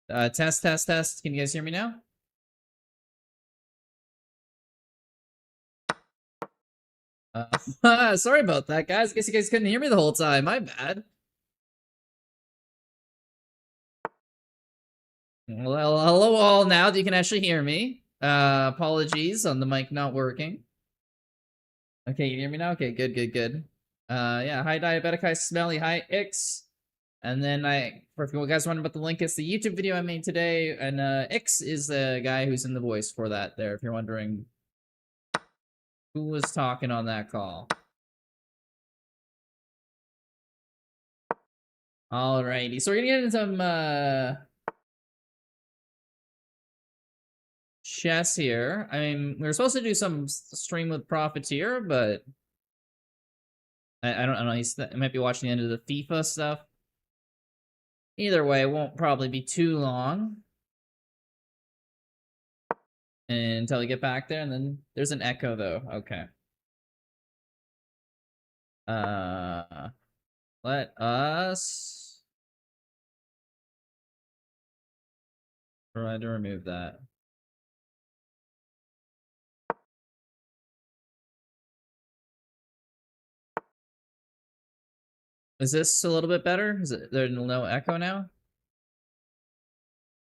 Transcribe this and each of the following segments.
Test, test, test. Can you guys hear me now? Sorry about that, guys. Guess you guys couldn't hear me the whole time. My bad. Well, hello all now that you can actually hear me. Apologies on the mic not working. Okay, you hear me now? Okay, good, good, good. Yeah, hi Diabetic, hi Smelly, hi Ix. And then for if you guys wondering about the link, it's the YouTube video I made today, and Ix is the guy who's in the voice for that there, if you're wondering who was talking on that call. Alrighty, so we're gonna get into some chess here. I mean, we were supposed to do some stream with Propheteer, but I don't know. He might be watching the end of the FIFA stuff. Either way, it won't probably be too long until we get back there. And then there's an echo, though. Okay. Let us try to remove that. Is this a little bit better? Is it there's no echo now?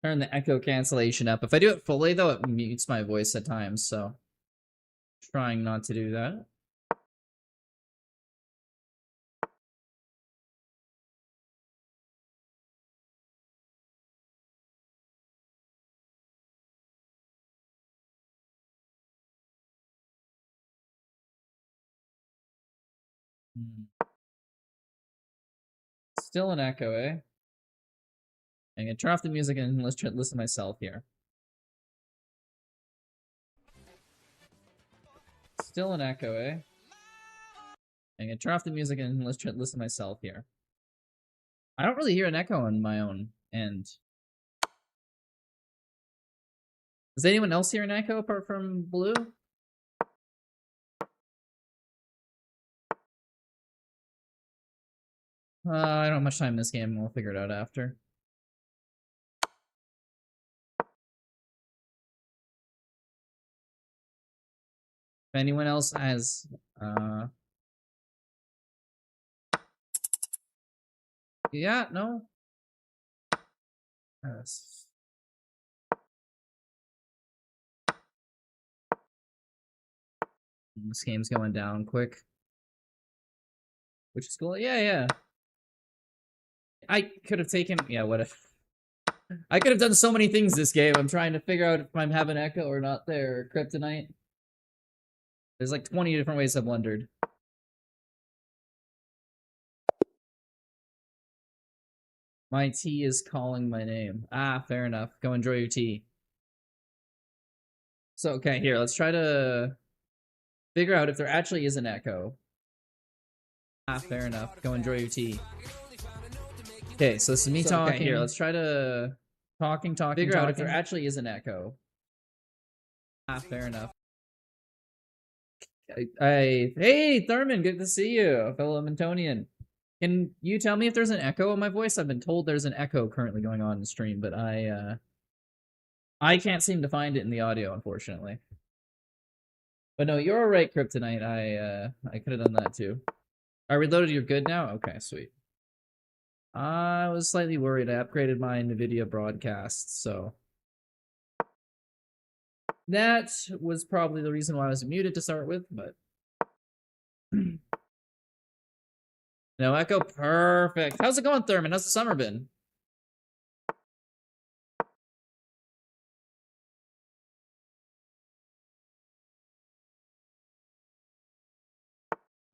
Turn the echo cancellation up. If I do it fully, though, it mutes my voice at times, so trying not to do that. Still an echo, eh? I'm gonna turn off the music and let's try to listen to myself here. Still an echo, eh? I'm gonna turn off the music and let's try to listen to myself here. I don't really hear an echo on my own end. Does anyone else hear an echo apart from Blue? I don't have much time in this game. We'll figure it out after. If anyone else has, yeah, no. Yes. This game's going down quick. Which is cool. Yeah, yeah. I could have taken. Yeah, what if? I could have done so many things this game. I'm trying to figure out if I'm having echo or not there. Kryptonite. There's like 20 different ways I've wondered. My tea is calling my name. Ah, fair enough. Go enjoy your tea. So, okay, here, let's try to figure out if there actually is an echo. Ah, fair enough. Go enjoy your tea. Okay, so this is me talking. Okay, here, let's try to figure out if there actually is an echo. Ah, fair enough. Hey, Thurman, good to see you, a fellow Mentonian. Can you tell me if there's an echo in my voice? I've been told there's an echo currently going on in the stream, but I can't seem to find it in the audio, unfortunately. But no, you're alright, Kryptonite. I could have done that too. I reloaded. You're good now? Okay, sweet. I was slightly worried. I upgraded my NVIDIA broadcast, so that was probably the reason why I was muted to start with, but no echo. Perfect. How's it going, Thurman? How's the summer been?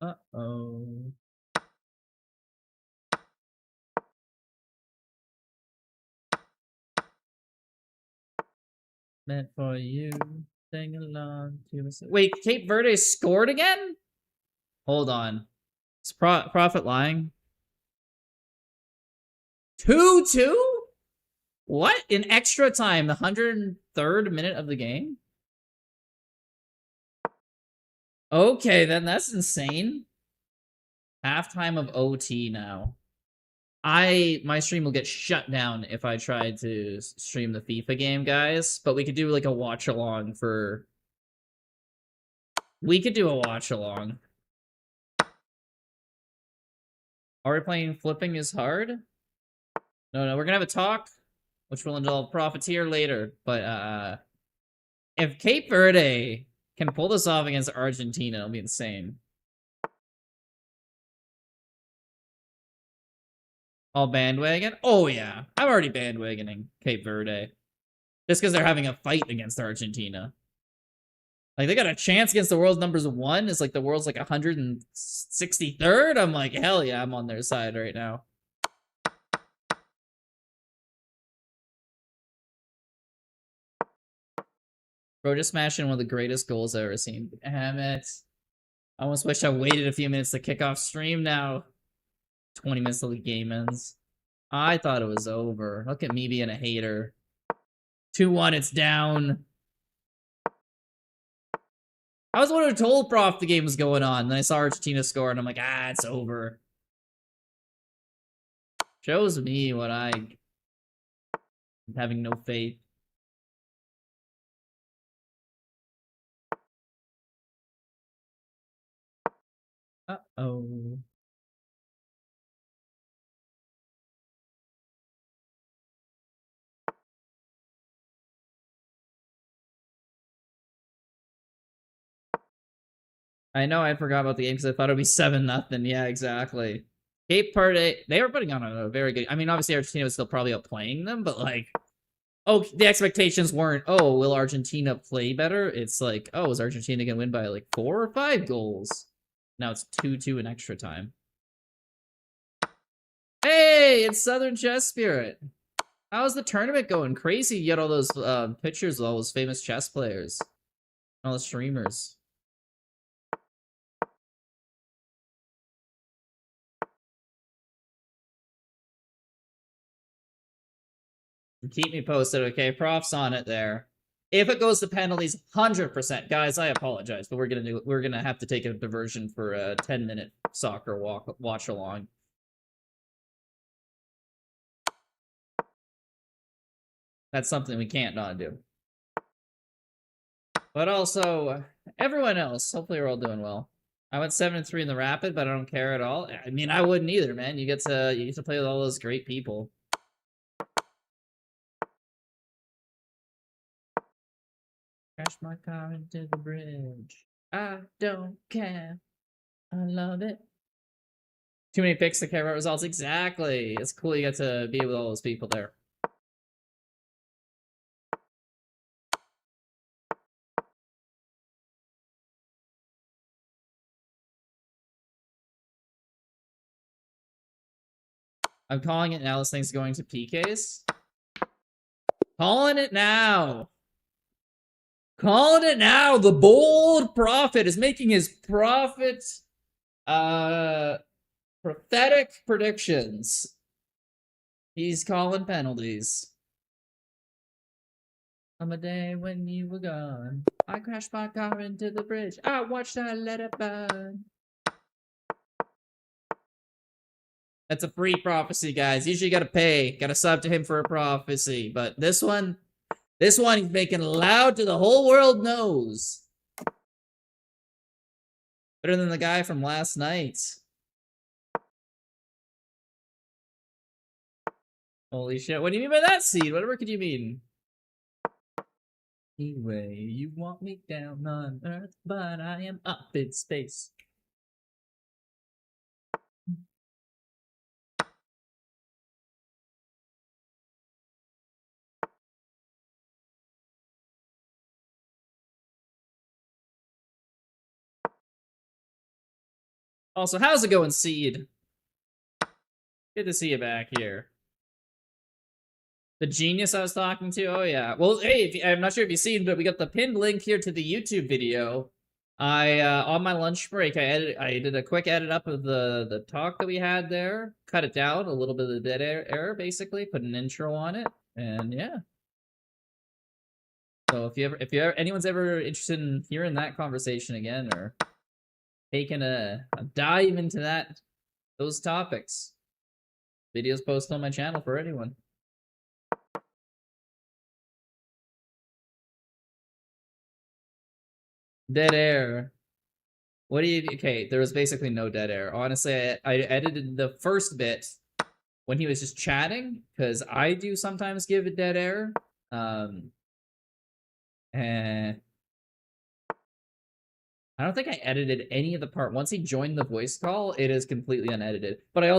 Uh-oh. Meant for you. Sing along to us. Wait, Cape Verde scored again? Hold on. Is Prophet lying? 2-2? What? In extra time, the 103rd minute of the game? Okay, then that's insane. Halftime of OT now. My stream will get shut down if I try to stream the FIFA game, guys. But we could do like a watch along for. We could do a watch along. Are we playing Flipping is Hard? No, we're gonna have a talk, which will involve Profiteer later. But if Cape Verde can pull this off against Argentina, it'll be insane. All bandwagon? Oh yeah, I'm already bandwagoning Cape Verde. Just because they're having a fight against Argentina. Like, they got a chance against the world's #1. It's like the world's like 163rd. I'm like, hell yeah, I'm on their side right now. Bro, just smashing one of the greatest goals I've ever seen. Damn it. I almost wish I waited a few minutes to kick off stream now. 20 minutes till the game ends. I thought it was over. Look at me being a hater. 2-1, it's down. I was the one who told Prof the game was going on. Then I saw Argentina score, and I'm like, it's over. Shows me what I'm having no faith. Uh-oh. I know I forgot about the game because I thought it would be 7-0. Yeah, exactly. Cape Verde, they were putting on a very good. I mean, obviously Argentina was still probably outplaying them, but like, oh, the expectations weren't, oh, will Argentina play better? It's like, oh, is Argentina gonna win by like 4 or 5 goals? Now it's 2-2 in extra time. Hey, it's Southern Chess Spirit. How's the tournament going? Crazy. You get all those pictures of all those famous chess players, all the streamers. Keep me posted, okay? Prof's on it there. If it goes to penalties, 100%, guys. I apologize, but we're gonna have to take a diversion for a 10-minute soccer watch along. That's something we can't not do. But also, everyone else, hopefully we're all doing well. I went 7-3 in the Rapid, but I don't care at all. I mean, I wouldn't either, man. You get to play with all those great people. Crash my car into the bridge. I don't care. I love it. Too many picks to care about results. Exactly. It's cool you get to be with all those people there. I'm calling it now. This thing's going to PKs. Calling it now. Calling it now. The bold prophet is making his prophet prophetic predictions. He's calling penalties. On the day when you were gone, I crashed my car into the bridge. I watched her let it burn. That's a free prophecy, guys. Usually you gotta pay. Gotta sub to him for a prophecy. But this one he's making loud to the whole world knows. Better than the guy from last night. Holy shit. What do you mean by that, Seed? Whatever could you mean? Anyway, you want me down on Earth, but I am up in space. Also, how's it going, Seed? Good to see you back here. The genius I was talking to? Oh, yeah. Well, hey, I'm not sure if you've seen, but we got the pinned link here to the YouTube video. On my lunch break, I did a quick edit up of the talk that we had there. Cut it down, a little bit of the dead air, basically. Put an intro on it, and yeah. So if anyone's ever interested in hearing that conversation again, or taking a dive into those topics, Videos posted on my channel for anyone. Dead air. What do you... Okay, there was basically no dead air. Honestly, I edited the first bit when he was just chatting, because I do sometimes give a dead air. And I don't think I edited any of the part. Once he joined the voice call, it is completely unedited. But I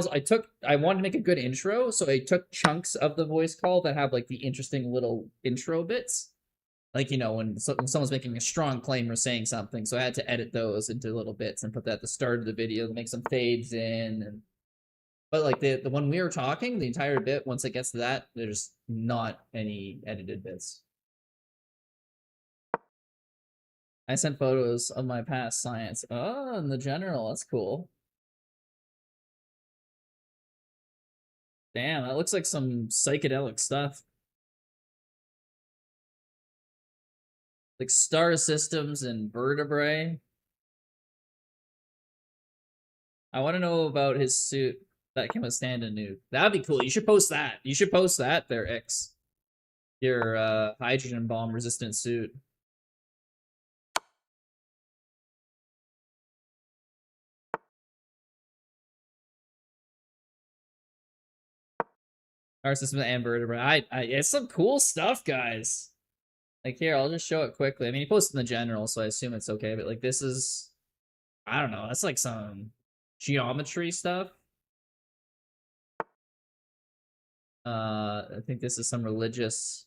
wanted to make a good intro, so I took chunks of the voice call that have like the interesting little intro bits. Like, you know, when someone's making a strong claim or saying something, so I had to edit those into little bits and put that at the start of the video to make some fades in. And but like the when we were talking, the entire bit, once it gets to that, there's not any edited bits. I sent photos of my past science. Oh, in the general, that's cool. Damn, that looks like some psychedelic stuff. Like star systems and vertebrae. I want to know about his suit that can withstand a nuke. That'd be cool. You should post that. You should post that there, X. Your hydrogen bomb resistant suit. Star system and vertebrae. It's some cool stuff, guys. Like here, I'll just show it quickly. I mean, he posted in the general, so I assume it's okay. But like, this is, I don't know. That's like some geometry stuff. I think this is some religious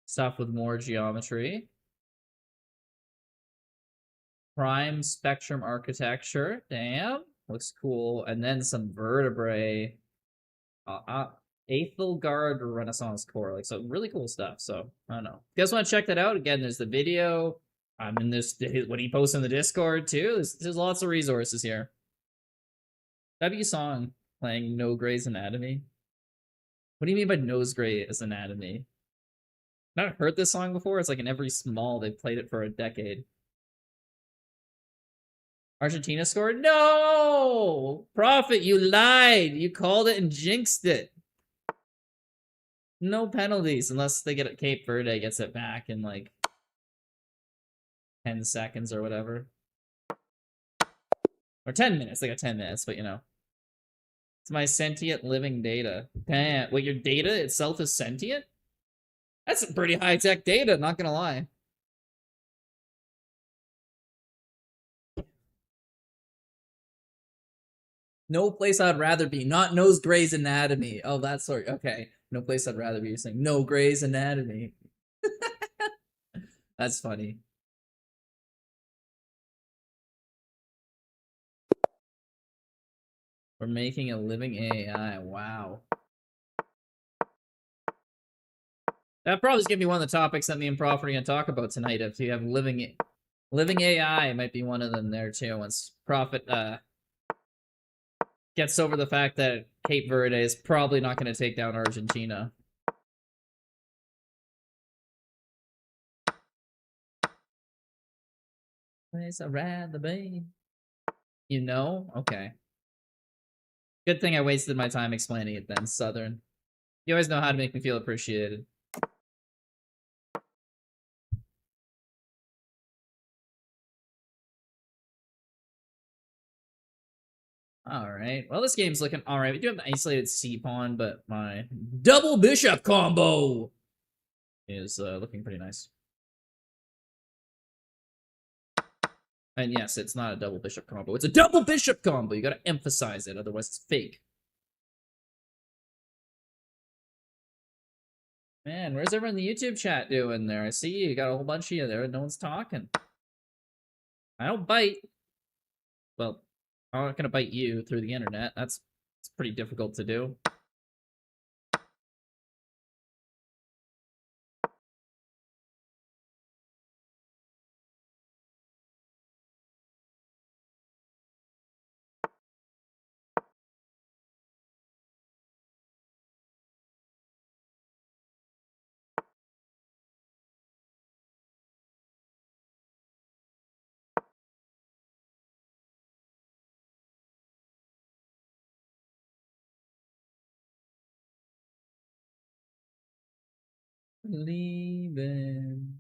stuff with more geometry. Prime spectrum architecture. Damn, looks cool. And then some vertebrae. Aethelgard Renaissance core. Like, so really cool stuff. So I don't know. You guys want to check that out? Again, there's the video. I'm in this when he posts in the Discord too. There's lots of resources here. W song playing No Grey's Anatomy. What do you mean by Nose Grey's Anatomy? Not heard this song before. It's like in every small they've played it for a decade. Argentina scored? No! Prophet, you lied. You called it and jinxed it. No penalties unless they get it. Cape Verde gets it back in like 10 seconds or whatever. Or 10 minutes. They got 10 minutes, but you know. It's my sentient living data. Damn. Wait, your data itself is sentient? That's some pretty high-tech data, not gonna lie. No place I'd rather be. Not knows Grey's Anatomy. Oh, that sort. Okay. No place I'd rather be. You're saying no Grey's Anatomy. That's funny. We're making a living AI. Wow. That probably is gonna be one of the topics that me and Prof are gonna talk about tonight. If you have living AI, might be one of them there too. Once Prophet gets over the fact that Cape Verde is probably not gonna take down Argentina. Place I'd rather be. You know? Okay. Good thing I wasted my time explaining it then, Southern. You always know how to make me feel appreciated. Alright. Well, this game's looking alright. We do have an isolated C pawn, but my double bishop combo is looking pretty nice. And yes, it's not a double bishop combo. It's a double bishop combo. You gotta emphasize it, otherwise it's fake. Man, where's everyone in the YouTube chat doing there? I see you got a whole bunch of you there. No one's talking. I don't bite. Well, I'm not gonna bite you through the internet. It's pretty difficult to do. Leaving.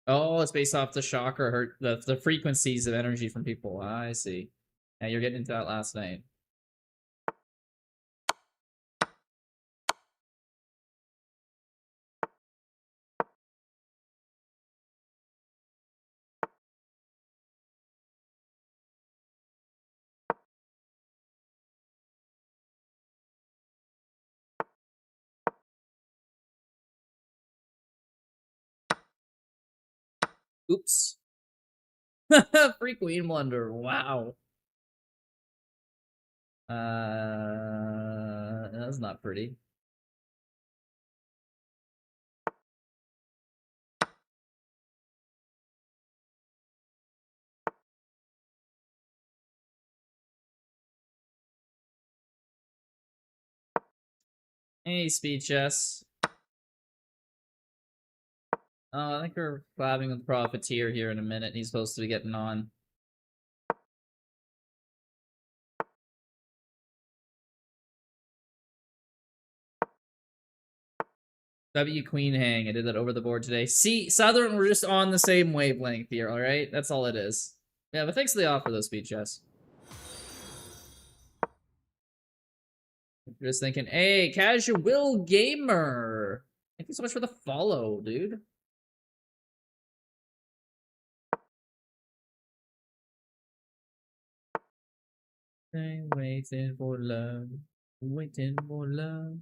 Oh, it's based off the shock or hurt the frequencies of energy from people. I see. Yeah, you're getting into that last night. Oops. Free Queen Blunder. Wow. That's not pretty. Hey, Speed Chess. Oh, I think we're collabing with Propheteer here in a minute. He's supposed to be getting on. W Queen Hang. I did that over the board today. See, Southern, we're just on the same wavelength here, alright? That's all it is. Yeah, but thanks for the offer, though, Speed Chess. Just thinking, hey, Casual Gamer! Thank you so much for the follow, dude. I'm waiting for love. Waiting for love.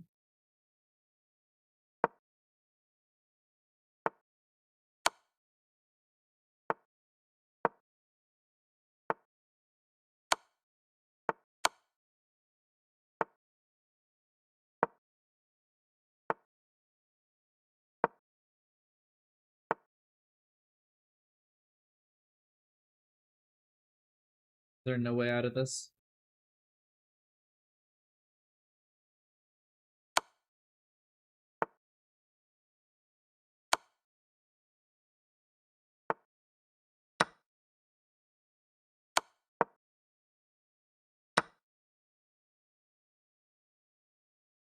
Is there no way out of this?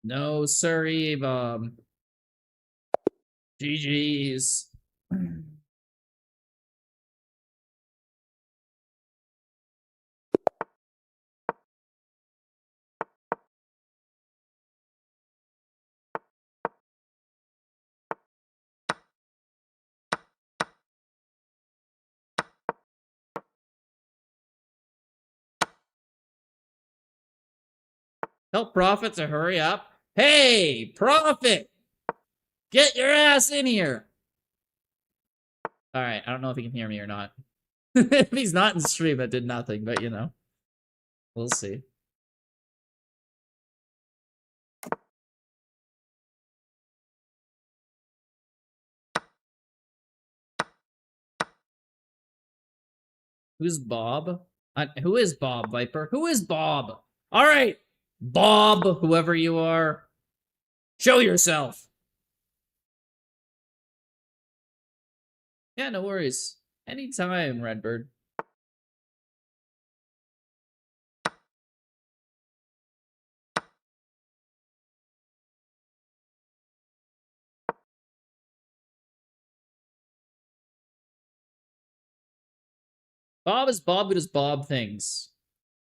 No, sorry, Bob. GG's. Tell Prophet to hurry up. Hey, Prophet! Get your ass in here! Alright, I don't know if he can hear me or not. If he's not in stream, that did nothing, but you know. We'll see. Who's Bob? Who is Bob, Viper? Who is Bob? Alright! Bob, whoever you are. Show yourself! Yeah, no worries. Anytime, Redbird. Bob is Bob who does Bob things.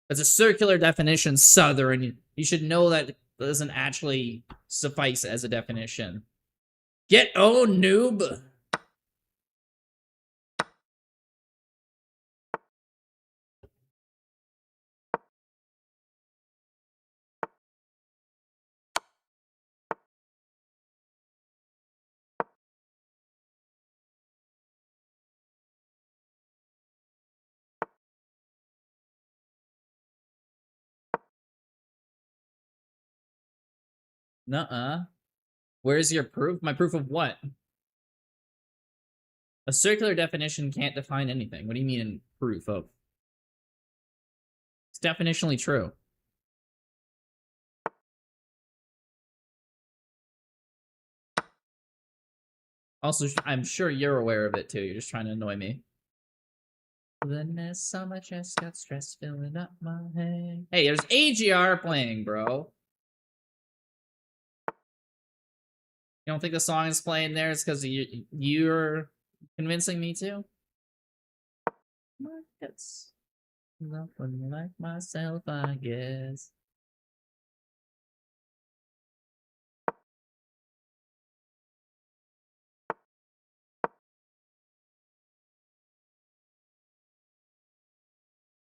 That's a circular definition, Southern. You should know that doesn't actually suffice as a definition. Get owned, noob! Nuh-uh. Where's your proof? My proof of what? A circular definition can't define anything. What do you mean proof of? It's definitionally true. Also, I'm sure you're aware of it too. You're just trying to annoy me. Goodness, on my chest got stress filling up my head. Hey, there's AGR playing, bro. You don't think the song is playing there? It's because you're convincing me to? Markets. Love one like myself, I guess.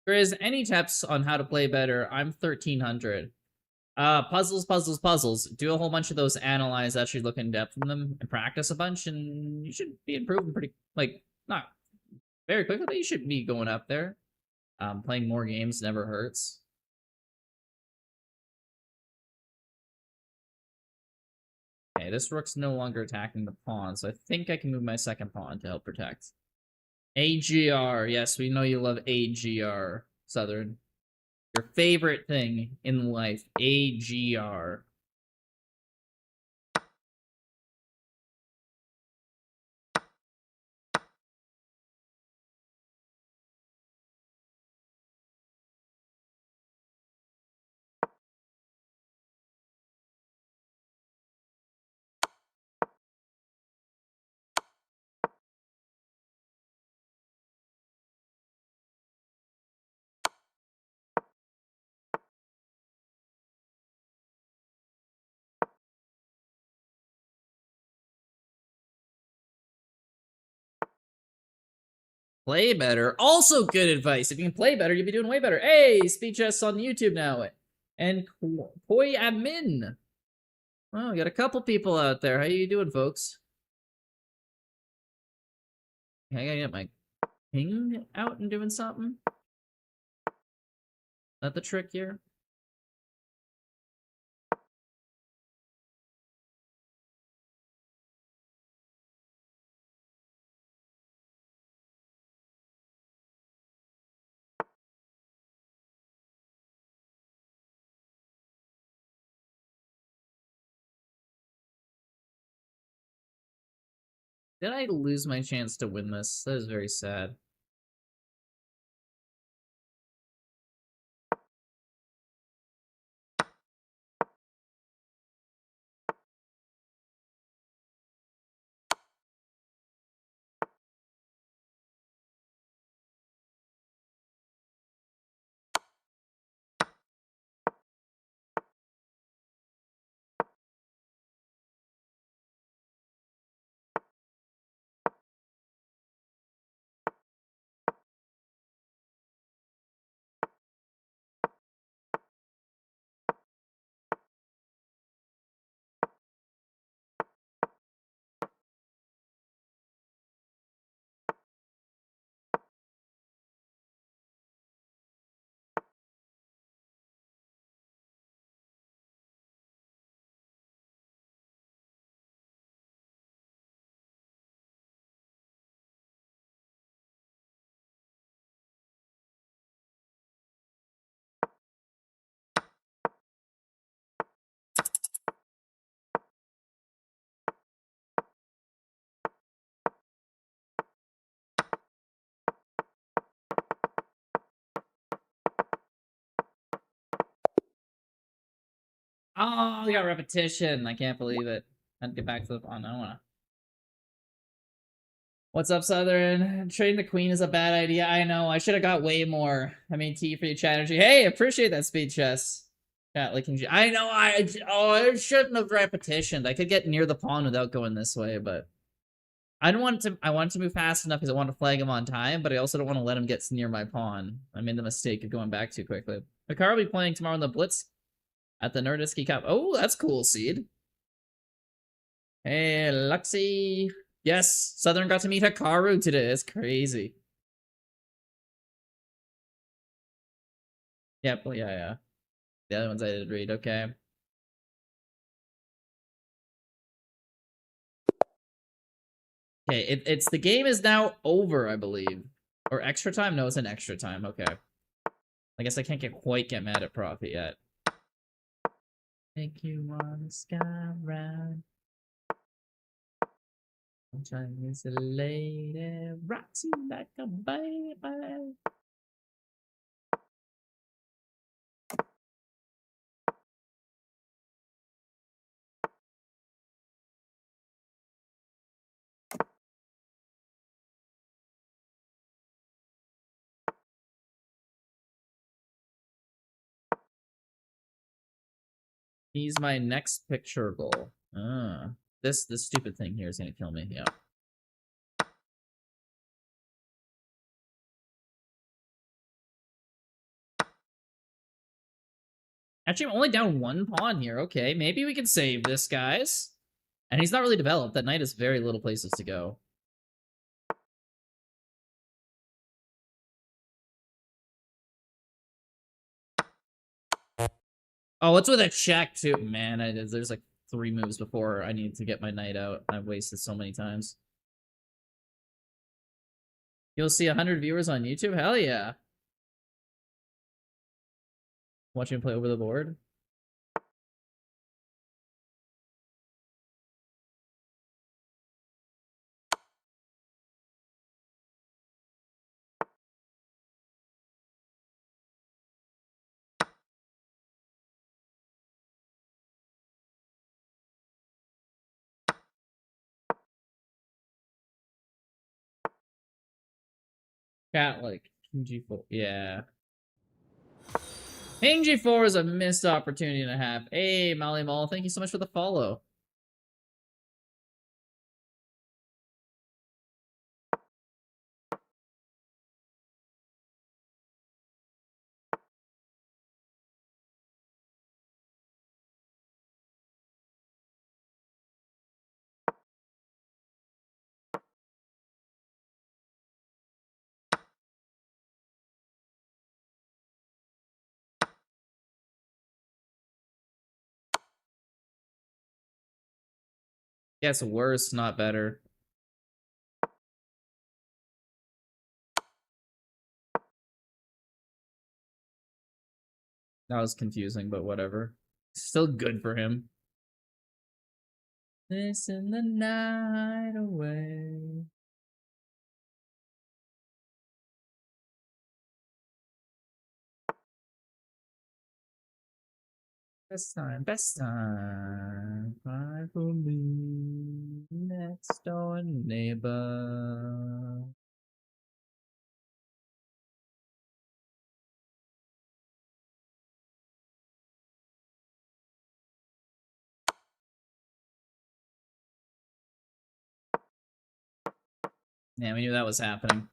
Grizz, any tips on how to play better? I'm 1300. Puzzles, puzzles, puzzles. Do a whole bunch of those, analyze, actually look in depth in them, and practice a bunch, and you should be improving pretty, like, not very quickly, but you should be going up there. Playing more games never hurts. Okay, this rook's no longer attacking the pawn, so I think I can move my second pawn to help protect. AGR, yes, we know you love AGR, Southern. Your favorite thing in life, AGR. Play better. Also good advice. If you can play better, you'll be doing way better. Hey, speed chests on YouTube now. And Koi Admin. Oh, we got a couple people out there. How you doing, folks? I gotta get my king out and doing something. Is that the trick here? Did I lose my chance to win this? That is very sad. Oh, we got repetition. I can't believe it. I'd get back to the pawn. I don't wanna. What's up, Southern? Trading the queen is a bad idea. I know. I should have got way more. I mean, T for your chat energy. Hey, appreciate that speed chess. Chat licking. I know. I shouldn't have repetitioned. I could get near the pawn without going this way, but I don't want to. I want to move fast enough because I want to flag him on time, but I also don't want to let him get near my pawn. I made the mistake of going back too quickly. Hikaru will be playing tomorrow in the Blitz at the Nerdisky Cup. Oh, that's cool, Seed. Hey, Luxie. Yes, Southern got to meet Hikaru today. It's crazy. Yep, well, yeah. The other ones I did read, okay. Okay, it's the game is now over, I believe. Or extra time? No, it's an extra time, okay. I guess I can't quite get mad at Prophet yet. Take you on the sky ride. Chinese lady rocks you like a baby. He's my next picture goal. This stupid thing here is gonna kill me. Yeah. Actually, I'm only down one pawn here. Okay, maybe we can save this, guys. And he's not really developed. That knight has very little places to go. Oh, what's with a check, too? Man, there's like 3 moves before I need to get my knight out. I've wasted so many times. You'll see 100 viewers on YouTube? Hell yeah. Watching him play over the board? Cat, like, King G4. Yeah. King G4 is a missed opportunity and a half. Hey, Molly Mall, thank you so much for the follow. Gets worse, not better. That was confusing, but whatever. Still good for him. Listen the night away. Best time. Cry for me, next door neighbor. Yeah, we knew that was happening.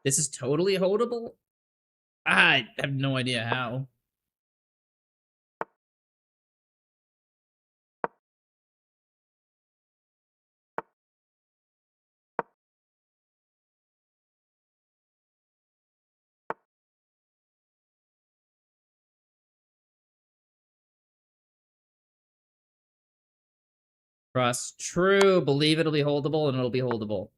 This is totally holdable? I have no idea how. Trust. True. Believe it'll be holdable, and it'll be holdable.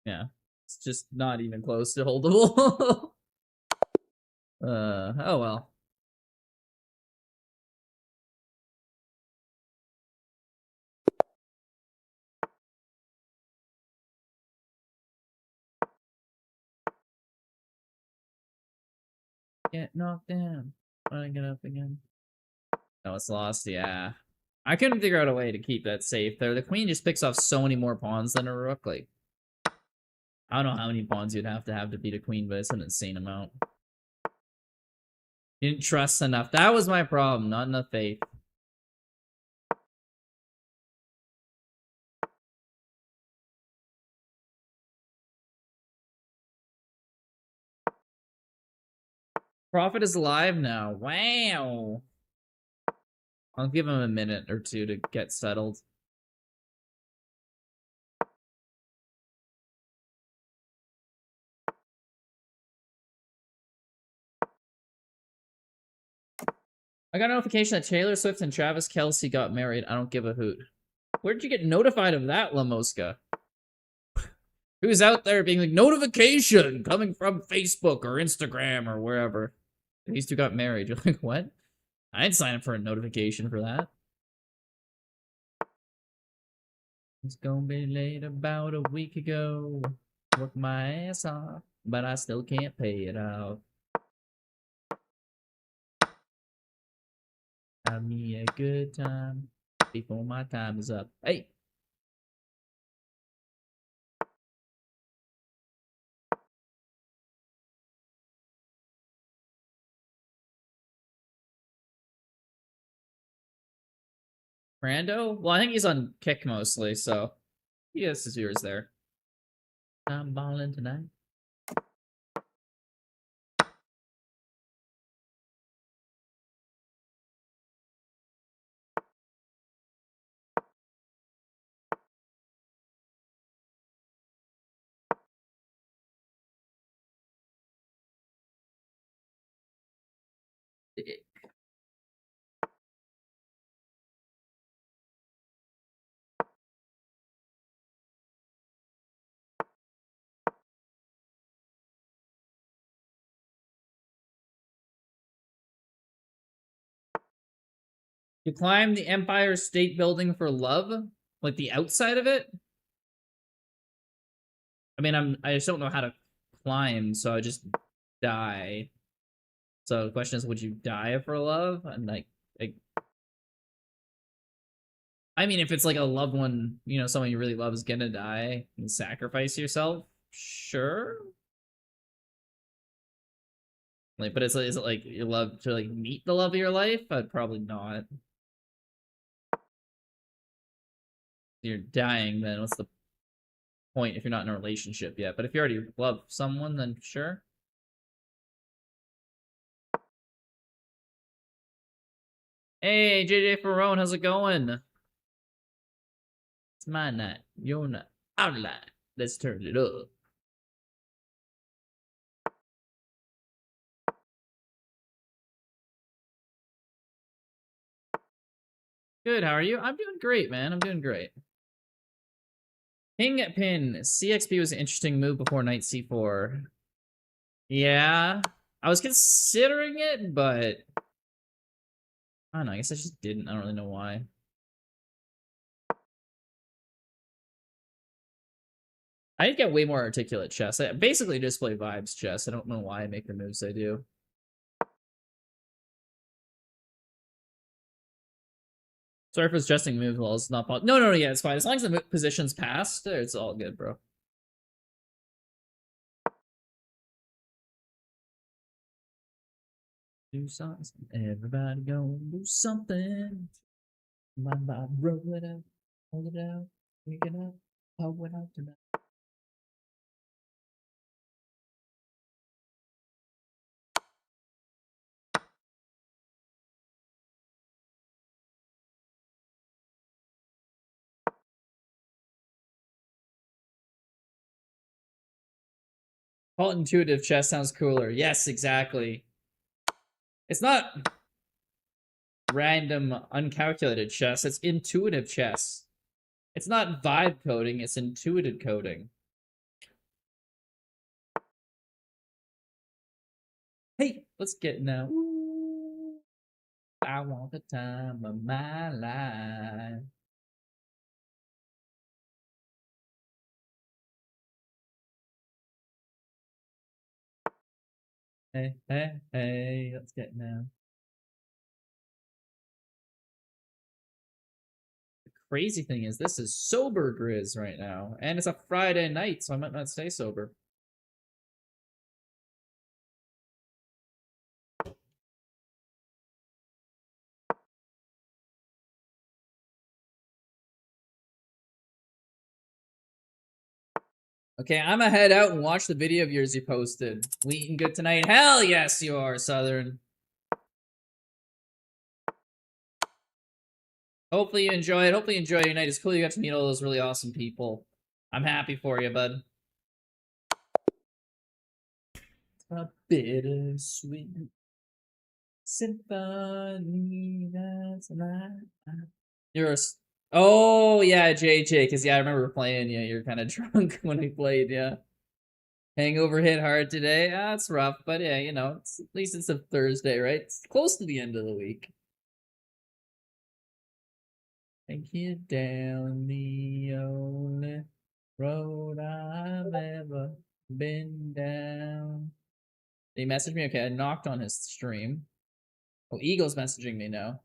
Yeah. It's just not even close to holdable. Oh well. Get knocked down. Wanna get up again? No, it's lost, yeah. I couldn't figure out a way to keep that safe there. The queen just picks off so many more pawns than a rook. Like, I don't know how many pawns you'd have to beat a queen, but it's an insane amount. You didn't trust enough. That was my problem, not enough faith. Prophet is alive now. Wow. I'll give him a minute or two to get settled. I got a notification that Taylor Swift and Travis Kelce got married. I don't give a hoot. Where'd you get notified of that, Lamoska? Who's out there being like, notification coming from Facebook or Instagram or wherever? These two got married. You're like, what? I didn't sign up for a notification for that. It's gonna be late about a week ago. Work my ass off, but I still can't pay it off. Have me a good time before my time is up. Hey! Brando? Well, I think he's on kick mostly, so he gets his viewers there. I'm balling tonight. You climb the Empire State Building for love? Like the outside of it? I mean, I just don't know how to climb, so I just die. So the question is, would you die for love? And like I mean, if it's like a loved one, you know, someone you really love is gonna die and sacrifice yourself, sure. Like, but is it like you love to like meet the love of your life? I'd probably not. You're dying, then what's the point if you're not in a relationship yet? But if you already love someone, then sure. Hey, JJ Ferrone, how's it going? It's my night, your night, our night. Let's turn it up. Good, how are you? I'm doing great, man. I'm doing great. King pin. CXP was an interesting move before knight c4. Yeah. I was considering it, but I don't know. I guess I just didn't. I don't really know why. I need to get way more articulate chess. I basically just play vibes chess. I don't know why I make the moves I do. Sorry for suggesting move while it's not possible. No, yeah, it's fine. As long as the position's passed, it's all good, bro. Do something. Everybody go do something. My vibe, roll it out, hold it out, pick it up, hold it out tonight. Call it intuitive chess sounds cooler. Yes, exactly. It's not random, uncalculated chess. It's intuitive chess. It's not vibe coding. It's intuitive coding. Hey, let's get now. I want the time of my life. Hey, let's get now. The crazy thing is, this is sober Grizz right now, and it's a Friday night, so I might not stay sober. Okay, I'm gonna head out and watch the video of yours you posted. We eating good tonight? Hell yes, you are, Southern. Hopefully you enjoy it. Hopefully you enjoy your night. It's cool you got to meet all those really awesome people. I'm happy for you, bud. A bittersweet Symphony, that's you're a... Oh, yeah, JJ, because, yeah, I remember playing, yeah, you're kind of drunk when we played, yeah. Hangover hit hard today. Ah, it's rough, but yeah, you know, at least it's a Thursday, right? It's close to the end of the week. Take you down the only road I've ever been down. Did he message me? Okay, I knocked on his stream. Oh, Eagle's messaging me now.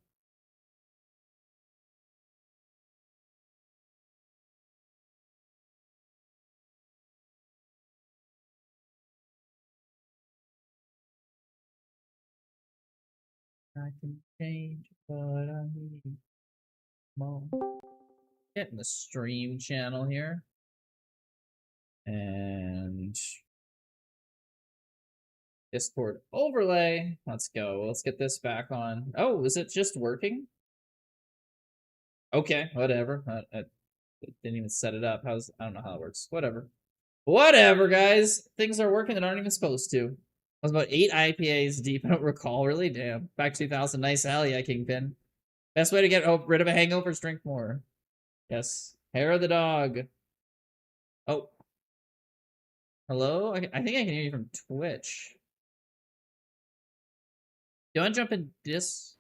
I can change, but I need more. Getting the stream channel here. And Discord overlay. Let's go. Let's get this back on. Oh, is it just working? Okay, whatever. I didn't even set it up. I don't know how it works. Whatever. Whatever, guys. Things are working that aren't even supposed to. I was about 8 IPAs deep. I don't recall, really. Damn. Back 2000. Nice alley, yeah, Kingpin. Best way to get rid of a hangover is drink more. Yes. Hair of the dog. Oh. Hello? I think I can hear you from Twitch. Do you want to jump in this?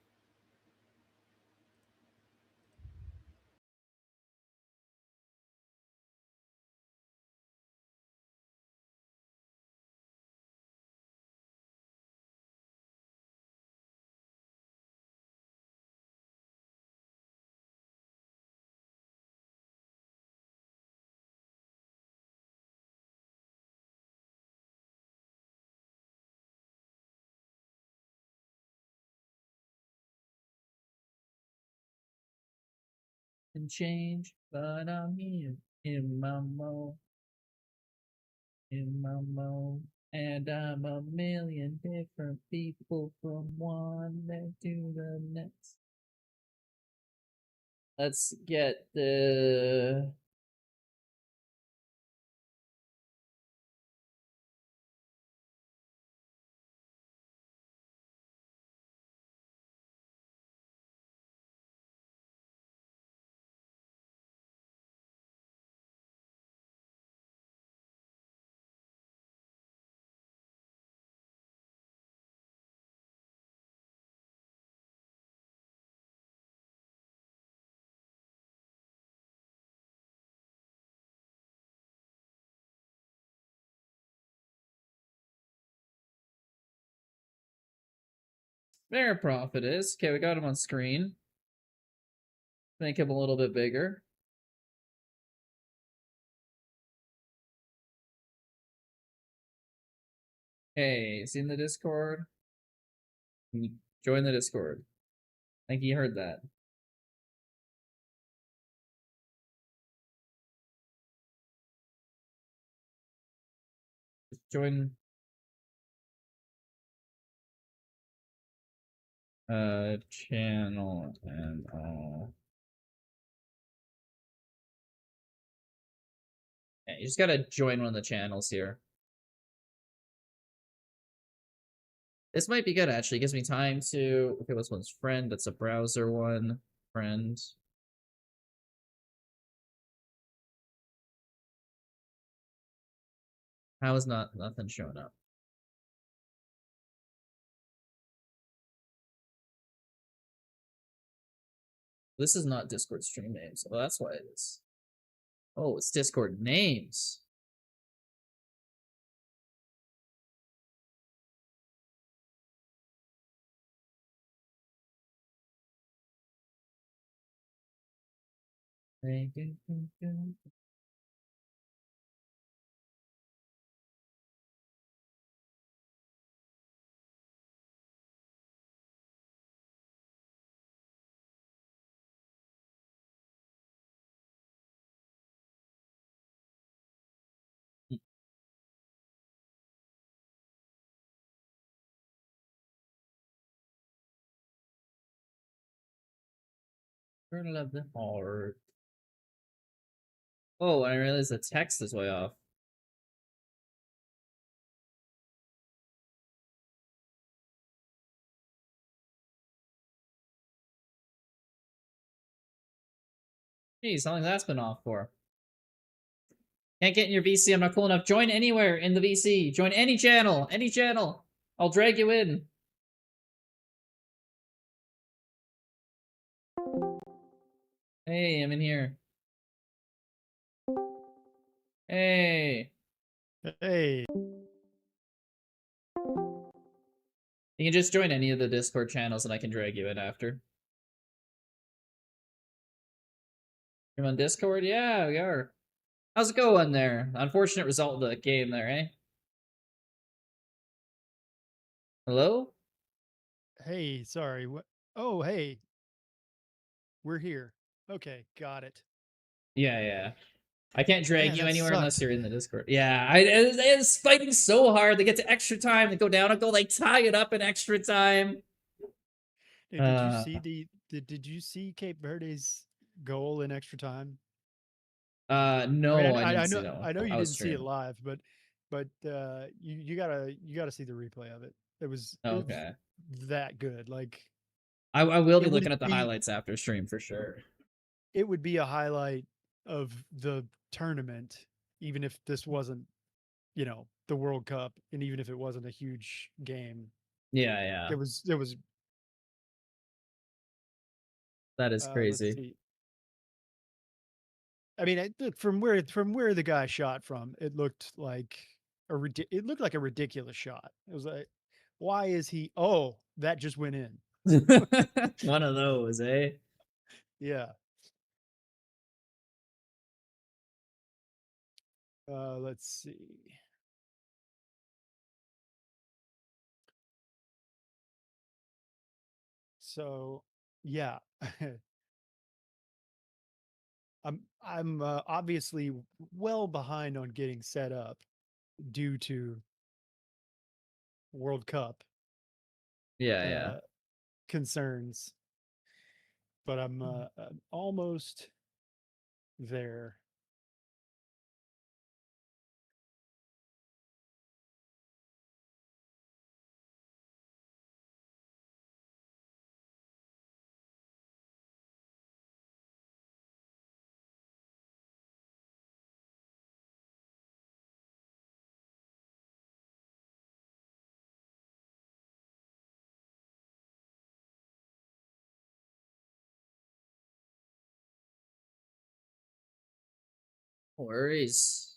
And change, but I'm here in my mode. In my mode. And I'm a million different people from one day to the next. Let's get the... There, Prophet is. Okay, we got him on screen. Make him a little bit bigger. Hey, seen the Discord? Join the Discord. I think he heard that. Just join channel and all. Yeah, you just gotta join one of the channels here. This might be good, actually. It gives me time to... Okay, this one's friend. That's a browser one. Friend. How is nothing showing up? This is not Discord stream names. Oh, that's why it is. Oh, it's Discord names. Kernel of the heart. Oh, I realized the text is way off. Geez, how long that's been off for? Can't get in your VC. I'm not cool enough. Join anywhere in the VC. Join any channel. Any channel. I'll drag you in. Hey, I'm in here. Hey. Hey. You can just join any of the Discord channels and I can drag you in after. You're on Discord? Yeah, we are. How's it going there? Unfortunate result of the game there, eh? Hello? Hey, sorry. What? Oh, hey. We're here. Okay, got it. Yeah, yeah. I can't drag Man, you that anywhere unless sucked. you're in the Discord. Yeah, it's fighting so hard. They get to extra time. They go down and go like tie it up in extra time. Hey, did you Uh, see did you see Cape Verde's goal in extra time? I mean, no, I didn't see that one. I know you I was didn't see it streaming. live, but you gotta see the replay of it. It was Okay. that good. Like I will be it would looking at the be highlights after stream for sure. it would be a highlight of the tournament, even if this wasn't, the World Cup, and even if it wasn't a huge game. Yeah, yeah. There was That is let's crazy. see. I mean, look, from where the guy shot from, it looked like it looked like a ridiculous shot. It was like, why is he? Oh, that just went in. One of those, eh? Yeah. Let's see. So, yeah, I'm obviously well behind on getting set up due to World Cup Yeah, yeah. uh, concerns, but I'm almost there. No worries.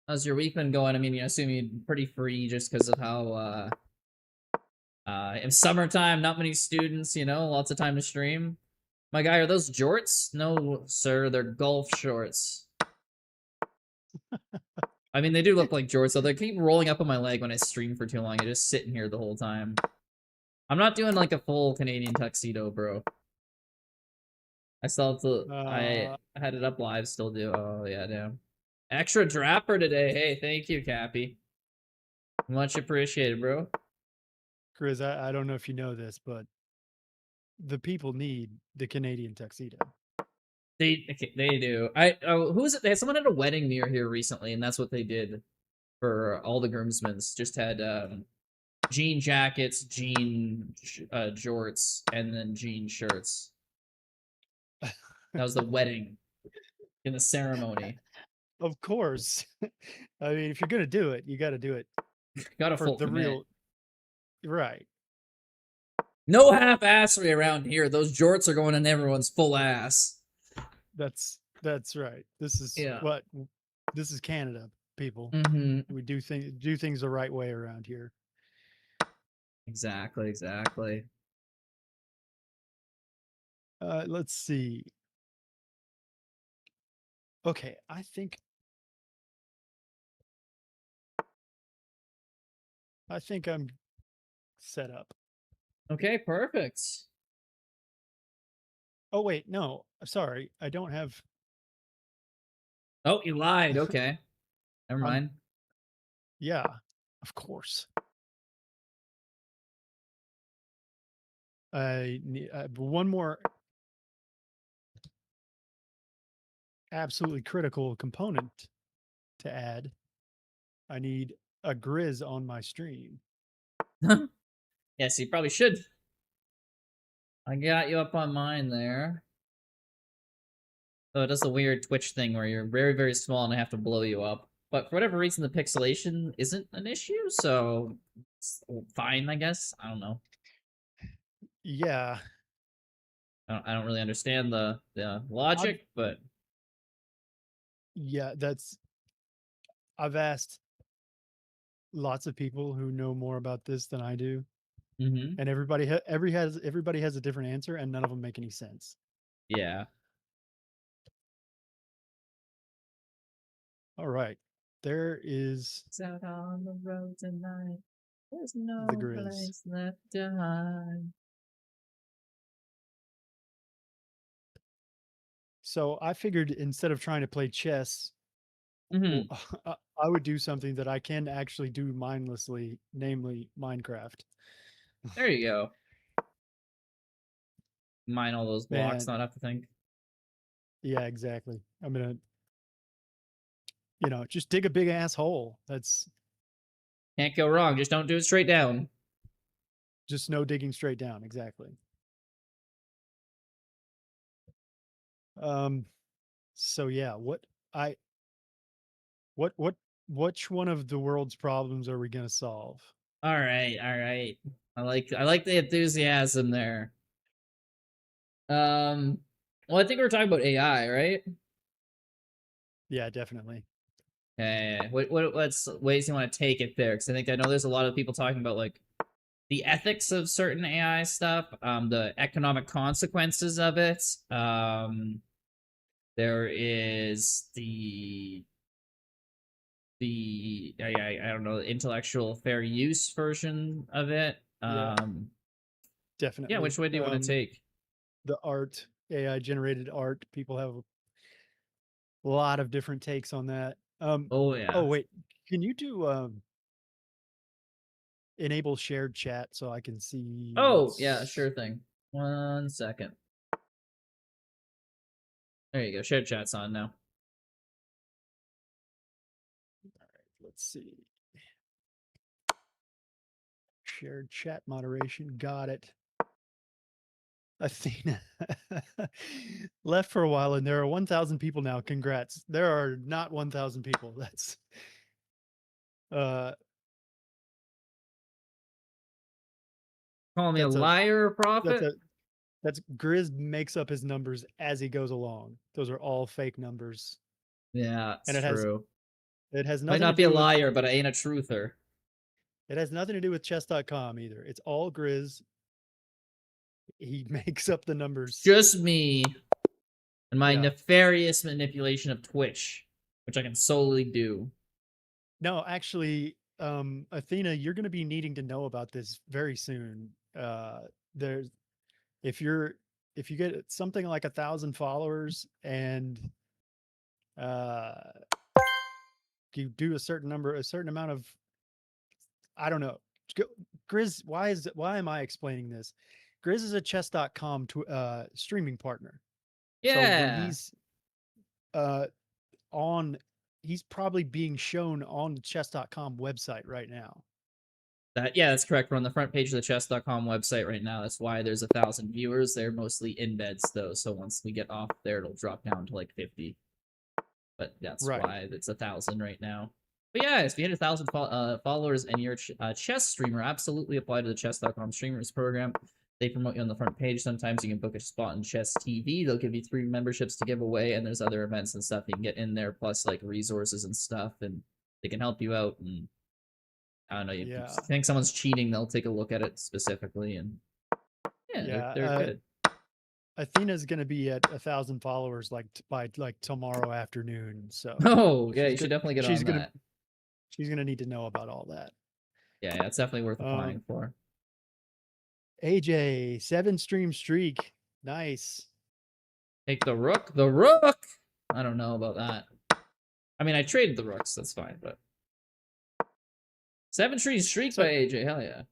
How's your week been going? I mean, I assume you're pretty free just because of how in summertime, not many students, lots of time to stream. My guy, are those jorts? No, sir, they're golf shorts. I mean, they do look like jorts, so they keep rolling up on my leg when I stream for too long. I just sit in here the whole time. I'm not doing like a full Canadian tuxedo, bro. I still have to. I Uh, had it up live. Still do. Oh yeah, damn. Extra dropper today. Hey, thank you, Cappy. Much appreciated, bro. Chris, I don't know if you know this, but the people need the Canadian tuxedo. They do. Who was it? They had someone at a wedding near here recently, and that's what they did for all the groomsmen's. Just had jean jackets, jean jorts, and then jean shirts. That was the wedding in the ceremony. Of course. I mean, if you're going to do it, you got to do it Got a for full the commit. real, right. No half-assery around here. Those jorts are going in everyone's full ass. That's right. Yeah. This is Canada, people. Mm-hmm. We do things the right way around here. Exactly, exactly. Let's see. Okay, I think I'm set up. Okay, perfect. Oh wait, no. Sorry. I don't have Oh, you lied. Okay. Never I'm mind. yeah, of course. I need one more absolutely critical component to add. I need a Grizz on my stream. Yes, you probably should. I got you up on mine there. So it does a weird Twitch thing where you're very, very small and I have to blow you up. But for whatever reason, the pixelation isn't an issue, so it's fine, I guess. I don't know. Yeah, I don't really understand the I've logic, but yeah, I've asked lots of people who know more about this than I do, mm-hmm. and everybody has a different answer, and none of them make any sense. Yeah. All right, there is It's out on the road tonight. There's the no Grizz. place left to hide. So I figured instead of trying to play chess, Mm-hmm. I would do something that I can actually do mindlessly, namely Minecraft. There you go. Mine all those blocks, Man, not have to think. yeah, exactly. I'm gonna, just dig a big ass hole. That's Can't go wrong. Just don't do it straight down. just no digging straight down. Exactly. Um, so yeah, I what which one of the world's problems are we gonna solve? All right, all right. I like the enthusiasm there. Well, I think we are talking about AI, right? Yeah, definitely. Okay. What's ways you want to take it there? Because I know there's a lot of people talking about like the ethics of certain AI stuff, the economic consequences of it. There is I don't know, intellectual fair use version of it. Yeah, Yeah, definitely. which way do you want to take? The art, AI generated art, people have a lot of different takes on that. Oh Oh yeah. wait, can you do enable shared chat so I can see Oh yeah, what's sure thing. 1 second. There you go. Shared chat's on now. let's see. Shared chat moderation. Got it. Athena left for a while and there are 1,000 people now. Congrats. There are not 1,000 people. Uh Call me a that's a liar or that's prophet? a that's Grizz makes up his numbers as he goes along. Those are all fake numbers. Yeah, And it's true. it has Might nothing to not be a do with liar, but I ain't a truther. chess.com either. It's all Grizz. He makes up the It's numbers. just me and my Yeah. nefarious manipulation of Twitch, which I can solely do. No, actually, Athena, you're going to be needing to know about this very soon. There's if you're if you get something like 1,000 followers and uh, you do a certain amount of, I don't know, Grizz. Why am I explaining this? Grizz is a chess.com streaming partner. So when Yeah. he's uh, on, he's probably being shown on the chess.com website right now. Yeah, that's correct. We're on the front page of the chess.com website right now. That's why there's 1,000 viewers. They're mostly embeds though, so once we get off there, it'll drop down to like 50. But that's Right. why it's 1,000 right now. But yeah, if you hit 1,000 followers and you're a chess streamer, absolutely apply to the chess.com streamers program. They promote you on the front page. Sometimes you can book a spot in Chess TV. They'll give you 3 memberships to give away, and there's other events and stuff you can get in there, plus like resources and stuff, and they can help you out. And I don't know, you Yeah. think someone's cheating, they'll take a look at it specifically, and yeah, Yeah. they're good. Athena's going to be at 1,000 followers by like tomorrow afternoon. So Oh yeah, she's you should good. definitely get She's on gonna that. she's gonna need to know about all that. Yeah, it's definitely worth applying Um, for. AJ 7 stream streak. Nice. Take the rook. The rook. I don't know about that. I mean, I traded the rooks. That's fine, but 7 stream streak by So AJ. Hell yeah.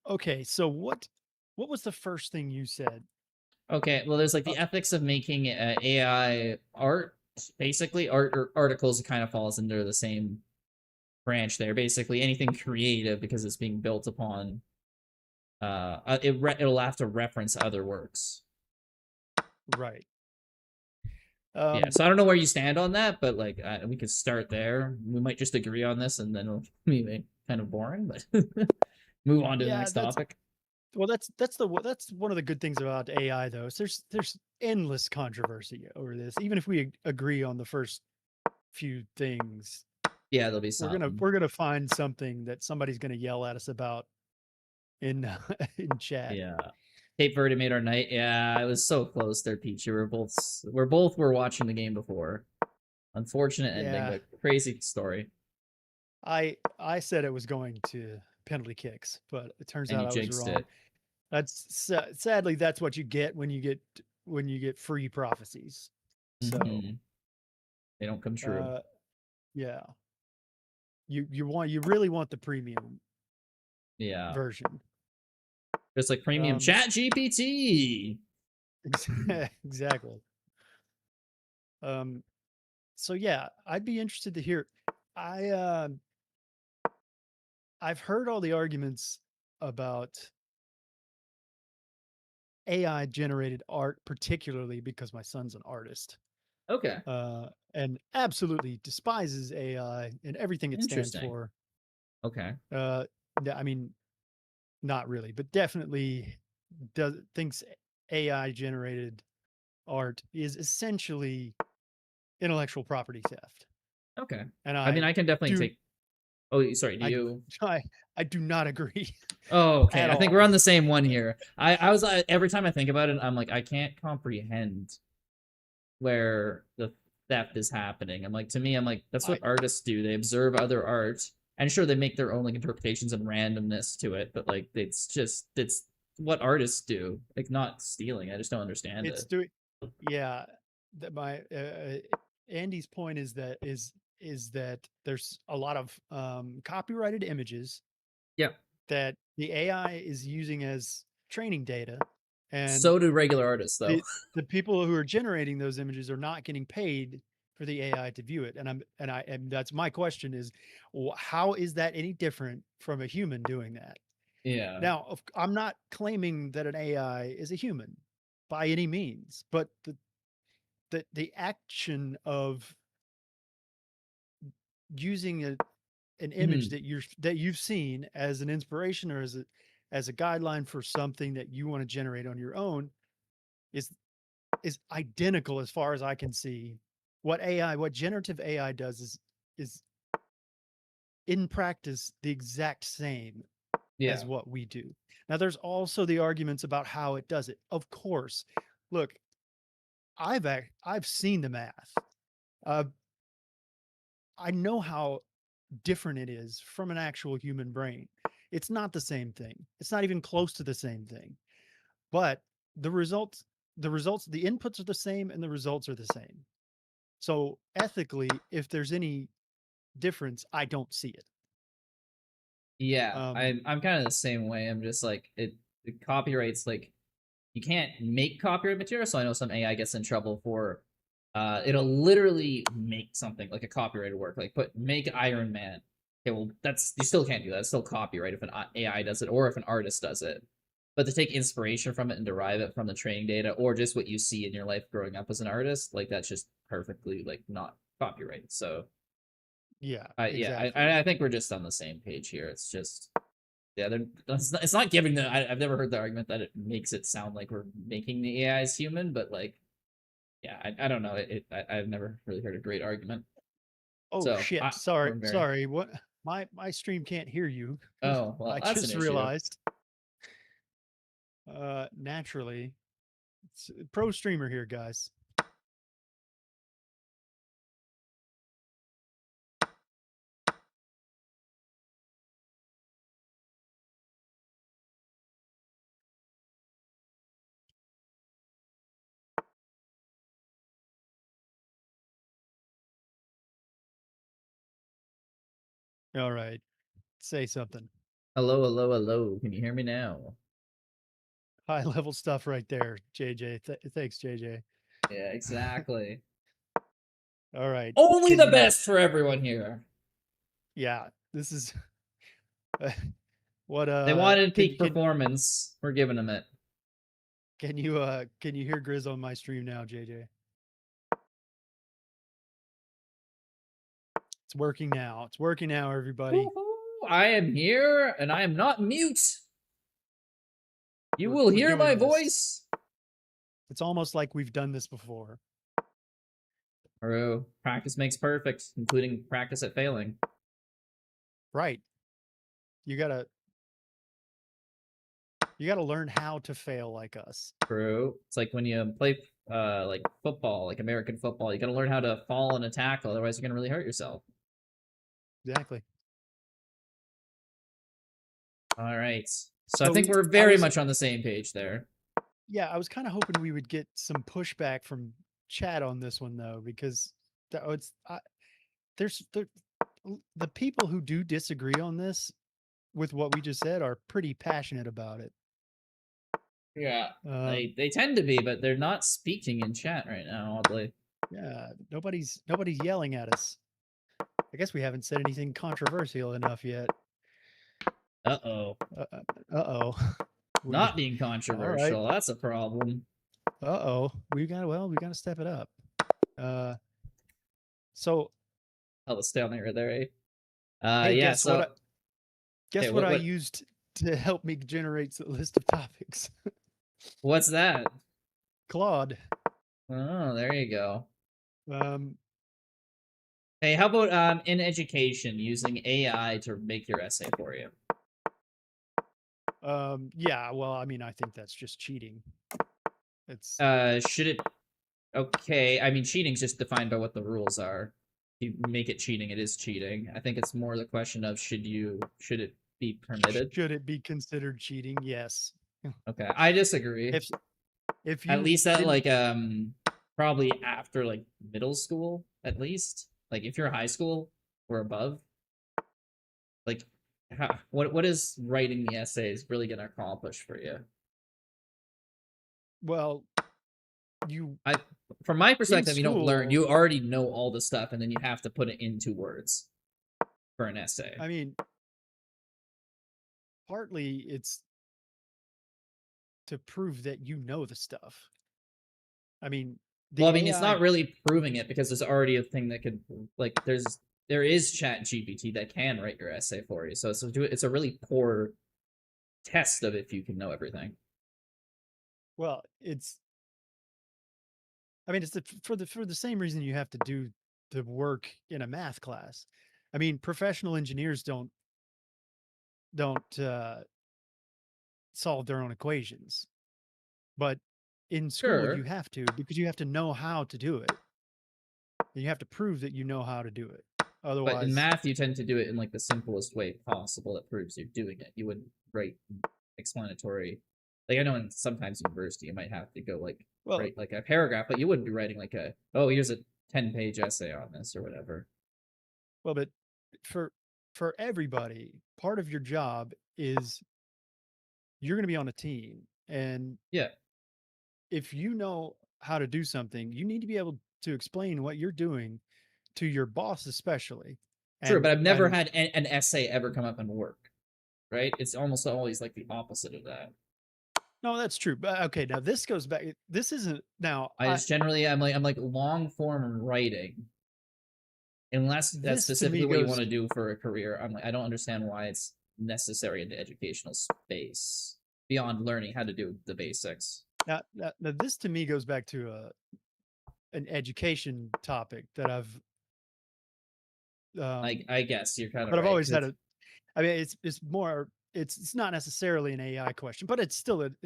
okay. So what was the first thing you said? Okay, well, there's like Uh, the ethics of making AI art. Basically, art or articles kind of falls under the same branch there. Basically, anything creative because it's being built upon it'll have to reference other works. Right. Yeah, so I don't know where you stand on that, but like we could start there. We might just agree on this, and then it'll be kind of boring, but move on to the Yeah, next topic. that's one of the good things about AI though. Is there's endless controversy over this. Even if we agree on the first few things, Yeah, there'll be some. we're gonna find something that somebody's gonna yell at us about in in chat. Yeah. Cape Verde made our night. Yeah, I was so close there, Peach. We're both were watching the game before. Unfortunate ending, Yeah, but crazy story. I said it was going to penalty kicks, but it turns And out you I was jinxed wrong. it. Sadly that's what you get when you get free prophecies. So Mm-hmm. They don't come true. uh yeah, you really want the premium Yeah. version. Just like premium Um, chat GPT. exactly. Um, so yeah, I'd be interested to hear. I I've heard all the arguments about AI generated art, particularly because my son's an artist, Okay. and absolutely despises AI and everything it stands Interesting. for. Okay. Uh, I mean, not really, but definitely does thinks AI generated art is essentially intellectual property theft. Okay. And I mean, I can definitely do take. Oh, sorry. Do I you? I I do not agree Oh, okay. at I think we're all. on the same one here. I was every time I think about it, I'm like, I can't comprehend where the theft is happening. I'm like, to me, I'm like, that's what I artists do. They observe other art, and sure, they make their own like interpretations and randomness to it, but like, it's what artists do. Like, not stealing. I just don't understand it's it. doing yeah, that my Andy's point is that there's a lot of copyrighted images Yeah. that the AI is using as training data, and So do regular artists, though. the people who are generating those images are not getting paid for the AI to view it. And that's my question is, how is that any different from a human doing that? Yeah. Now, I'm not claiming that an AI is a human by any means, but the action of using an image Mhm. that you've seen as an inspiration or as a guideline for something that you want to generate on your own is is identical as far as I can see. What generative AI does is in practice the exact same as Yeah. what we do. Now there's also the arguments about how it does it. Of course. Look, I've seen the math. Uh, I know how different it is from an actual human brain. It's not the same thing. It's not even close to the same thing. But the results, the inputs are the same and the results are the same. So ethically, if there's any difference, I don't see it. Yeah. Um, I'm kind of the same way. I'm just like it copyrights like you can't make copyright material, so I know some AI gets in trouble for it'll literally make something like a copyrighted work, like put make Iron Man. Okay, well that's you still can't do that. It's still copyright if an AI does it or if an artist does it. But to take inspiration from it and derive it from the training data or just what you see in your life growing up as an artist, like that's just perfectly like not copyright. So yeah, yeah, exactly. I think we're just on the same page here. It's just yeah, it's not giving the. I've never heard the argument that it makes it sound like we're making the AIs human, but like, yeah, I don't know. I've never really heard a great argument. Oh So shit. I'm very. Sorry. What my stream can't hear you. Oh well, I that's an just issue. realized. Naturally, it's a pro streamer here, guys. All right. Say something. Hello, hello, hello. Can you hear me now? High level stuff right there, JJ. Thanks, JJ. Yeah, exactly. All right. Only Can the you best for everyone here. yeah, this is What They wanted can peak you performance. We're giving them it. can you hear Grizz on my stream now, JJ? It's working now. It's working now, everybody. Woohoo! I am here, and I am not mute. You will We're hear my doing this. voice. It's almost like we've done this before. True. Practice makes perfect, including practice at failing. Right. You gotta learn how to fail like us. True. It's like when you play like football, like American football, you gotta learn how to fall in a tackle, otherwise you're gonna really hurt yourself. Exactly. All right. So I So think we're very much on the same page there. yeah, I was kind of hoping we would get some pushback from chat on this one though, because there's the people who do disagree on this with what we just said are pretty passionate about it. Yeah. They tend to be, but they're not speaking in chat right now, oddly. Yeah, nobody's yelling at us. I guess we haven't said anything controversial enough yet. Uh-oh. Uh-oh. Not being controversial, all right. that's a problem. Uh-oh. We gotta step it up. So I'll stay on there, eh? hey, yeah, guess what okay, what I used to help me generate the list of topics? What's that? Claude. Oh, there you go. Um, Hey, how about in education using AI to make your essay for you? yeah, well, I mean, I think that's just cheating. It's should it okay, I mean cheating's just defined by what the rules are. If you make it cheating, it is cheating. I think it's more the question of should it be permitted? should it be considered cheating? Yes. Okay, I disagree. If you at least at like probably after like middle school, at least. Like if you're high school or above, like what is writing the essays really gonna accomplish for you? well, from my perspective, you don't learn. school, You already know all the stuff, and then you have to put it into words for an essay. I mean, partly it's to prove that you know the stuff. I mean, Well, I mean, it's not really proving it because there's already a thing that could like there is Chat GPT that can write your essay for you. So it's a really poor test of if you can know everything. Well, it's I mean, it's for the same reason you have to do the work in a math class. I mean, professional engineers don't solve their own equations, but in school Sure. you have to, because you have to know how to do it. And you have to prove that you know how to do it. Otherwise, but in math, you tend to do it in like the simplest way possible that proves you're doing it. You wouldn't write explanatory. Like I know in sometimes university you might have to go like write like a paragraph, but you wouldn't be writing like here's a 10-page essay on this or whatever. Well, but for everybody, part of your job is you're going to be on a team, and yeah, if you know how to do something, you need to be able to explain what you're doing to your boss, especially. True, but I've never had an essay ever come up in work. Right? It's almost always like the opposite of that. No, that's true. But okay, now this goes back. This isn't now. I just generally I'm like long form writing. Unless that's specifically what you want to do for a career, I'm like I don't understand why it's necessary in the educational space beyond learning how to do the basics. Now this to me goes back to an education topic that I've I guess you're kind of but right. I've always had I mean, it's more. It's not necessarily an AI question, but it's still an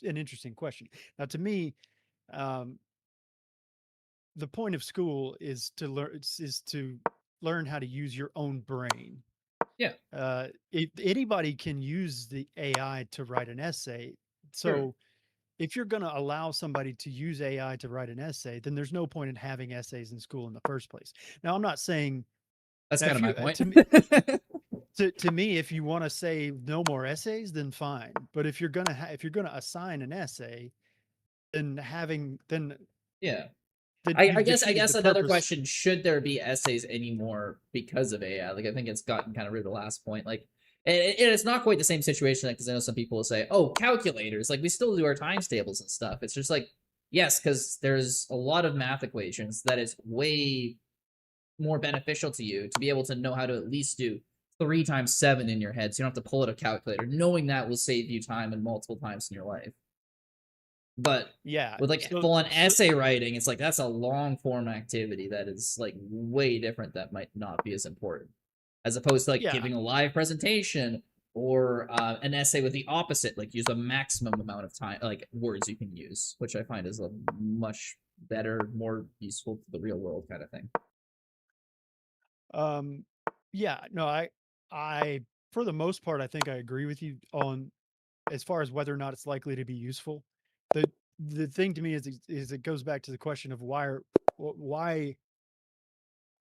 interesting question. Now, to me, the point of school is to learn how to use your own brain. Yeah. If anybody can use the AI to write an essay, so sure. If you're going to allow somebody to use AI to write an essay, then there's no point in having essays in school in the first place. Now, I'm not saying that's kind of my point. To me, if you want to say no more essays, then fine. But if you're gonna assign an essay, then yeah. Then I guess another question: should there be essays anymore because of AI? Like I think it's gotten kind of rid of the last point. Like It's not quite the same situation because I know some people will say, "Oh, calculators." Like we still do our times tables and stuff. It's just like yes, because there's a lot of math equations that is way more beneficial to you to be able to know how to at least do 3 times 7 in your head, so you don't have to pull out a calculator. Knowing that will save you time and multiple times in your life. But Yeah. with like full on essay writing, it's like that's a long form activity that is like way different that might not be as important. As opposed to like Yeah. giving a live presentation or an essay with the opposite, like use a maximum amount of time, like words you can use, which I find is a much better, more useful to the real world kind of thing. Um, yeah, no, I, for the most part, I think I agree with you on as far as whether or not it's likely to be useful. The the thing to me is it goes back to the question of why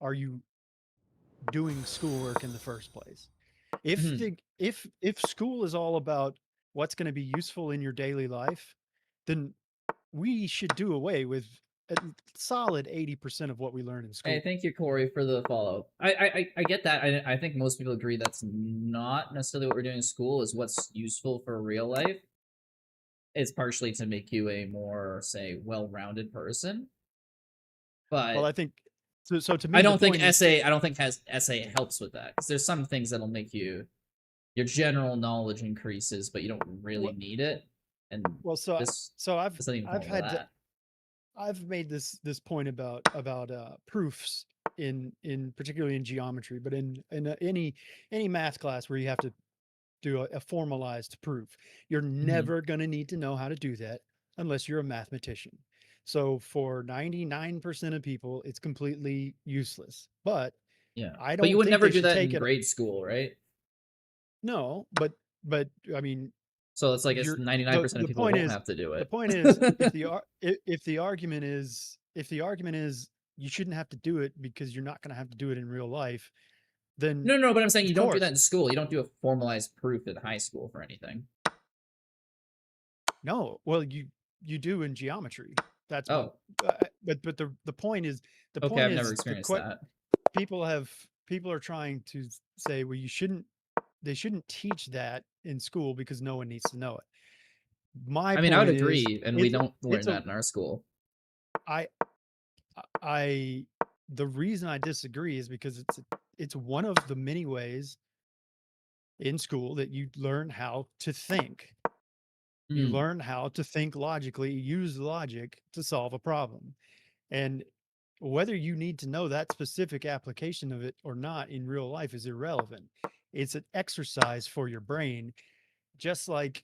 are you doing schoolwork in the first place? If Mhm. the if school is all about what's going to be useful in your daily life, then we should do away with a solid 80% of what we learn in Hey, school. thank you, Corey, for the follow. I get that. I think most people agree that's not necessarily what we're doing in school. Is what's useful for real life. It's partially to make you a more, say, well-rounded person. Well, But I think so to I me the don't think point is essay. I don't think has essay helps with that because there's some things that'll make you your general knowledge increases, but you don't really well, need it. And well so this so I've doesn't even fall I've into had to, that. I've made this point about proofs in particularly in geometry, but in any math class where you have to do a formalized proof, you're Mm-hmm. never going to need to know how to do that unless you're a mathematician. So for 99% of people, it's completely useless. But Yeah, I but you don't would think never they do should that take in it. grade school, right? No, but I mean, So it's like it's you're 99% of the people point won't is have to do the it. point is if the argument is you shouldn't have to do it because you're not going to have to do it in real life, then No, but I'm saying of you don't do that course in school. You don't do a formalized proof in high school for anything. no. Well, you do in geometry. That's what. Oh, But the point is okay. I've never experienced that. people are trying to say, well, you shouldn't they shouldn't teach that in school because no one needs to know it. My I mean, I would point is agree, and we it's a don't learn it's a that in our school. I I the reason I disagree is because it's one of the many ways in school that you learn how to think. You Mm, learn how to think logically, use logic to solve a problem. And whether you need to know that specific application of it or not in real life is irrelevant. It's an exercise for your brain, just like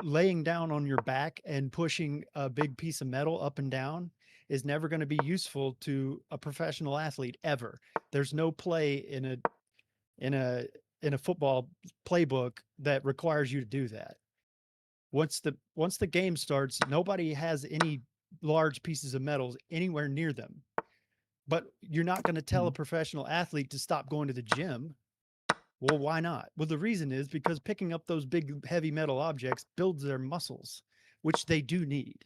laying down on your back and pushing a big piece of metal up and down is never going to be useful to a professional athlete ever. There's no play in a in a football playbook that requires you to do that. Once the game starts, nobody has any large pieces of metals anywhere near them. But you're not going to tell a mm, professional athlete to stop going to the gym. Well, why not? Well, the reason is because picking up those big heavy metal objects builds their muscles, which they do need.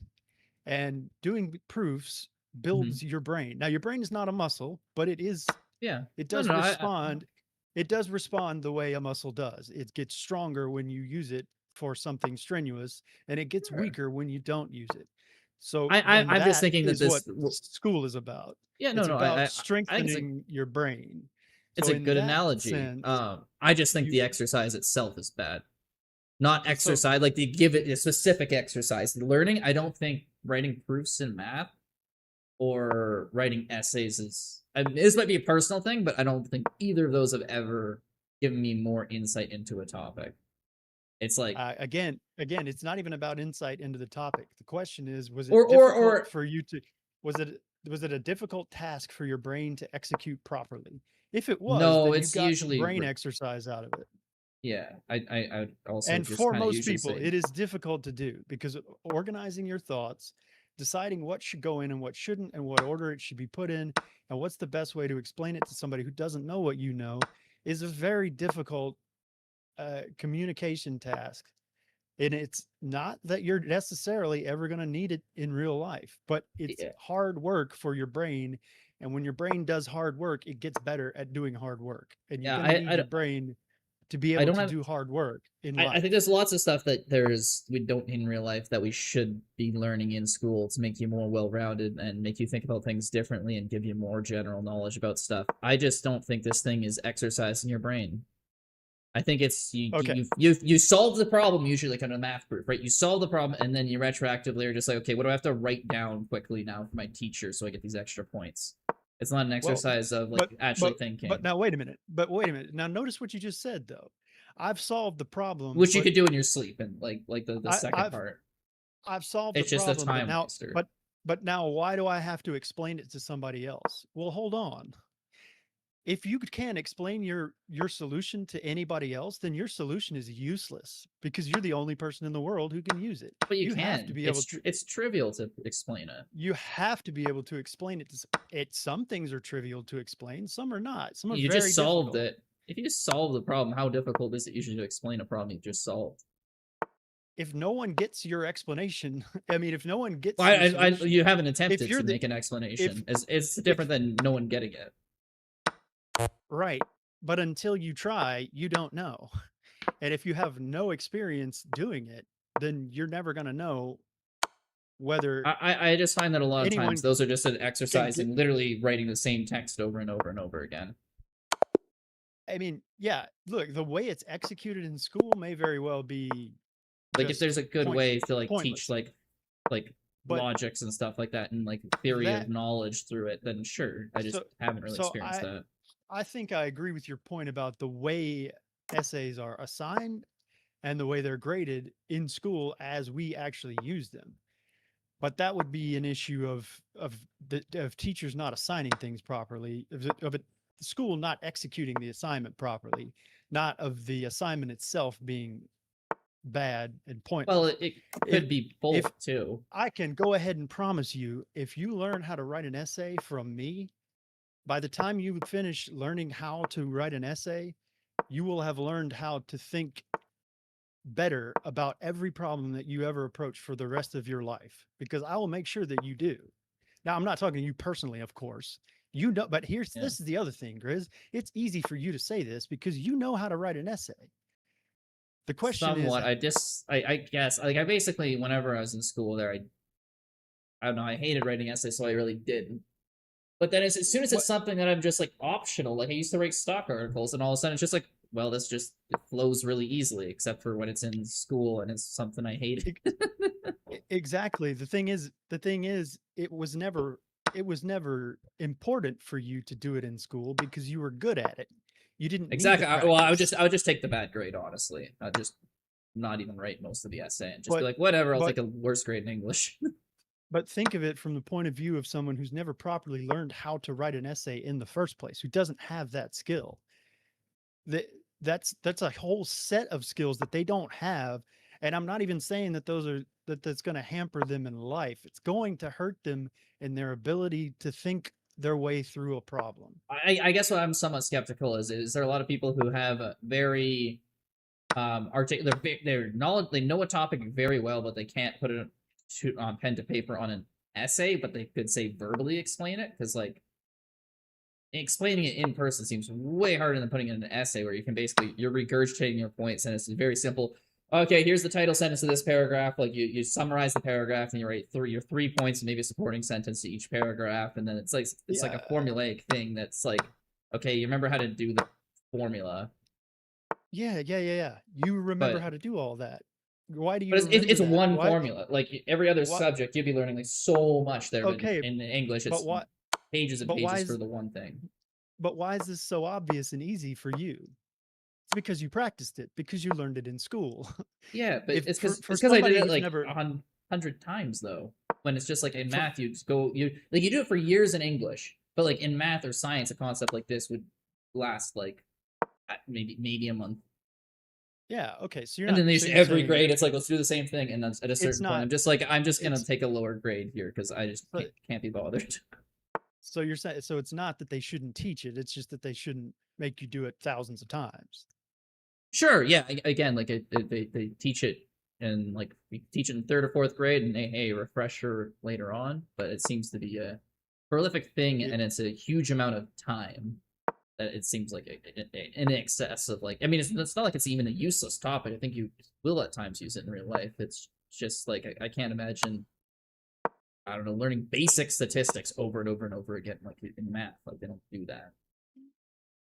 And doing proofs mm. builds your brain. Now, your brain is not a muscle, but Yeah. it No, does no. respond. It does respond the way a muscle does. It gets stronger when you use it for something strenuous, and it gets Sure. weaker when you don't use it. So, and I'm just that thinking that is what this. school is about. Yeah. No, It's no. about I think strengthening your brain. it's So, a in good that analogy. sense, I just think you the exercise itself is bad. Not so exercise, like they give it a specific exercise. Learning, I don't think writing proofs in math or writing essays is. I mean, this might be a personal thing, but I don't think either of those have ever given me more insight into a topic. It's like, again, it's not even about insight into the topic. The question is, was or it or difficult or for you to, was it, was it a difficult task for your brain to execute properly? If it was, no, then you it's got usually brain exercise out of it. yeah. I would also And just for kind of most usually people, say it is difficult to do because organizing your thoughts, deciding what should go in and what shouldn't, and what order it should be put in, and what's the best way to explain it to somebody who doesn't know what you know, is a very difficult communication task. And it's not that you're necessarily ever going to need it in real life, but it's yeah. hard work for your brain. And when your brain does hard work, it gets better at doing hard work. And you're Yeah, going to need your brain. to be I able don't to have. do hard work in I life. think there's lots of stuff that we don't in real life that we should be learning in school to make you more well-rounded and make you think about things differently and give you more general knowledge about stuff. I just don't think this thing is exercising your brain. I think it's Okay. you solve the problem usually like on a math proof, right? You solve the problem and then you retroactively are just like, okay, what do I have to write down quickly now for my teacher so I get these extra points? It's not an Well, exercise of like but actually but thinking, but now wait a minute. But wait a minute. Now notice what you just said though. I've solved the problem, which you but could do in your sleep and like the I, second I've part. I've solved the It's just a problem, time waster. but now why do I have to explain it to somebody else? Well, hold on. If you can't explain your solution to anybody else, then your solution is useless because you're the only person in the world who can use it. But you You have to can. be able to It's trivial to explain it. you have to be able to explain it to it. Some things are trivial to explain, some are not. Some are You very just solved difficult. it. If you just solve the problem, how difficult is it usually to explain a problem you just solved? If no one gets your explanation, I mean, if no one Well, gets your you solution, haven't if attempted you're to the make an if explanation. It's if different than no one getting it. right, but until you try, you don't know. And if you have no experience doing it, then you're never going to know whether I just find that a lot of times anyone those are just an can exercise get. in literally writing the same text over and over and over again. I mean, yeah, look, the way it's executed in school may very well be Like if just there's a good way to like teach pointless. like But logics and stuff like that and like theory of that knowledge through it, then sure. I just so haven't really so experienced that. I think I agree with your point about the way essays are assigned and the way they're graded in school as we actually use them. But that would be an issue of teachers not assigning things properly, of the school not executing the assignment properly, not of the assignment itself being bad and Well, pointless. it If could be if both too. I can go ahead and promise you, if you learn how to write an essay from me, by the time you finish learning how to write an essay, you will have learned how to think better about every problem that you ever approach for the rest of your life because I will make sure that you do. Now, I'm not talking to you personally, of course. You know, but Yeah. this is the other thing, Grizz. It's easy for you to say this because you know how to write an essay. The question is, Somewhat. I guess like I basically whenever I was in school there, I don't know, I hated writing essays, so I really didn't. But then as soon as it's what something that I'm just like optional, like I used to write stock articles, and all of a sudden it's just like, well, this just it flows really easily, except for when it's in school and it's something I hate. exactly. The thing is, it was never important for you to do it in school because you were good at it. You didn't need the Exactly. Well, practice. I would just take the bad grade, honestly. I'd just not even write most of the essay and just be But like, whatever, I'll but take a worse grade in English. but think of it from the point of view of someone who's never properly learned how to write an essay in the first place, who doesn't have that skill. That that's a whole set of skills that they don't have. And I'm not even saying that that's going to hamper them in life. It's going to hurt them in their ability to think their way through a problem. I guess what I'm somewhat skeptical is there a lot of people who have a very they're knowledge they know a topic very well, but they can't put it to pen to paper on an essay, but they could say verbally explain it because like explaining it in person seems way harder than putting it in an essay where you can basically you're regurgitating your points and it's very simple. Okay, here's the title sentence of this paragraph. Like you summarize the paragraph and you write your 3 points and maybe a supporting sentence to each paragraph, and then it's like Yeah, a formulaic thing that's like, okay, you remember how to do the formula, yeah. You remember but how to do all that. Why do but you remember it's that? one Why? formula. Like every other What? subject, you'd be learning like so much there, but Okay, in English, but it's what? pages and But why pages for is the one thing. but why is this so obvious and easy for you? It's because you practiced it, because you learned it in school. Yeah, but If it's for because I did somebody it who's like never 100 times though. When it's just like in for math, you just go you do it for years in English, but like in math or science, a concept like this would last like maybe a month. yeah, okay. And then So you're every saying grade, it's like let's do the same thing, and then at a it's certain point, not I'm just gonna it's take a lower grade here because I just but can't be bothered. so you're saying so it's not that they shouldn't teach it, it's just that they shouldn't make you do it thousands of times. Sure, yeah. Again, like they teach it and like we teach it in third or fourth grade, and hey, refresher later on. But it seems to be a prolific thing, Yeah, and it's a huge amount of time. that it seems like in excess of like. I mean, it's not like it's even a useless topic. I think you will at times use it in real life. It's just like I can't imagine. I don't know, learning basic statistics over and over and over again, like in math. Like they don't do that.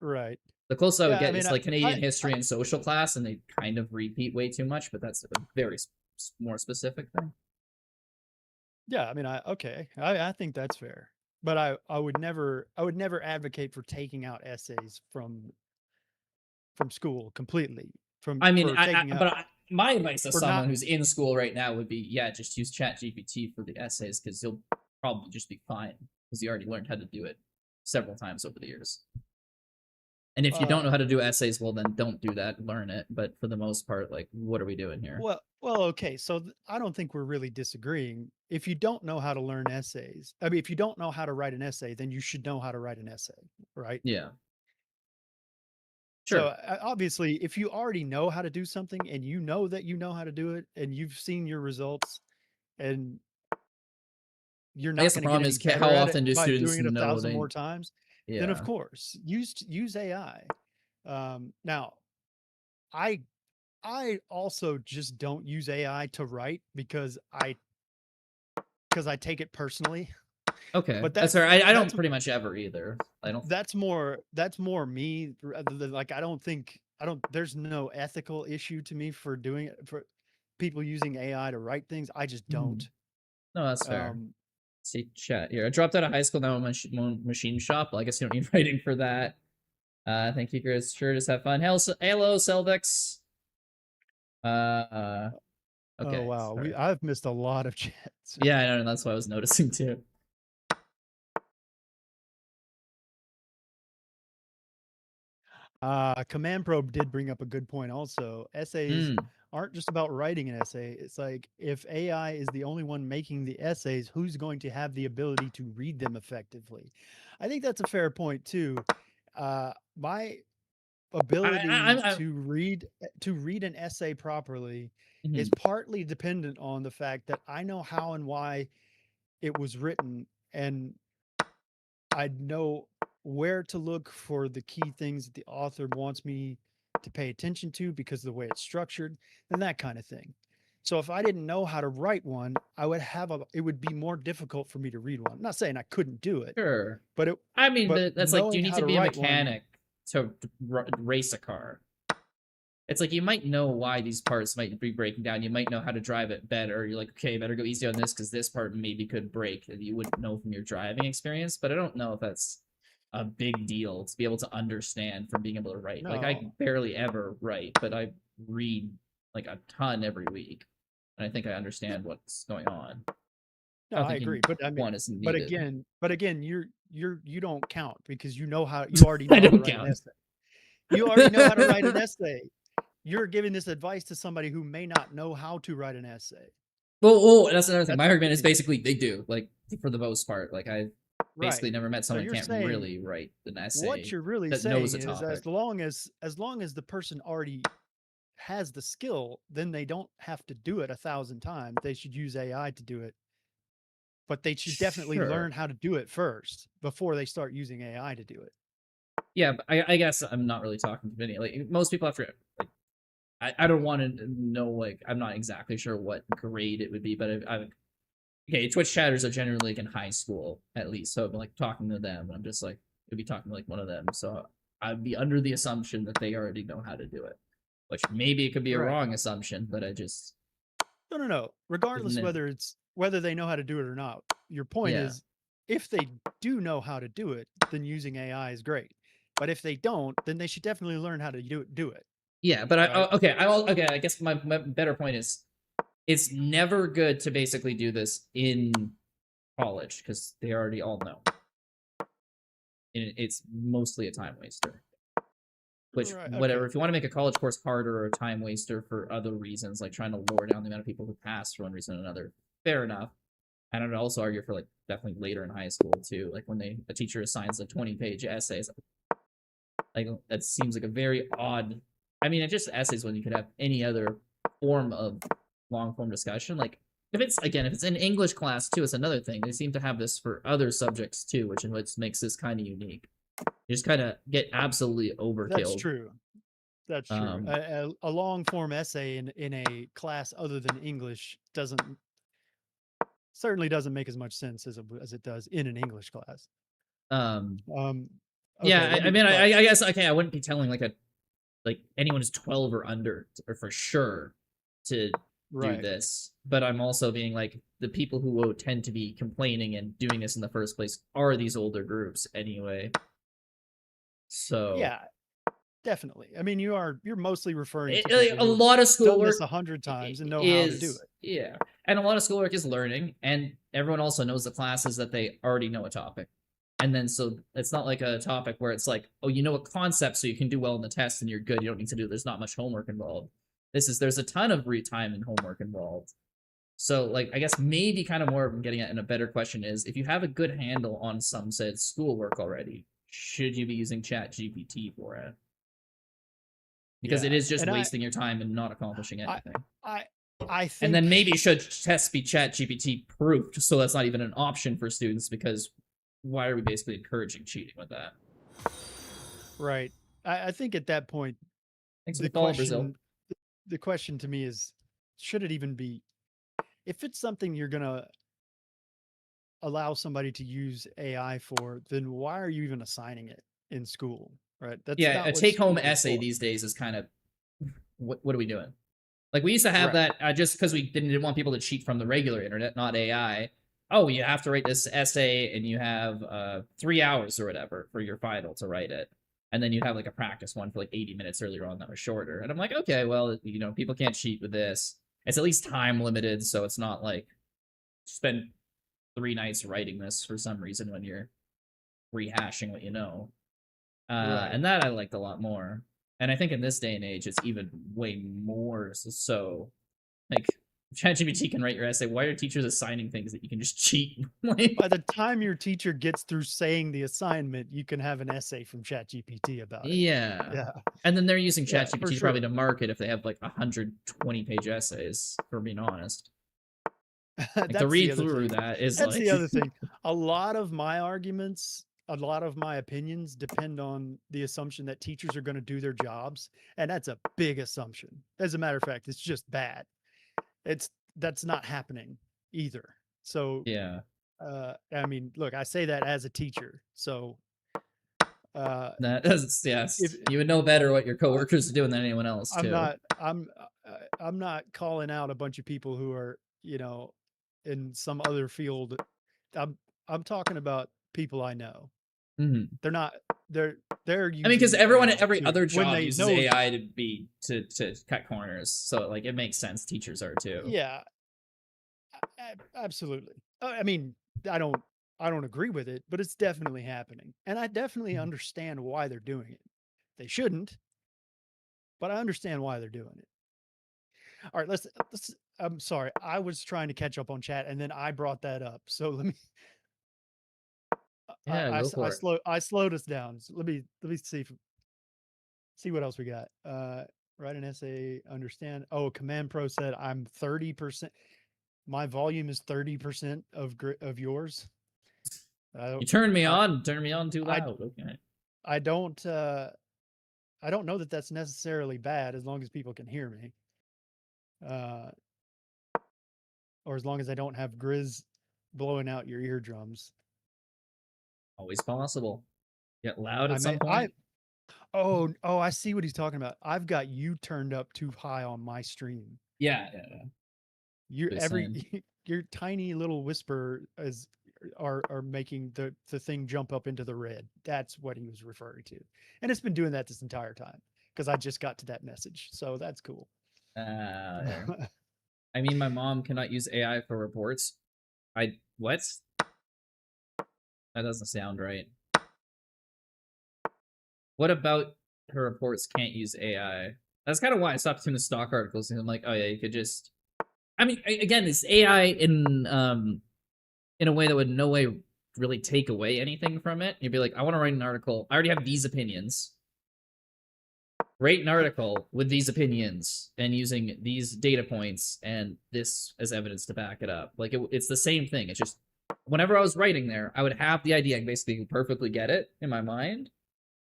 Right. The closest I would Yeah, I get mean, is like Canadian I history and social class, and they kind of repeat way too much, but that's a very more specific thing. yeah, I mean, I think that's fair. But I would never advocate for taking out essays from school completely. From I mean, for taking out my advice to for not someone who's in school right now would be, yeah, just use Chat GPT for the essays because you'll probably just be fine because you already learned how to do it several times over the years. And if you don't know how to do essays, well, then don't do that. Learn it. But for the most part, like, what are we doing here? okay. So I don't think we're really disagreeing. If you don't know how to learn essays, I mean, if you don't know how to write an essay, then you should know how to write an essay, right? Yeah, So sure. obviously, if you already know how to do something and you know that you know how to do it and you've seen your results and you're I not guess the going to get problem any is how better at it often do by students doing it a know thousand they? more times, then of Yeah. course use AI. Now, I I also just don't use AI to write because I take it personally. Okay, But that's all right. I that's don't pretty much ever either. I don't. that's more me rather than like I don't there's no ethical issue to me for doing it for people using AI to write things. I just Mhm. don't. No, that's fair. Um, See, chat here. I dropped out of high school now. I'm a machine shop. Well, I guess you don't need writing for that. Thank you, Chris. Sure, just have fun. Hello, Selvix. oh Okay, wow, sorry. I've missed a lot of chats. Yeah, I know. That's what I was noticing too. Command Probe did bring up a good point also. Essays Mm, aren't just about writing an essay. It's like if AI is the only one making the essays, who's going to have the ability to read them effectively? I think that's a fair point too. My ability I to read an essay properly is mhm. partly dependent on the fact that I know how and why it was written and I know where to look for the key things that the author wants me to pay attention to because of the way it's structured and that kind of thing. So if I didn't know how to write one, it would be more difficult for me to read one. I'm not saying I couldn't do it, Sure. but it I mean, but but that's like, do knowing you need how to to be a write one, mechanic to race a car? It's like you might know why these parts might be breaking down. You might know how to drive it better. You're like, okay, better go easy on this because this part maybe could break. And you wouldn't know from your driving experience, but I don't know if that's a big deal to be able to understand from being able to write. Like I no. barely ever write, but I read like a ton every week, and I think I Yeah, understand what's going on. I no, don't I think agree. But I mean, one is needed. but again, you don't count because you already I know how to don't write an count. essay. You already know how to write an essay. You're giving this advice to somebody who may not know how to write an essay. Well, that's another thing. That's My the argument is thing. basically they do, like for the most part. Like I basically Right. never met So someone who you're can't saying really write an what essay you're really that knows saying a is topic. as long as the person already has the skill, then they don't have to do it a thousand times. They should use AI to do it, but they should definitely Sure. learn how to do it first before they start using AI to do it. Yeah, but I guess I'm not really talking to Vinny. Like most people after like I don't want to know like I'm not exactly sure what grade it would be, but I okay, Twitch chatters are generally like in high school at least. So I'm like talking to them, I'm just like it'd be talking to like one of them. So I'd be under the assumption that they already know how to do it, which maybe it could be a Right. wrong assumption, but I just No, no, no. Regardless whether they know how to do it or not, your point yeah. is if they do know how to do it, then using AI is great. But if they don't, then they should definitely learn how to do it. Yeah, but Right. okay. I guess my better point is it's never good to basically do this in college because they already all know. And it's mostly a time waster. Which Right. whatever, Okay. if you want to make a college course harder or a time waster for other reasons, like trying to lower down the amount of people who pass for one reason or another, fair enough. And I'd also argue for like definitely later in high school too, like when a teacher assigns like 20-page essays, like that seems like a very odd. I mean, it just essays when you could have any other form of long form discussion. Like if it's an English class too, it's another thing. They seem to have this for other subjects too, which is what makes this kind of unique. You just kind of get absolutely That's overkilled. true. That's true. Um, A long form essay in a class other than English certainly doesn't make as much sense as it does in an English class. um, Um, okay, yeah, let I me. mean, I guess okay, I wouldn't be telling like anyone who's 12 or under or for sure to do Right. this, but I'm also being like the people who will tend to be complaining and doing this in the first place are these older groups anyway. So Yeah, definitely. I mean, you're mostly referring to like, people a who have lot of done this schoolwork 100 times and know how to do is it. yeah, and a lot of schoolwork is learning, and everyone also knows the classes that they already know a topic. And then so it's not like a topic where it's like, oh, you know a concept, so you can do well in the test and you're good. You don't need to do. There's not much homework involved. There's a ton of time and homework involved. So like I guess maybe kind of more I'm getting at in a better question is if you have a good handle on some said schoolwork already, should you be using Chat GPT for it? Because it Yeah, is just and wasting your time and not accomplishing I, anything. I, I And then think maybe should tests be Chat GPT proofed so that's not even an option for students because why are we basically encouraging cheating with that? right. I think at that point, Thanks for the the follow, Brazil. question, the question to me is, should it even be? If it's something you're gonna allow somebody to use AI for, then why are you even assigning it in school? Right. That's Yeah, not a what take home school is essay for. these days is kind of what are we doing? Like we used to have Right. that just because we didn't want people to cheat from the regular internet, not AI. Oh, you have to write this essay and you have 3 hours or whatever for your final to write it. And then you'd have like a practice one for like 80 minutes earlier on that was shorter. And I'm like, okay, well, people can't cheat with this. It's at least time limited, so it's not like spend 3 nights writing this for some reason when you're rehashing what you know. Right. And that I liked a lot more. And I think in this day and age, it's even way more so. Like, ChatGPT can write your essay. Why are teachers assigning things that you can just cheat? Like, By the time your teacher gets through saying the assignment, you can have an essay from ChatGPT about it. yeah. Yeah. And then they're using Yeah, for ChatGPT probably sure. to market if they have like 120-page essays, for being honest. Like to That's the read other through thing. that is That's like the other thing. A lot of my arguments, a lot of my opinions depend on the assumption that teachers are going to do their jobs, and that's a big assumption. As a matter of fact, it's just bad. That's not happening either. So, yeah. I mean, look, I say that as a teacher. So, uh, That is if yes. You would know better what your coworkers are doing than anyone else I'm too. not, I'm not calling out a bunch of people who are, in some other field. I'm, I'm talking about people I know. Mm-hmm. They're not, they're, they're I mean, because using everyone at AI every to other when job they uses know. AI to cut corners, so like it makes sense. Teachers are too. Yeah, absolutely. I mean, I don't, I don't agree with it, but it's definitely happening, and I definitely understand why they're doing it. They shouldn't, but I understand why they're doing it. All right, let's. I'm sorry, I was trying to catch up on chat, and then I brought that up. So let me. Yeah, go for it. I slowed us down. So let me see what else we got. Write an essay. Understand. Oh, Command Pro said I'm 30%. My volume is 30% of yours. I You don't. turned me I on. Turn me on too I loud. Okay. I don't. I don't know that that's necessarily bad as long as people can hear me. Uh, or as long as I don't have Grizz blowing out your eardrums. Always possible. Get loud I at may some I point. oh, I see what he's talking about. I've got you turned up too high on my stream. Yeah. You Just every saying. your tiny little whisper is are making the thing jump up into the red. That's what he was referring to. And it's been doing that this entire time because I just got to that message. So that's cool. Yeah. I mean, my mom cannot use AI for reports. I what? That doesn't sound right. What about her reports can't use AI? That's kind of why I stopped doing the stock articles. And I'm like, oh yeah, you could just. I mean, again, it's AI in a way that would in no way really take away anything from it. You'd be like, I want to write an article. I already have these opinions. Write an article with these opinions and using these data points and this as evidence to back it up. Like it's the same thing. It's just whenever I was writing there, I would have the idea and basically perfectly get it in my mind.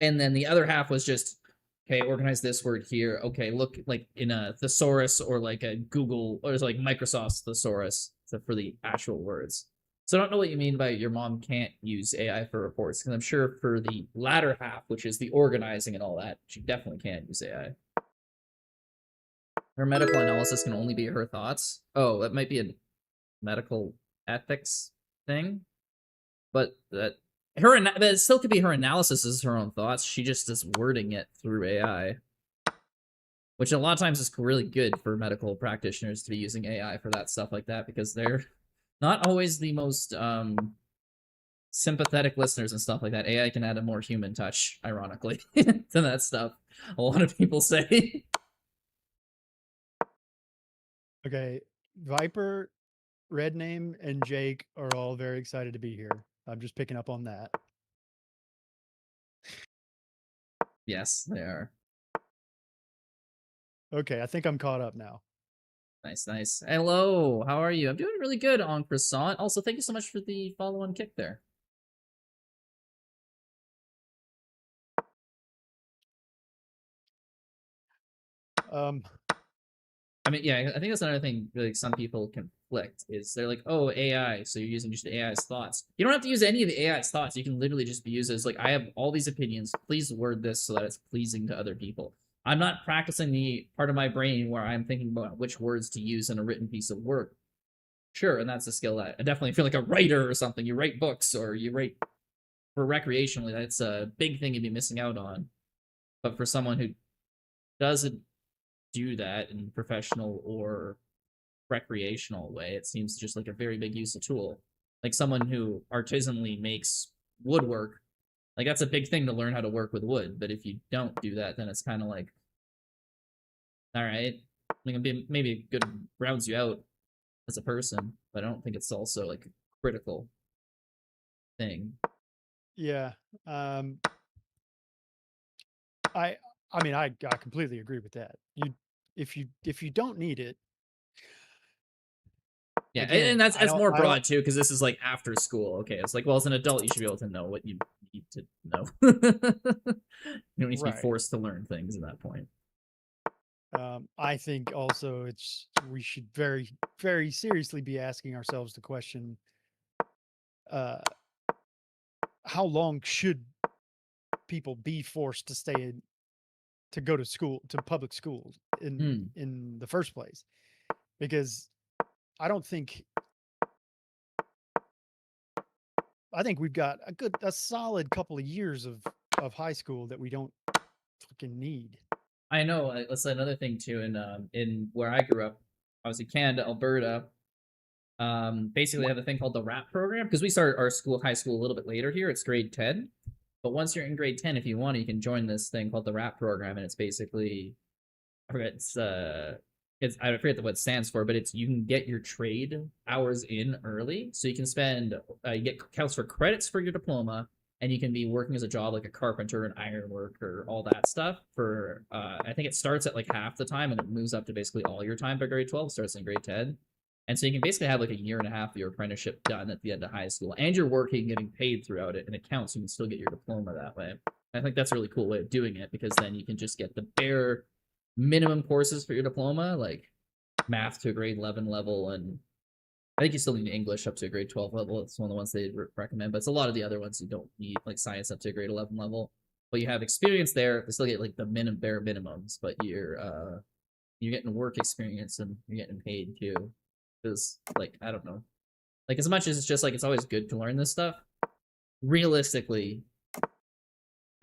And then the other half was just, okay, organize this word here. Okay, look like in a thesaurus or like a Google or like Microsoft's thesaurus for the actual words. So I don't know what you mean by your mom can't use AI for reports, because I'm sure for the latter half, which is the organizing and all that, she definitely can't use AI. Her medical analysis can only be her thoughts. Oh, that might be a medical ethics thing, but that it still could be her analysis is her own thoughts. She just is wording it through AI, which a lot of times is really good for medical practitioners to be using AI for that stuff like that, because they're not always the most sympathetic listeners and stuff like that. AI can add a more human touch, ironically, to that stuff. A lot of people say. Okay, Viper, Red Name, and Jake are all very excited to be here. I'm just picking up on that. Yes, they are. Okay, I think I'm caught up now. Nice, nice. Hello, how are you? I'm doing really good on Croissant. Also, thank you so much for the follow-on kick there. I mean, yeah, I think that's another thing really some people conflict is they're like, oh, AI, so you're using just AI's thoughts. You don't have to use any of the AI's thoughts. You can literally just be used as like, I have all these opinions. Please word this so that it's pleasing to other people. I'm not practicing the part of my brain where I'm thinking about which words to use in a written piece of work. Sure, and that's a skill that I definitely feel like a writer or something. You write books or you write for recreationally. That's a big thing you'd be missing out on. But for someone who doesn't do that in professional or recreational way, it seems just like a very big use of tool. Like someone who artisanally makes woodwork, like that's a big thing to learn how to work with wood. But if you don't do that, then it's kind of like, all right, maybe it good rounds you out as a person, but I don't think it's also like a critical thing. Yeah. I mean, I completely agree with that. If you don't need it, Yeah, again, and that's I more don't broad too, because this is like after school. Okay, it's like, well, as an adult, you should be able to know what you need to know. You don't need to be right. forced to learn things at that point. I think also we should very, very seriously be asking ourselves the question, uh, how long should people be forced to to go to school, to public schools in the first place? Because I don't think I think we've got a solid couple of years of high school that we don't fucking need. I know. That's another thing too. In where I grew up, obviously Canada, Alberta. Basically, have a thing called the RAP program, because we start our high school a little bit later here. It's grade 10, but once you're in grade 10, if you want, you can join this thing called the RAP program, and it's basically I forget it's I forget what it stands for, but it's you can get your trade hours in early, so you can spend you get counts for credits for your diploma, and you can be working as a job like a carpenter, an ironwork, or all that stuff for I think it starts at like half the time and it moves up to basically all your time by grade 12, starts in grade 10. And so you can basically have like a year and a half of your apprenticeship done at the end of high school, and you're working and getting paid throughout it, and it counts. You can still get your diploma that way. I think that's a really cool way of doing it, because then you can just get the bare minimum courses for your diploma, like math to a grade 11 level, and I think you still need English up to a grade 12 level. It's one of the ones they recommend, but it's a lot of the other ones you don't need, like science up to a grade 11 level. But you have experience there. They still get like the bare minimums, but you're getting work experience and you're getting paid too. Because like I don't know, like as much as it's just like it's always good to learn this stuff. Realistically,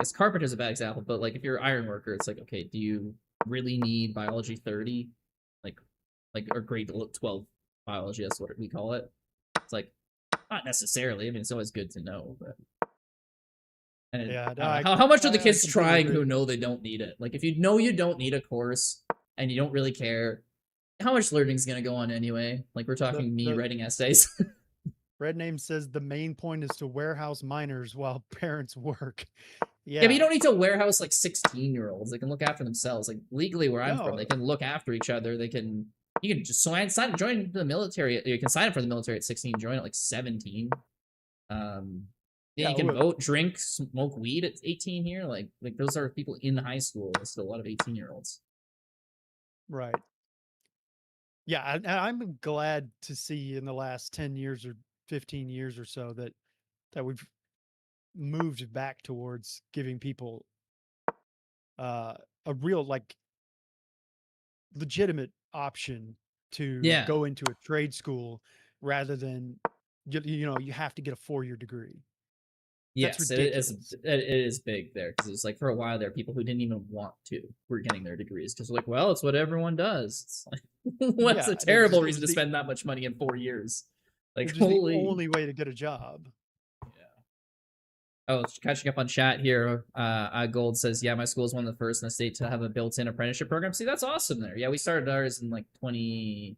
this carpenter's a bad example, but like if you're an iron worker, it's like, okay, do you really need biology 30? Like or grade 12 biology, that's what we call it. It's like not necessarily. I mean, it's always good to know, but and Yeah, how much are the I kids completely trying agree. who know they don't need it? Like if you know you don't need a course and you don't really care, how much learning is going to go on anyway? Like we're talking me The writing essays. Red Name says the main point is to warehouse minors while parents work. Yeah, but you Yeah. don't need to warehouse like 16-year-olds. They can look after themselves. Like legally, where I'm from, No, they can look after each other. They can You can just join the military. You can sign up for the military at 16, join at like 17. Yeah, you can vote, drink, smoke weed at 18 here. Like those are people in high school. There's still a lot of 18-year-olds. Right. Yeah, I'm glad to see in the last 10 years or 15 years or so that we've moved back towards giving people a real like legitimate option to go into a trade school rather than you have to get a 4-year degree. That's Yes, ridiculous. it is big there because it's like for a while there, people who didn't even want to were getting their degrees because like, well, it's what everyone does. It's like, what's a terrible reason to spend that much money in 4 years? Like, it's just the only way to get a job. Oh, catching up on chat here. Gold says, yeah, my school is one of the first in the state to have a built-in apprenticeship program. See, that's awesome there. Yeah, we started ours in like 2010,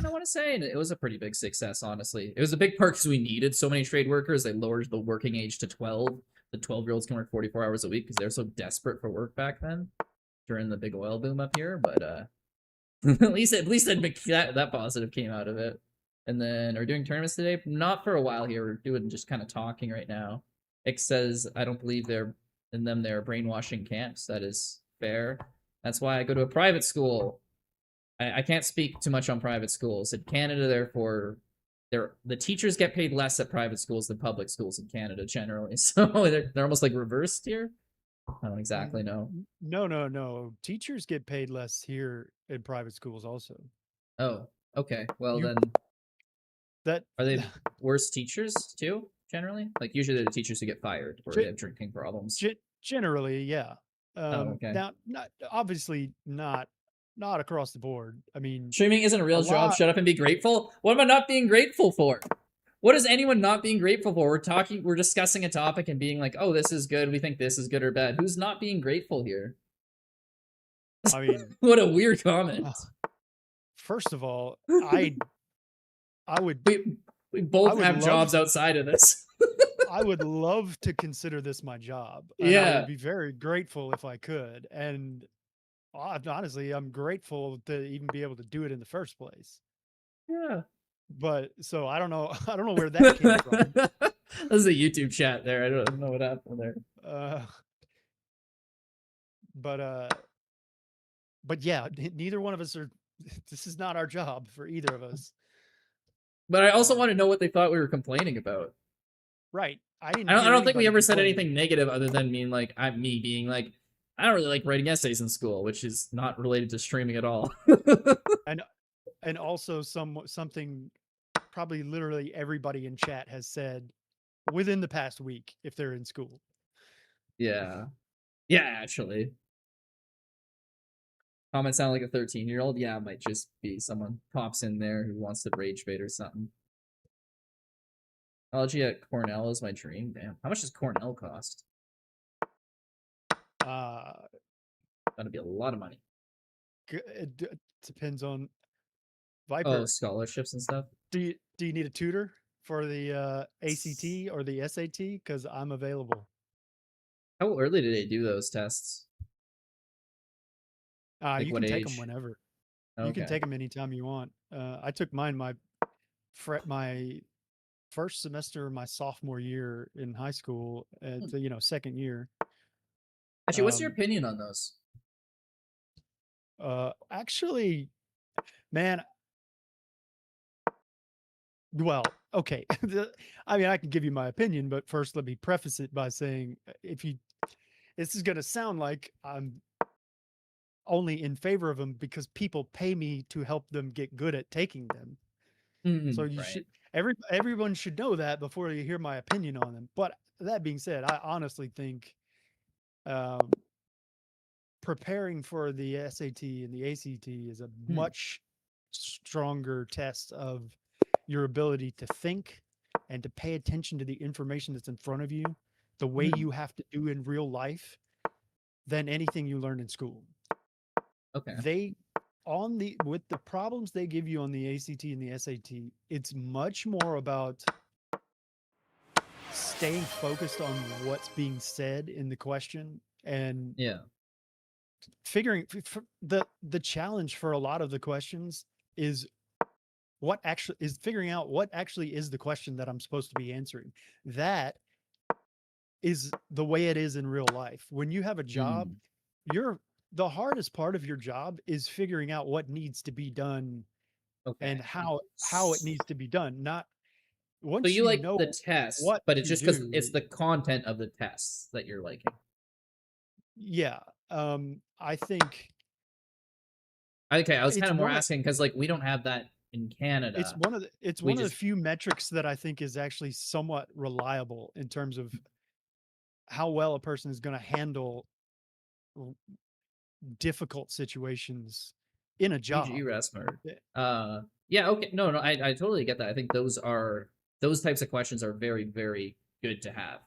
I want to say, and it was a pretty big success, honestly. It was a big part because we needed so many trade workers. They lowered the working age to 12. The 12-year-olds can work 44 hours a week because they're so desperate for work back then during the big oil boom up here. But at least that positive came out of it. And then are we doing tournaments today? Not for a while here. We're doing just kind of talking right now. Ix says, I don't believe they're brainwashing camps. That is fair. That's why I go to a private school. I can't speak too much on private schools. In Canada, therefore, the teachers get paid less at private schools than public schools in Canada generally. So they're almost like reversed here. I don't exactly know. No. Teachers get paid less here in private schools also. Oh, okay. Well, then are they worse teachers too? Generally, like usually they're the teachers who get fired or they have drinking problems. Generally, yeah. Okay. Now, obviously not across the board. I mean, streaming isn't a real job. Shut up and be grateful. What am I not being grateful for? What is anyone not being grateful for? We're discussing a topic and being like, oh, this is good. We think this is good or bad. Who's not being grateful here? I mean, what a weird comment. First of all, I would. We both have jobs outside of this. I would love to consider this my job. And I would be very grateful if I could. And honestly, I'm grateful to even be able to do it in the first place. Yeah. But so I don't know where that came from. That was a YouTube chat there. I don't know what happened there. But yeah, neither one of us are. This is not our job for either of us. But I also want to know what they thought we were complaining about. Right. I don't think we ever said anything negative other than me being like, I don't really like writing essays in school, which is not related to streaming at all. and also something probably literally everybody in chat has said within the past week if they're in school. Yeah. Yeah, actually. Comment sound like a 13-year-old? Yeah, it might just be someone pops in there who wants to rage bait or something. Biology at Cornell is my dream. Damn. How much does Cornell cost? Gonna be a lot of money. It depends on Viper. Oh, scholarships and stuff. Do you need a tutor for the ACT or the SAT? Because I'm available. How early do they do those tests? You can take them whenever. Okay. You can take them anytime you want. I took mine my first semester of my sophomore year in high school, second year. Actually, what's your opinion on those? Actually, man, well, okay. I mean, I can give you my opinion, but first let me preface it by saying this is going to sound like I'm only in favor of them because people pay me to help them get good at taking them. So you should everyone should know that before you hear my opinion on them. But that being said, I honestly think preparing for the SAT and the ACT is a much stronger test of your ability to think and to pay attention to the information that's in front of you the way you have to do in real life than anything you learn in school. Okay. With the problems they give you on the ACT and the SAT, it's much more about staying focused on what's being said in the question and figuring the challenge for a lot of the questions is figuring out what actually is the question that I'm supposed to be answering. That is the way it is in real life. When you have a job, Hmm. you're the hardest part of your job is figuring out what needs to be done and Okay. how it needs to be done. Not So once you you like know the test, what but it's to just because do. it's the content of the tests that you're liking. Yeah, I think Okay, I was kind it's of more one of asking because like we don't have that in Canada. it's We one of the just few metrics that I think is actually somewhat reliable in terms of how well a person is going to handle r- difficult situations in a GG job. Rasmer. Eh, Yeah, okay. No, no, I totally get that. I think those types of questions are very, very good to have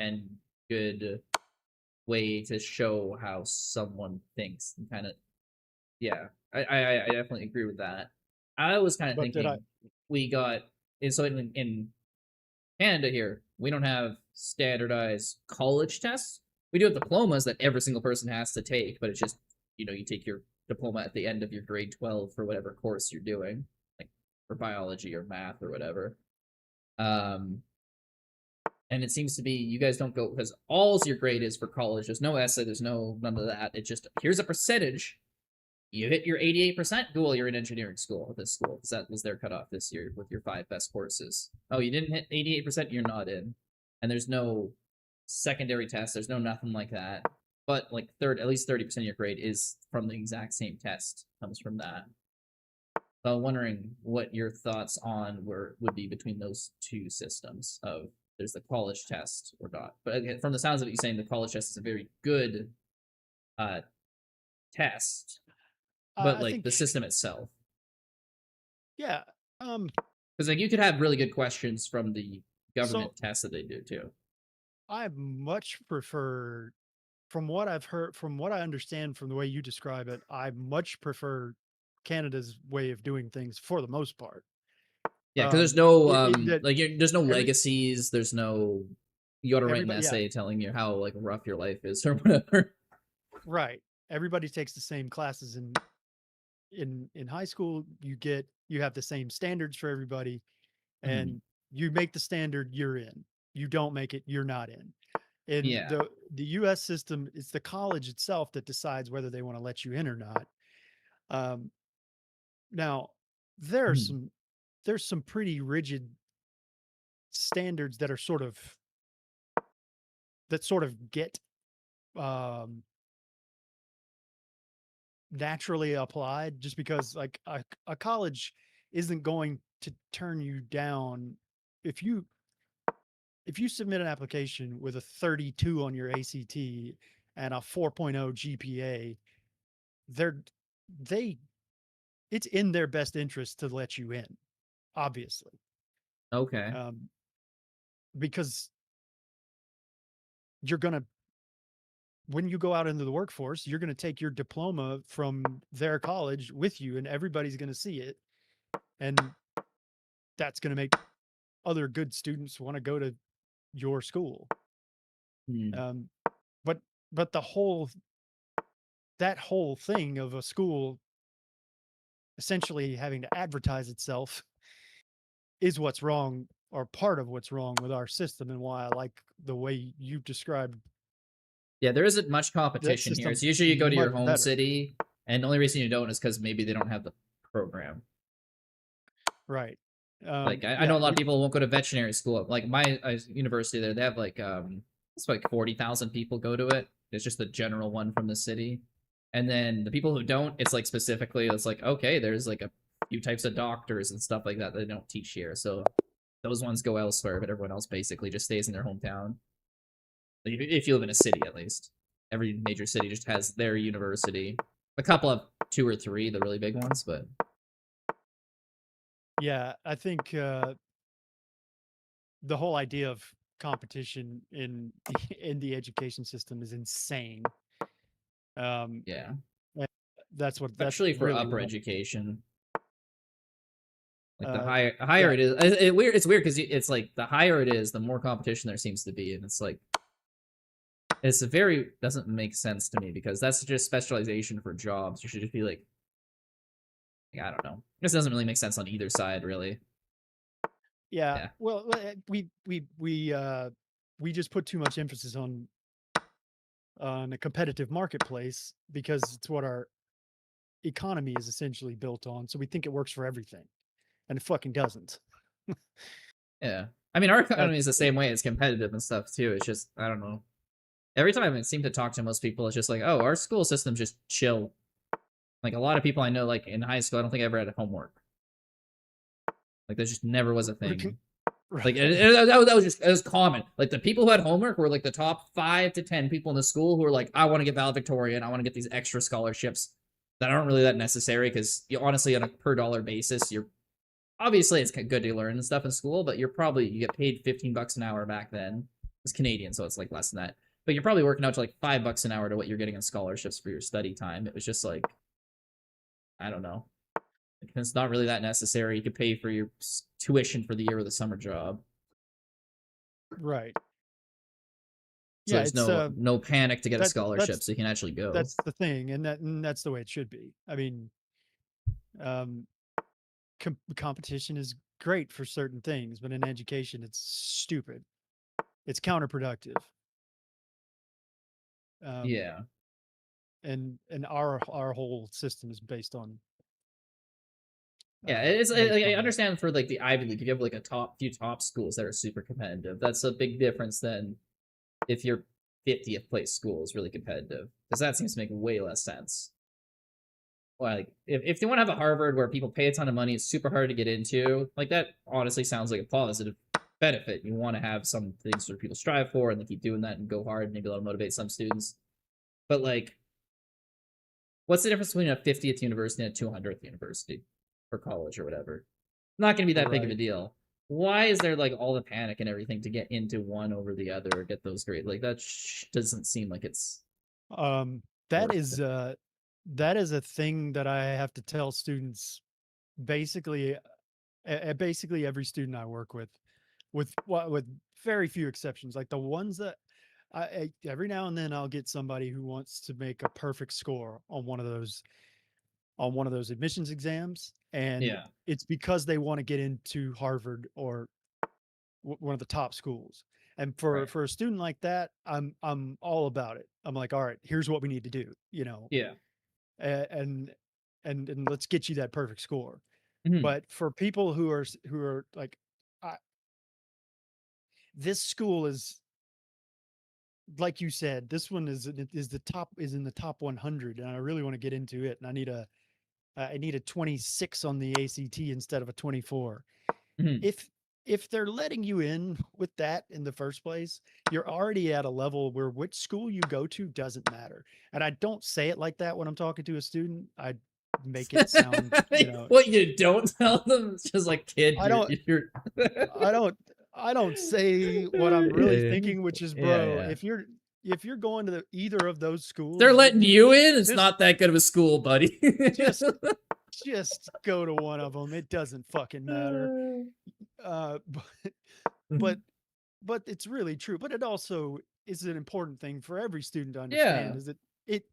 and good way to show how someone thinks and kind of yeah. I definitely agree with that. I was kind of But did I? thinking we got so in Canada here, we don't have standardized college tests. We do have diplomas that every single person has to take, but it's just, you take your diploma at the end of your grade 12 for whatever course you're doing, like for biology or math or whatever. Um, and it seems to be you guys don't go because all your grade is for college. There's no essay, there's no none of that. It's just here's a percentage. You hit your 88%, cool, you're in engineering school at this school because that was their cutoff this year with your 5 best courses. Oh, you didn't hit 88%, you're not in. And there's no secondary test, there's no nothing like that. But like at least 30% of your grade is from the exact same test, comes from that. So I'm wondering what your thoughts on would be between those two systems of there's the college test or not. But again, from the sounds of it, you're saying the college test is a very good uh, test, but I like think the system itself. yeah. Um. Because like you could have really good questions from the government So tests that they do too. I much prefer, from what I've heard, from what I understand, from the way you describe it, I much prefer Canada's way of doing things for the most part. Yeah, because there's no That there's no every legacies. There's no you got to write an everybody, yeah, essay telling you how like rough your life is or whatever. right. Everybody takes the same classes in high school. You have the same standards for everybody, Mhm. and you make the standard, you're in. You don't make it, you're not in. In Yeah. the US system, it's the college itself that decides whether they want to let you in or not. Um, now there are Mhm. there's some pretty rigid standards that sort of get um naturally applied just because like a college isn't going to turn you down if you submit an application with a 32 on your ACT and a 4.0 GPA, they're they it's in their best interest to let you in, obviously. Okay. Um, because you're going to when you go out into the workforce, you're going to take your diploma from their college with you and everybody's going to see it, and that's going to make other good students want to go to your school. Hmm. Um, but but that whole thing of a school essentially having to advertise itself is what's wrong, or part of what's wrong with our system, and why I like the way you described Yeah, there isn't much that competition here. system It's usually you go to your much home better. city, and the only reason you don't is because maybe they don't have the program. Right. Like I know Yeah. a lot of people won't go to veterinary school. Like my university there, they have like it's like 40,000 people go to it. It's just the general one from the city, and then the people who don't, it's like specifically, it's like okay, there's like a few types of doctors and stuff like that they don't teach here, so those ones go elsewhere, but everyone else basically just stays in their hometown. Like, if you live in a city, at least every major city just has their university. A couple of two or three, the really big ones, but Yeah. I think the whole idea of competition in in the education system is insane. Um, yeah, and that's especially for really upper what education. Like the uh higher yeah, it is, weird. It's weird because it's like the higher it is, the more competition there seems to be, and it's like It's a very doesn't make sense to me because that's just specialization for jobs. You should just be like, I don't know. This doesn't really make sense on either side, really. Yeah. Yeah, Well, we just put too much emphasis on a competitive marketplace because it's what our economy is essentially built on. So we think it works for everything, and it fucking doesn't. yeah. I mean, our economy is the That's same way. It's competitive and stuff too. It's just I don't know. Every time I seem to talk to most people, it's just like, oh, our school system's just chill. Like a lot of people I know, like in high school, I don't think I ever had homework. Like there just never was a thing. Like right. that was just it was common. Like the people who had homework were like the top 5 to 10 people in the school who were like, I want to get valedictorian. I want to get these extra scholarships that aren't really that necessary because you honestly on a per dollar basis, you're obviously it's good to learn and stuff in school, but you get paid $15 an hour back then. It's Canadian, so it's like less than that. But you're probably working out to like $5 an hour to what you're getting in scholarships for your study time. It was just like I don't know. It's not really that necessary. You could pay for your tuition for the year with a summer job. Right. So Yeah, there's it's no panic to get a that scholarship, so you can actually go. that's the thing, and that's the way it should be. I mean, um, competition is great for certain things, but in education, it's stupid. It's counterproductive. Um, Yeah, and our whole system is yeah. It's based I on that. understand for like the Ivy League, if you have like a top schools that are super competitive, that's a big difference than if your 50th place school is really competitive, because that seems to make way less sense. Like if they want to have a Harvard where people pay a ton of money, it's super hard to get into. Like that honestly sounds like a positive benefit. You want to have some things where people strive for and they keep doing that and go hard. Maybe that'll motivate some students. But like, what's the difference between a 50th university and a 200th university for college or whatever? Not going to be that big of a Right. deal. Why is there like all the panic and everything to get into one over the other or get those grades? Like that doesn't seem like it's Um, that worth is it. uh that is a thing that I have to tell students basically basically every student I work with very few exceptions. Like the ones that every now and then I'll get somebody who wants to make a perfect score on one of those admissions exams, and Yeah, it's because they want to get into Harvard or one of the top schools. And right. for a student like that, I'm all about it. I'm like, all right, here's what we need to do, Yeah. and and let's get you that perfect score. Mm-hmm. But for people who are like, I, this school is like you said, this one is in the top 100, and I really want to get into it, and I need a 26 on the ACT instead of a 24. Mm-hmm. If if they're letting you in with that in the first place, you're already at a level where which school you go to doesn't matter. And I don't say it like that when I'm talking to a student. I make it sound, What you don't tell them? It's just like, kid, I don't you're. I don't I don't say what I'm really Yeah, thinking, which is, yeah, bro, yeah. if you're going to either of those They're schools, letting you in. It's just not that good of a school, buddy. just just go to one of them. It doesn't fucking matter. Uh, but but it's really true. But it also is an important thing for every student to understand Yeah. is that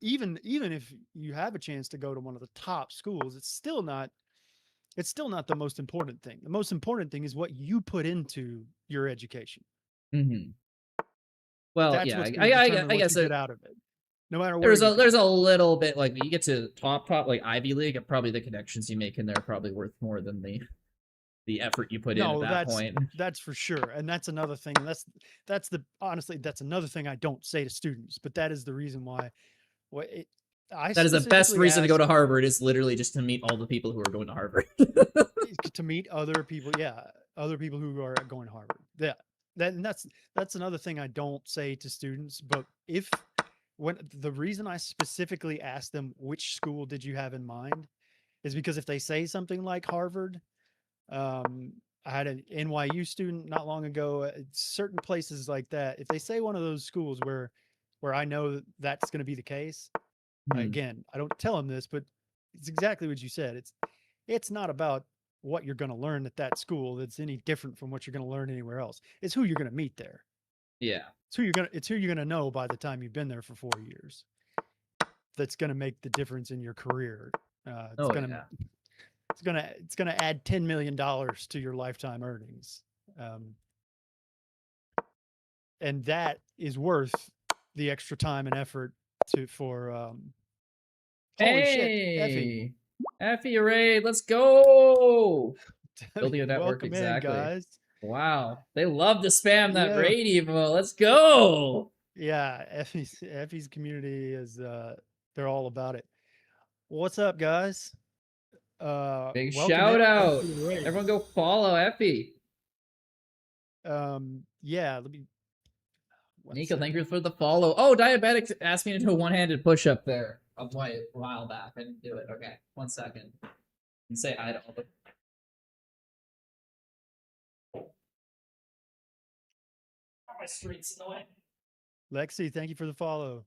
even if you have a chance to go to one of the top schools, it's still not the most important thing. The most important thing is what you put into your education. Hmm. Well, That's yeah. what's going to determine I what you guess get out of it, no matter where there's you a go. little bit like when you get to top like Ivy League, and probably the connections you make in there are probably worth more than the effort you put in at No, that point. that's for sure, and that's another thing. And that's the honestly, that's another thing I don't say to students, but that is the reason why. What it, I That is the best specifically reason to go ask to Harvard is literally just to meet all the people who are going to Harvard. to meet other people. Yeah, other people who are going to Harvard. Yeah, and that's another thing I don't say to students. But if when the reason I specifically ask them which school did you have in mind is because if they say something like Harvard, um, I had an NYU student not long ago. Certain places like that, if they say one of those schools where I know that that's going to be the case, Hmm. again, I don't tell them this, but it's exactly what you said. It's not about what you're going to learn at that school that's any different from what you're going to learn anywhere else. It's who you're going to meet there. Yeah. it's who you're gonna know by the time you've been there for 4 years. That's gonna make the difference in your career. Oh yeah. It's gonna add $10 million to your lifetime earnings. And that is worth the extra time and effort for holy shit, Effie. Hey, Effie raid, let's go. Building a network, Welcome in, exactly. guys. Wow, they love to spam that Yeah. raid evo. Let's go. Yeah, Effie's community is they're all about it. What's up, guys? Big Welcome in. shout Thanks out. for the raid. Everyone go follow Effie. Yeah, let me Nico, thank you for the follow. Oh, Diabetic asked me to do a one-handed push-up there a while back. I didn't do it. Okay, 1 second. And say hi to all the. My streets in the way. Lexi, thank you for the follow.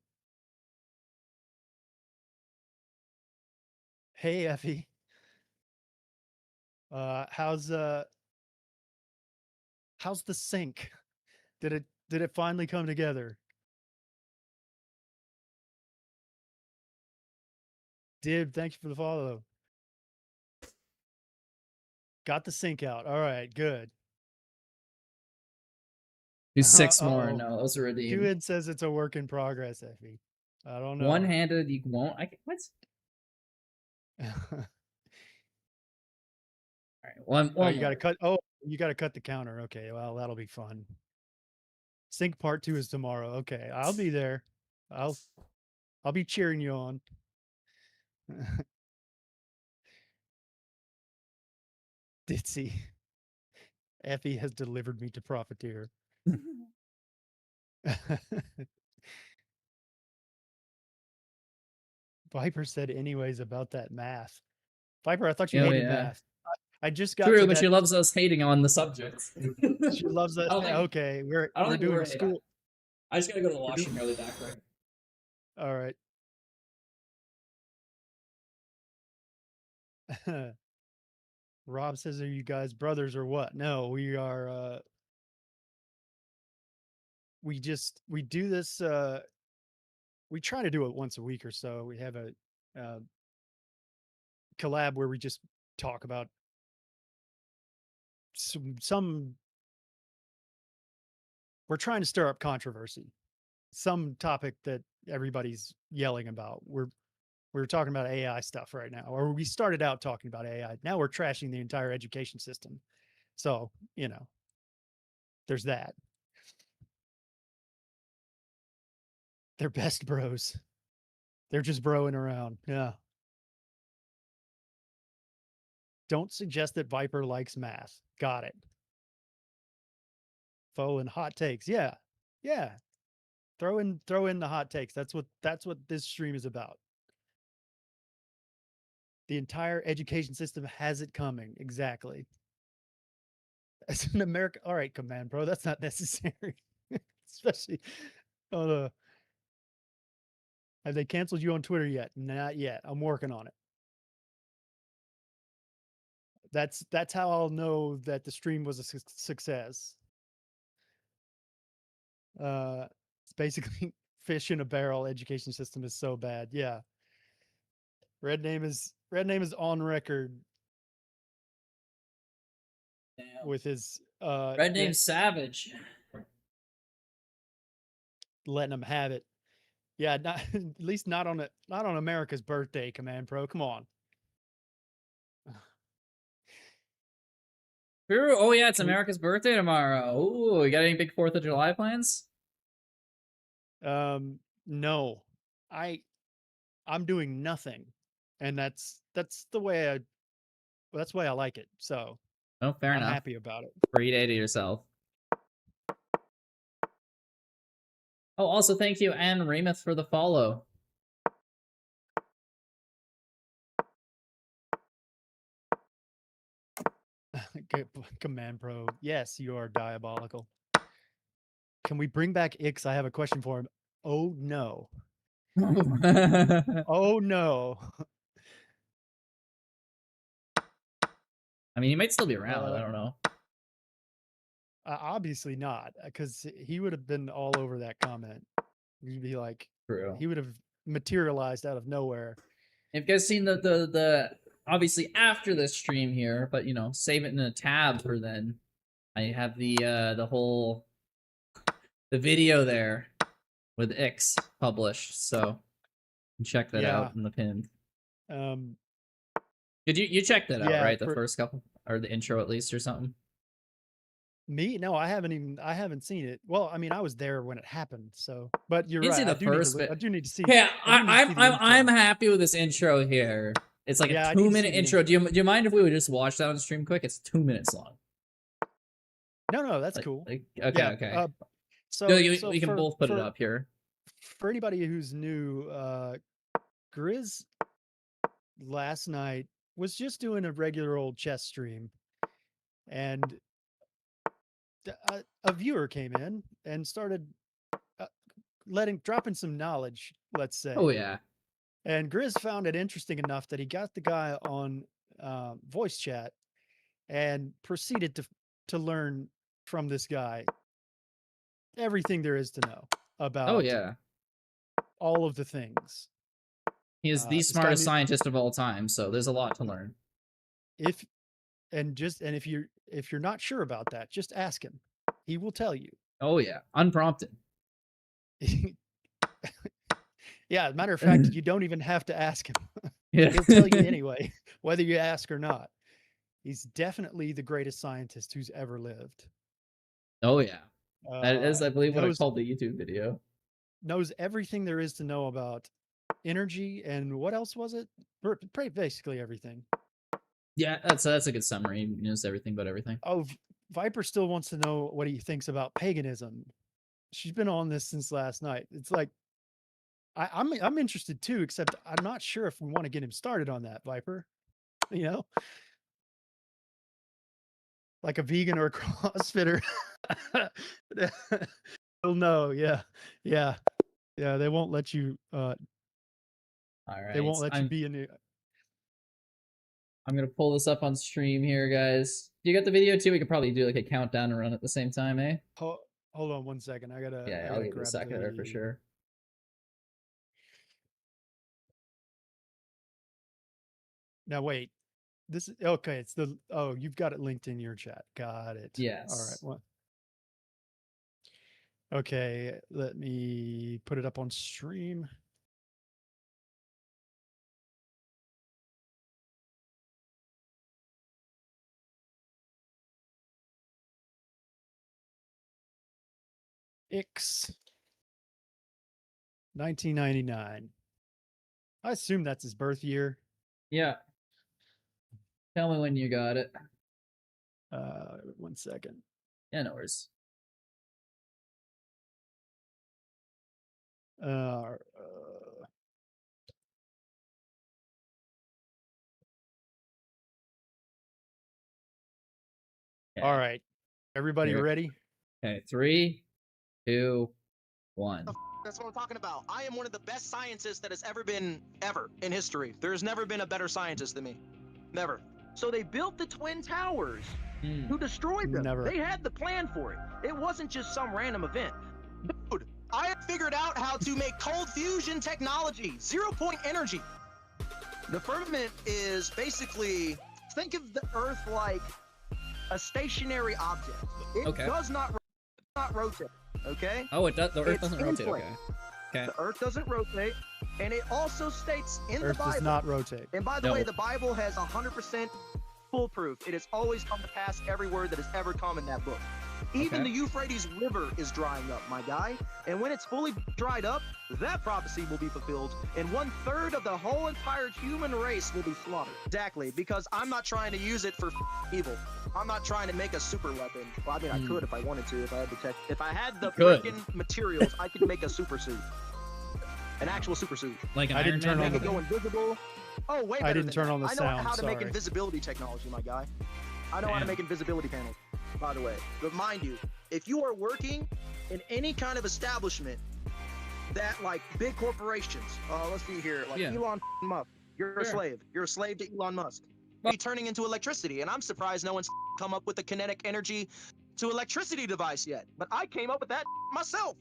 Hey, Effie. How's the sync? Did it finally come together? Dib, thank you for the follow. Got the sync out. All right, good. Do 6 more. Uh-oh. No, those are redeemed. Q-Id says it's a work in progress, Effie. I don't know. One-handed, you won't. What? All right, one Oh, more. you got to cut. Oh, you got to cut the counter. Okay, well, that'll be fun. Sync part 2 is tomorrow. Okay, I'll be there. I'll be cheering you on. Ditzy. Effie has delivered me to Profiteer. Viper said anyways about that math. Viper, I thought you hated math. I just got True, to but that. she loves us hating on the subject. She loves us. Okay, we're doing school. I just gotta go to the washroom really back quick. All right. Rob says, "Are you guys brothers or what?" No, we are. We do this. We try to do it once a week or so. We have a collab where we just talk about some. We're trying to stir up controversy, some topic that everybody's yelling about. We're talking about AI stuff right now, or we started out talking about AI. Now we're trashing the entire education system. So, there's that. They're best bros. They're just broing around. Yeah. Don't suggest that Viper likes math. Got it. Foe and hot takes. Yeah. Yeah. Throw in the hot takes. That's what this stream is about. The entire education system has it coming. Exactly. As an America, all right, Command Bro, that's not necessary. Especially on have they canceled you on Twitter yet? Not yet. I'm working on it. That's how I'll know that the stream was a success. It's basically fish in a barrel. Education system is so bad. Yeah. Red name is on record. Damn. With his Red name Savage. Letting him have it. Yeah, not at least not on America's birthday, Command Pro. Come on. True. Oh yeah, it's America's birthday tomorrow. Ooh, you got any big 4th of July plans? No. I'm doing nothing. And that's the way that's the way I like it. So oh, fair enough. I'm happy about it. Free day to yourself. Oh, also thank you, Anne Remuth, for the follow. Command Pro. Yes, you are diabolical. Can we bring back Ix? I have a question for him. Oh no. Oh no. I mean, he might still be around. I don't know. Obviously not, because he would have been all over that comment. He'd be like, True. he would have materialized out of nowhere. Have you guys seen the obviously after this stream here, but you know, save it in a tab for then. I have the whole the video there with X published, so you can check that Yeah. out in the pin. Um, Did you check that out, yeah, right? The first couple or the intro at least or something? Me? No, I haven't seen it. Well, I mean, I was there when it happened, so. But you're You didn't right. see the first bit. I do need to see. Yeah, I do need to see the I'm intro. happy with this intro here. It's like Yeah, a I need to see 2-minute the intro. Do you mind if we would just watch that on stream quick? It's 2 minutes long. No, that's Like, cool. okay, Yeah, okay. So, we can both put it up here. For anybody who's new, Grizz last night was just doing a regular old chess stream, and a viewer came in and started dropping some knowledge, let's say. Oh yeah. And Grizz found it interesting enough that he got the guy on voice chat and proceeded to learn from this guy everything there is to know about. Oh yeah. All of the things. He is the smartest scientist of all time, so there's a lot to learn. If you're not sure about that, just ask him. He will tell you. Oh yeah, unprompted. Yeah, as a matter of fact, you don't even have to ask him. Yeah. He'll tell you anyway, whether you ask or not. He's definitely the greatest scientist who's ever lived. Oh yeah. That is, I believe, what I called the YouTube video. Knows everything there is to know about energy and what else was it? Basically everything. Yeah, that's a good summary. He knows everything but everything. Oh, Viper still wants to know what he thinks about paganism. She's been on this since last night. It's like I'm interested too, except I'm not sure if we want to get him started on that, Viper. You know? Like a vegan or a CrossFitter. They'll know, yeah. Yeah. Yeah, they won't let you all right. They won't let you be in the I'm gonna pull this up on stream here, guys. You got the video too? We could probably do like a countdown and run at the same time, eh? Hold on 1 second. Yeah, I'll give it a second there for sure. Now wait. This is okay. It's you've got it linked in your chat. Got it. Yes. All right. Well, okay, let me put it up on stream. X 1999. I assume that's his birth year. Yeah. Tell me when you got it. 1 second. Yeah, no worries. Yeah. All right. Everybody ready? Okay, 3, 2, 1. That's what I'm talking about. I am one of the best scientists that has ever been in history. There's never been a better scientist than me. Never. So they built the Twin Towers to destroy them. Never. They had the plan for it. It wasn't just some random event. Dude, I have figured out how to make cold fusion technology, 0-point energy. The firmament is basically, think of the Earth like a stationary object. It does not rotate, okay? Oh, it does. The Earth doesn't rotate, okay. The Earth doesn't rotate, and it also states in the Bible. Earth does not rotate. And by the way, the Bible has 100% foolproof. It has always come to pass every word that has ever come in that book. Even the Euphrates River is drying up, my guy. And when it's fully dried up, that prophecy will be fulfilled, and 1/3 of the whole entire human race will be slaughtered. Exactly, because I'm not trying to use it for evil. I'm not trying to make a super weapon. Well, I mean, I could if I wanted to, if I had the tech. If I had the freaking materials, I could make a super suit. An actual super suit. Like an Iron Man? I could go invisible. Oh, way better I didn't turn on the sound, I know how to make invisibility technology, my guy. I know how to make invisibility panels, by the way. But mind you, if you are working in any kind of establishment that, like, big corporations, let's see here, like Elon Musk, you're a slave. You're a slave to Elon Musk. Be turning into electricity, and I'm surprised no one's come up with the kinetic energy to electricity device yet, but I came up with that myself.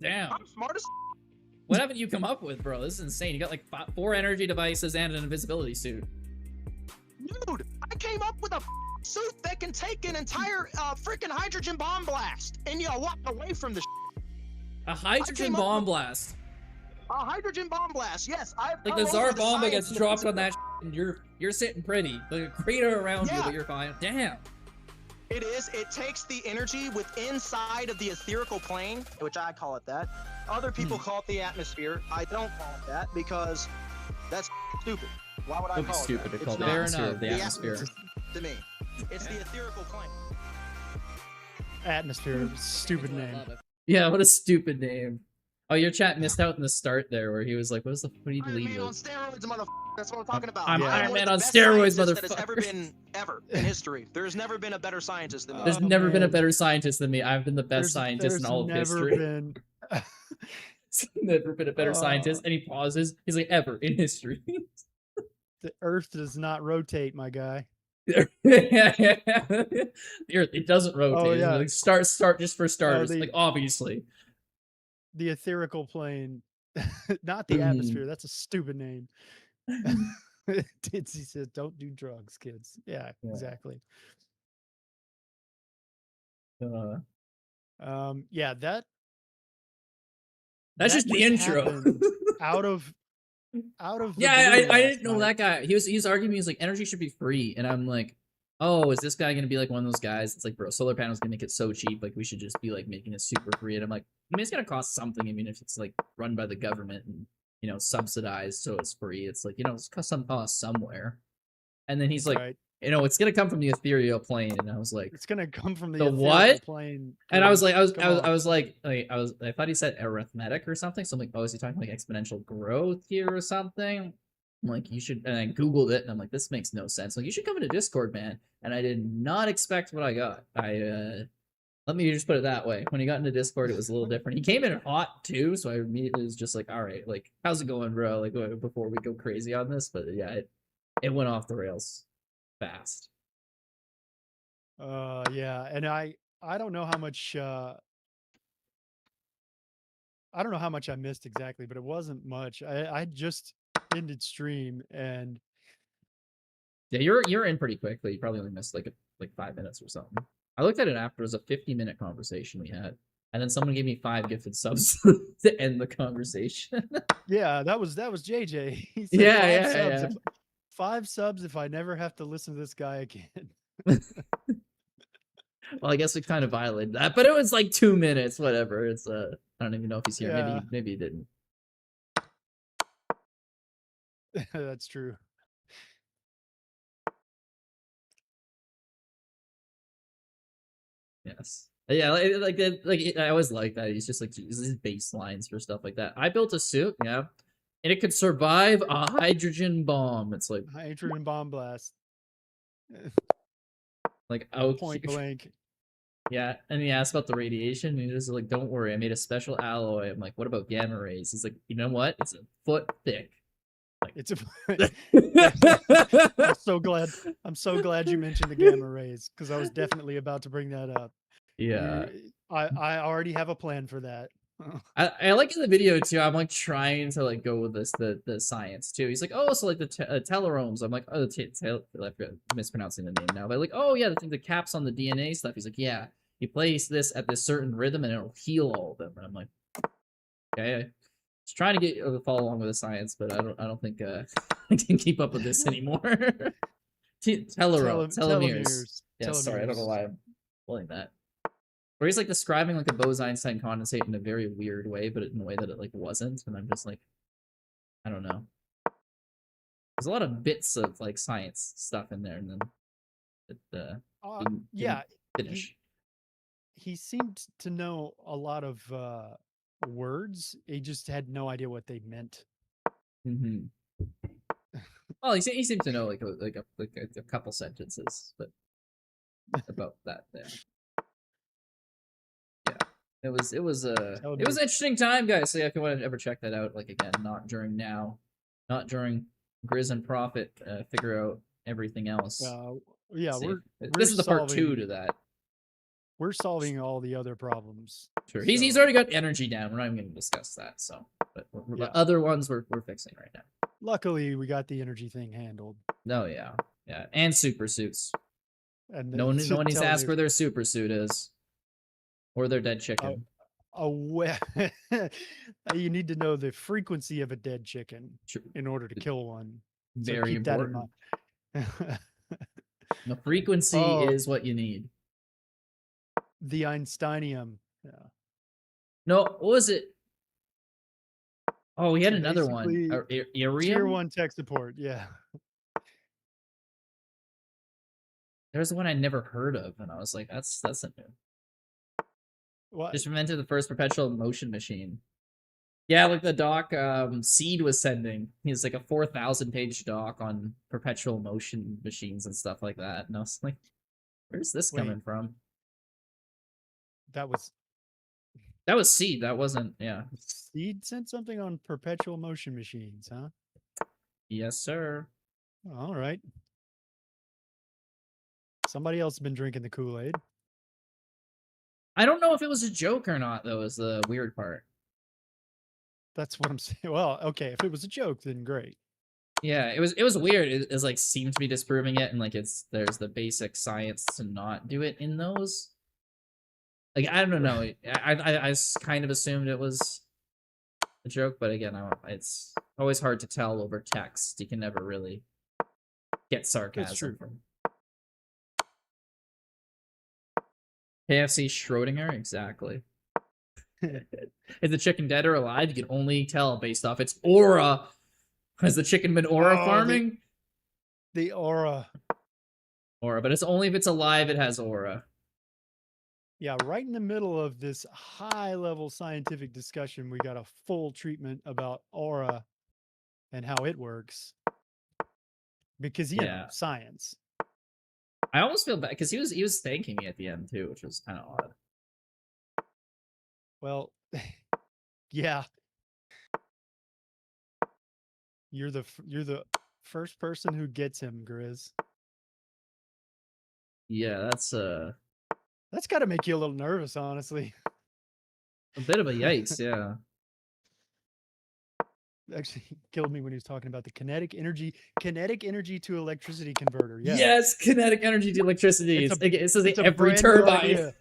Damn. I'm smart as. What haven't you come up with, bro? This is insane. You got like 4 energy devices and an invisibility suit. Dude, I came up with a suit that can take an entire freaking hydrogen bomb blast and walk away from the. A hydrogen bomb blast. A hydrogen bomb blast, yes. Like the Tsar bomb that gets dropped on that and you're sitting pretty. Like a crater around you, but you're fine. Damn. It is. It takes the energy within inside of the etherical plane, which I call it that. Other people call it the atmosphere. I don't call it that because that's stupid. Why would I call it stupid that? to call the atmosphere the atmosphere. To me, it's the etherical plane. Atmosphere, stupid name. Yeah, what a stupid name. Oh, your chat missed out in the start there where he was like, what do you believe Iron Man on steroids, motherfucker. That's what I'm talking about. I'm Iron Man on steroids, motherfucker. That has ever been in history. There's never been a better scientist than me. There's never been a better scientist than me. I've been the best scientist in all of history. There's never been a better scientist. And he pauses. He's like, ever in history. The Earth does not rotate, my guy. The Earth, it doesn't rotate. Oh, yeah. Like, start just for starters. Like, obviously. The etherical plane, not the atmosphere. That's a stupid name. He says, don't do drugs, kids. Yeah. Exactly. Yeah, that's just the intro. out of yeah, I didn't know that guy. He was arguing. He was like, energy should be free, and I'm like, oh, is this guy gonna be like one of those guys? It's like, bro, solar panels gonna make it so cheap. Like, we should just be like making it super free. And I'm like, I mean, it's gonna cost something. I mean, if it's like run by the government and subsidized so it's free, it's like it's some cost somewhere. And then he's like, it's gonna come from the ethereal plane. And I was like, it's gonna come from the what plane. And I was like, I thought he said arithmetic or something. So I'm like, oh, is he talking like exponential growth here or something? I'm like, you should, and I Googled it and I'm like, this makes no sense. Like, you should come into Discord, man. And I did not expect what I got. Let me just put it that way. When he got into Discord, it was a little different. He came in hot too, so I immediately was just like, all right, like, how's it going, bro? Like, before we go crazy on this. But yeah, it went off the rails fast. Yeah, and I don't know how much I missed exactly, but it wasn't much. I just ended stream and yeah, you're in pretty quickly. You probably only missed like 5 minutes or something. I looked at it after. It was a 50-minute conversation we had, and then someone gave me 5 gifted subs to end the conversation. Yeah, that was JJ. He said yeah. 5 subs if I never have to listen to this guy again. Well, I guess we kind of violated that, but it was like 2 minutes. Whatever. It's I don't even know if he's here. Yeah. Maybe he didn't. That's true. Yes. Yeah, I always like that. He's just like uses baselines for stuff like that. I built a suit, yeah, and it could survive a hydrogen bomb. It's like hydrogen bomb blast. Like, oh, point blank. Yeah, and he asked about the radiation, and he was like, "Don't worry, I made a special alloy." I'm like, "What about gamma rays?" He's like, "You know what? It's a foot thick." Like, it's a. I'm so glad you mentioned the gamma rays because I was definitely about to bring that up. Yeah, I already have a plan for that. I like in the video too. I'm like trying to like go with this the science too. He's like, oh, so like the telomeres. I'm like, oh, I'm mispronouncing the name now, but like, oh yeah, the caps on the DNA stuff. He's like, yeah, you place this at this certain rhythm and it'll heal all of them. And I'm like, okay, I was trying to get you to follow along with the science, but I don't think I can keep up with this anymore. Telomeres. Yeah, sorry, I don't know why I'm pulling that. Where he's like describing like a Bose-Einstein condensate in a very weird way, but in a way that it like wasn't, and I'm just like, I don't know. There's a lot of bits of like science stuff in there, and then it didn't finish. He seemed to know a lot of words. He just had no idea what they meant. Mm-hmm. Well, he seemed to know like a couple sentences, but about that there. It was an interesting time, guys. So yeah, if you want to ever check that out, like again, not during Grizz and Prophet figure out everything else. Yeah, this is the part 2 to that. We're solving all the other problems. Sure. He's So, already got energy down. We're not even going to discuss that. So, but Yeah. the other ones we're fixing right now. luckily, we got the energy thing handled. No, yeah, and super suits. And No one needs to ask television- where their super suit is, or their dead chicken. You need to know the frequency of a dead chicken Sure. in order to kill one. So Very keep that in important. mind. The frequency Oh. is what you need. The Einsteinium. Yeah. No, what was it? Oh, we had So another one. basically, Tier Irium? 1 tech support. Yeah. There's one I'd never heard of, and I was like, that's a new. What? Just invented the first perpetual motion machine. Yeah, like the doc Seed was sending. He's like a 4,000-page doc on perpetual motion machines and stuff like that. And I was like, where's this Wait. coming from? That was That was Seed. That wasn't, yeah. Seed sent something on perpetual motion machines, huh? Yes, sir. All right. Somebody else has been drinking the Kool-Aid. I don't know if it was a joke or not, though, is the weird part. That's what I'm saying. Well, okay, if it was a joke, then great. Yeah, it was weird. It's like seemed to be disproving it, and like there's the basic science to not do it in those. Like I don't know. I kind of assumed it was a joke, but again, it's always hard to tell over text. You can never really get sarcasm true. from. KFC Schrodinger, exactly. Is the chicken dead or alive? You can only tell based off its aura. Has the chicken been aura farming? The aura. Aura, but it's only if it's alive it has aura. Yeah, right in the middle of this high-level scientific discussion, we got a full treatment about aura and how it works. Because, you know, science. I almost feel bad because he was thanking me at the end too, which was kind of odd. Well, yeah. You're the first person who gets him, Grizz. Yeah, That's got to make you a little nervous, honestly. a bit of a yikes. Yeah. Actually, he killed me when he was talking about the kinetic energy to electricity converter. Yeah. Yes, kinetic energy to electricity. It says it's a every brand new turbine. idea.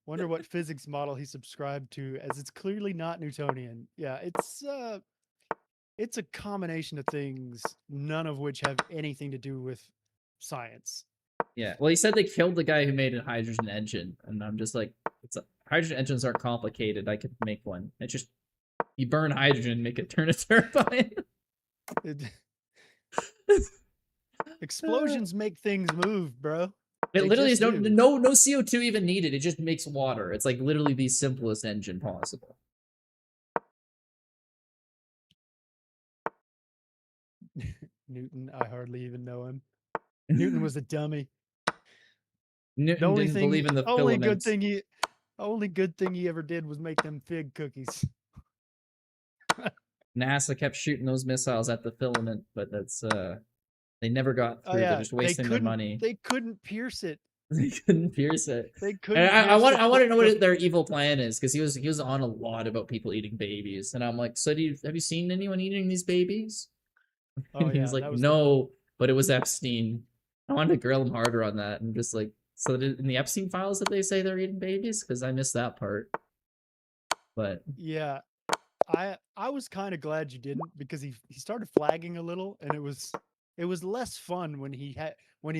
Wonder what physics model he subscribed to, as it's clearly not Newtonian. Yeah, it's a combination of things, none of which have anything to do with science. Yeah. Well, he said they killed the guy who made a hydrogen engine, and I'm just like, hydrogen engines aren't complicated. I could make one. It's just you burn hydrogen, make it turn a turbine. Explosions make things move, bro. It They literally is just no do. CO2 even needed. It just makes water. It's like literally the simplest engine possible. Newton, I hardly even know him. Newton was a dummy. Newton didn't believe in the filaments. Only good thing he ever did was make them fig cookies. NASA kept shooting those missiles at the filament, but that's they never got through. They're just wasting their money. They couldn't pierce it. They couldn't pierce it. They couldn't. I want to know what their evil plan is, because he was on a lot about people eating babies, and I'm like, so have you seen anyone eating these babies? And he's like, no, but it was Epstein. I wanted to grill him harder on that, and just like, so in the Epstein files that they say they're eating babies, because I missed that part. But yeah, I was kind of glad you didn't, because he started flagging a little, and it was less fun when he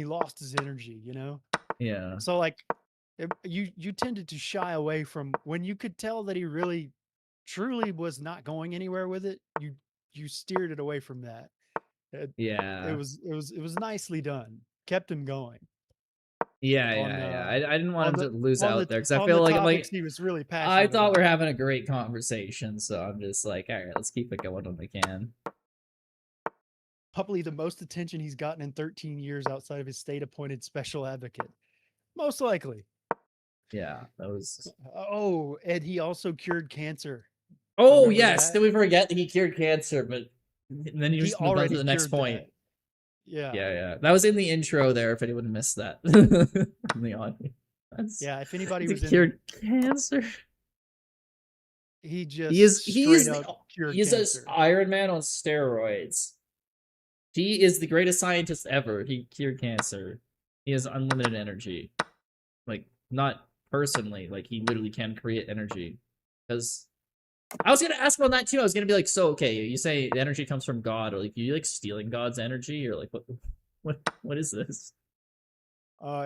lost his energy, you know. Yeah. So like, you tended to shy away from when you could tell that he really, truly was not going anywhere with it. You steered it away from that. Yeah. It was nicely done. Kept him going. Yeah. I didn't want him to lose out there, because I feel like he was really passionate. I thought we're having a great conversation, so I'm just like, all right, let's keep it going when we can. Probably the most attention he's gotten in 13 years outside of his state-appointed special advocate. Most likely. Yeah, that was. Oh, and he also cured cancer. Oh, Remember yes. that? Did we forget that he cured cancer? But then he just moved on to the next point. That. Yeah. Yeah. That was in the intro there, if anyone missed that. In the audience. Yeah, if anybody He was in, cured cancer. he just He is straight up cured he's cancer. a Iron Man on steroids. He is the greatest scientist ever. He cured cancer. He has unlimited energy. Like, not personally, like he literally can create energy. Because I was gonna ask about that too. I was gonna be like, so okay, you say the energy comes from God, or like are you like stealing God's energy, or like what is this?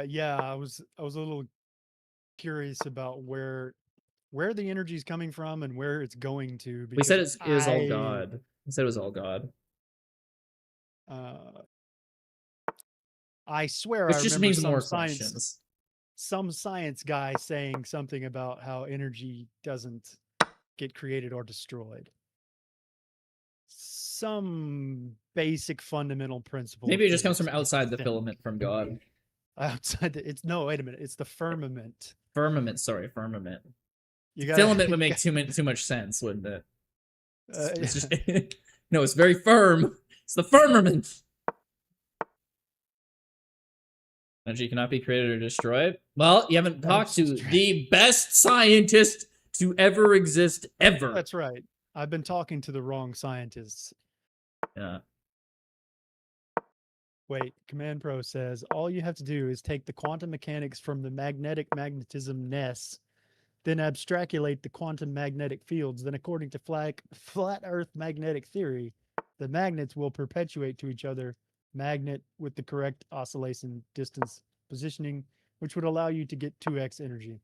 Yeah, I was a little curious about where the energy is coming from and where it's going to. We said Because it was all God. We said it was all God. I swear Which I just remember means more questions. some science guy saying something about how energy doesn't get created or destroyed. Some basic fundamental principle. Maybe of it just comes physics from makes outside me the think. filament from God. Outside the, it's no, wait a minute. It's the firmament. Firmament, sorry, firmament. You gotta, Filament would you make too much sense, wouldn't it? It's just no, it's very firm. It's the firmament. Energy cannot be created or destroyed. Well, you haven't talked to the best scientist to ever exist ever. That's right. I've been talking to the wrong scientists. Yeah. Wait, Command Pro says all you have to do is take the quantum mechanics from the magnetism NES, then abstractulate the quantum magnetic fields. Then, according to flat Earth magnetic theory, the magnets will perpetuate to each other, magnet with the correct oscillation distance positioning, which would allow you to get 2x energy.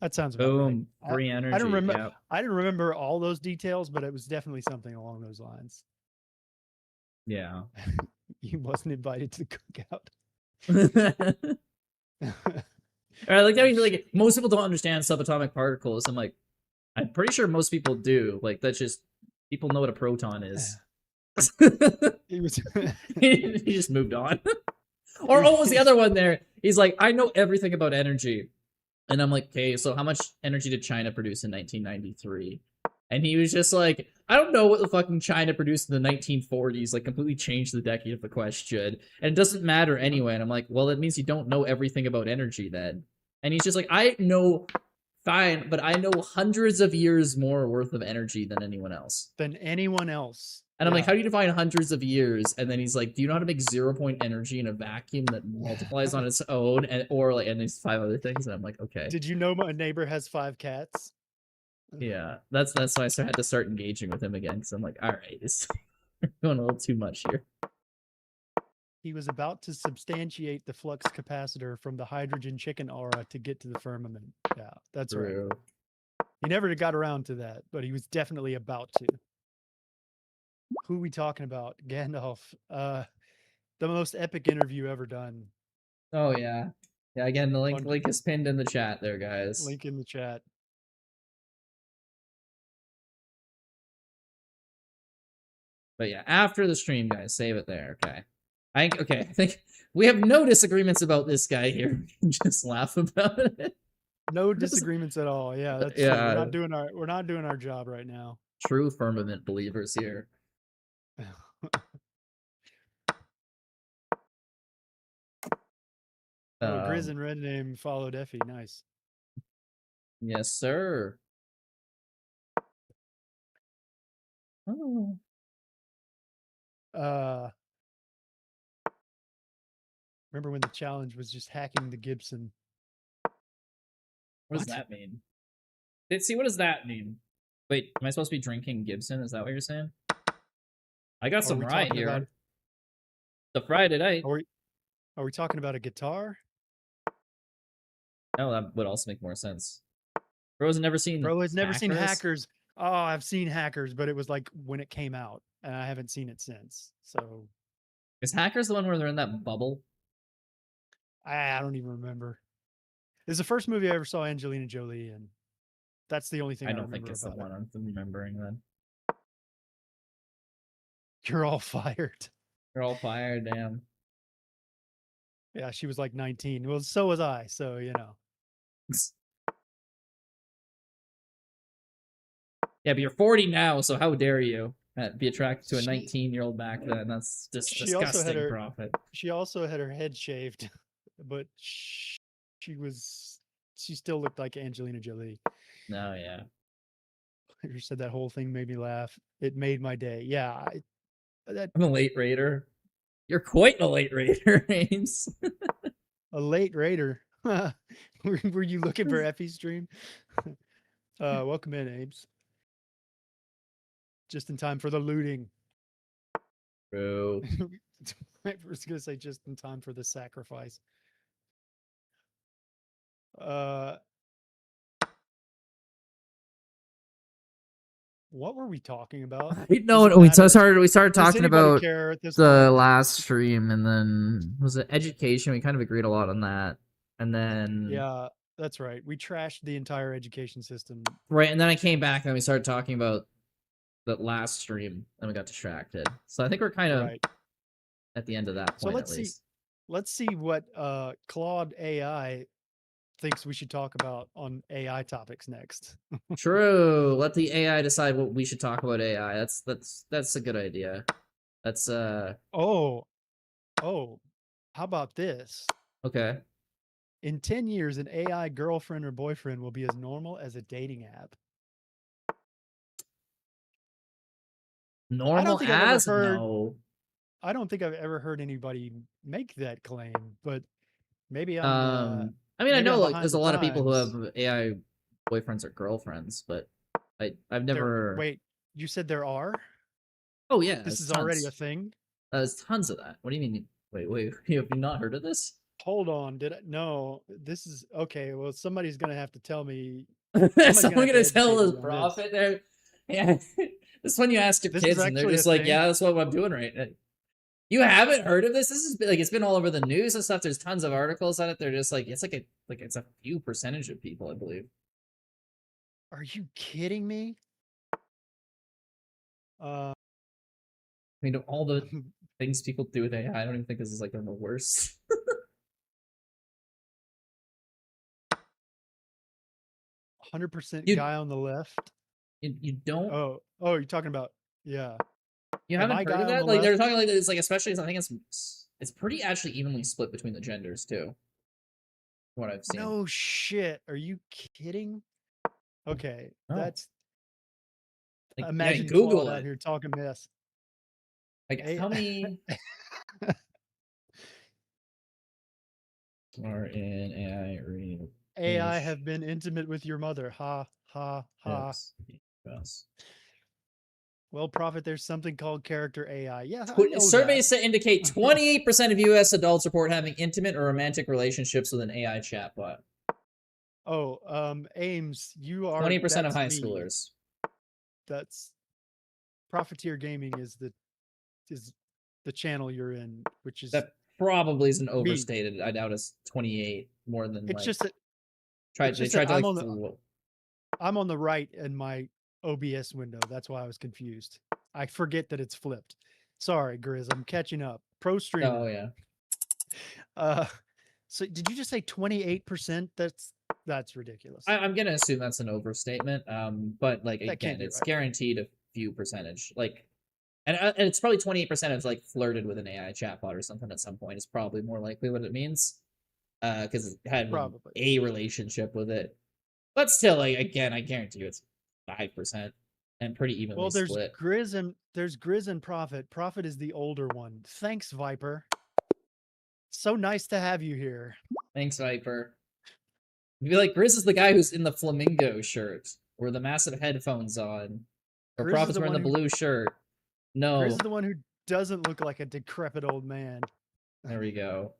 That sounds about Boom. right. Free energy. I don't remember. Yep. I didn't remember all those details, but it was definitely something along those lines. Yeah. He wasn't invited to the cookout. Alright, like that means like most people don't understand subatomic particles. I'm pretty sure most people do. Like that's just people know what a proton is. He was He just moved on. Or what was the other one there? He's like, I know everything about energy. And I'm like, okay, so how much energy did China produce in 1993? And he was just like, I don't know what the fucking China produced in the 1940s, like completely changed the decade of the question. And it doesn't matter anyway. And I'm like, well, it means you don't know everything about energy then. And he's just like, I know, fine, but I know hundreds of years more worth of energy than anyone else. Than anyone else. And I'm like, how do you define hundreds of years? And then he's like, do you know how to make 0-point energy in a vacuum that multiplies on its own? And these 5 other things. And I'm like, okay. Did you know my neighbor has 5 cats? Yeah, that's why I had to start engaging with him again, because I'm like, all right, it's going a little too much here. He was about to substantiate the flux capacitor from the hydrogen chicken aura to get to the firmament. Yeah, that's True. right. He never got around to that, but he was definitely about to. Who are we talking about? Gandalf. The most epic interview ever done. Oh yeah. Yeah, again, the link is pinned in the chat there, guys. Link in the chat. But yeah, after the stream, guys, save it there, okay? I think we have no disagreements about this guy here. Just laugh about it. No disagreements at all. Yeah, that's true. We're not doing our job right now. True firmament believers here. Grizz and Red Name followed Effie. Nice. Yes, sir. Oh. Remember when the challenge was just hacking the Gibson? What does that mean? See, what does that mean? Wait, am I supposed to be drinking Gibson? Is that what you're saying? I got some right here. The Friday night. Are we talking about a guitar? No, that would also make more sense. Bro has never seen Hackers. Oh, I've seen Hackers, but it was like when it came out, and I haven't seen it since. So, is Hackers the one where they're in that bubble? I don't even remember. It's the first movie I ever saw Angelina Jolie in. That's the only thing I don't think it's the one I'm remembering then. You're all fired. You're all fired, damn. Yeah, she was like 19. Well, so was I, so you know. Yeah, but you're 40 now, so how dare you be attracted to a 19-year-old back then? That's just disgusting, Prophet. She also had her head shaved, but She still looked like Angelina Jolie. No, yeah. You said that whole thing made me laugh. It made my day. Yeah, I'm a late raider. You're quite a late raider, Ames. a late raider. Were you looking for Effie's stream? Welcome in, Ames. Just in time for the looting. Bro. I was gonna say just in time for the sacrifice. What were we talking about? No, Does it matter? we started Does talking anybody about care at this the point? last stream, and then was it education? We kind of agreed a lot on that, and then Yeah, that's right. We trashed the entire education system. right, and then I came back and we started talking about that last stream, and we got distracted. So I think we're kind of Right. at the end of that So point, let's at see. least. Let's see what Claude AI thinks we should talk about on AI topics next. True. Let the AI decide what we should talk about AI. That's a good idea. That's Oh, how about this? okay. In 10 years, an AI girlfriend or boyfriend will be as normal as a dating app. Normal think I've ever as heard- no. I don't think I've ever heard anybody make that claim, but maybe I mean, I maybe know I'm like behind there's a the lot of people who times. have AI boyfriends or girlfriends, but I've never. Wait, you said there are? Oh yeah, This there's is already a tons. thing? There's tons of that. What do you mean? Wait, have you not heard of this? Hold on. No, this is okay. Well, somebody's going to have to tell me. Someone have gonna to tell educate the me on prophet there? Yeah, this one you ask your This is kids and they're actually a just like, thing? yeah, that's what I'm doing right now. You haven't heard of this? This is like it's been all over the news and stuff. There's tons of articles on it. They're just like it's it's a few percentage of people, I believe. Are you kidding me? I mean, all the things people do with AI, I don't even think this is like the worst. 100% You- guy on the left. You don't. Oh, you're talking about yeah. You Am haven't I heard guy of on that? the Like they're left? talking like it's like especially I think it's pretty actually evenly split between the genders too. From what I've seen. No shit. Are you kidding? Okay, No. that's Like, imagine yeah, Google Claude out it. here talking mess. Like how many are in AI read? AI have been intimate with your mother. Ha ha ha. Yes. Well, Prophet, there's something called character AI. Yeah, I know Surveys indicate 28% of U.S. adults report having intimate or romantic relationships with an AI chatbot. Oh, Ames, you are 20% of high me. schoolers. That's Propheteergaming is the channel you're in, which is That probably isn't overstated. I doubt it's 28 more than it's like. just that They tried to I'm like. I'm on the right in my OBS window. That's why I was confused. I forget that it's flipped. Sorry, Grizz. I'm catching up. Pro streamer. Oh yeah. So did you just say 28%? That's ridiculous. I'm gonna assume that's an overstatement. But like That can't again, be it's right. guaranteed a few percentage. Like, and it's probably 28% of like flirted with an AI chatbot or something at some point. Is probably more likely what it means. Because it had Probably a relationship with it. But still, like again, I guarantee you it's 5% and pretty evenly split. There's Grizz and Prophet. Prophet is the older one. Thanks, Viper. So nice to have you here. Thanks, Viper. You'd be like, Grizz is the guy who's in the flamingo shirt or the massive headphones on. Or Grizz Prophet's wearing the blue shirt. No. Grizz is the one who doesn't look like a decrepit old man. There we go.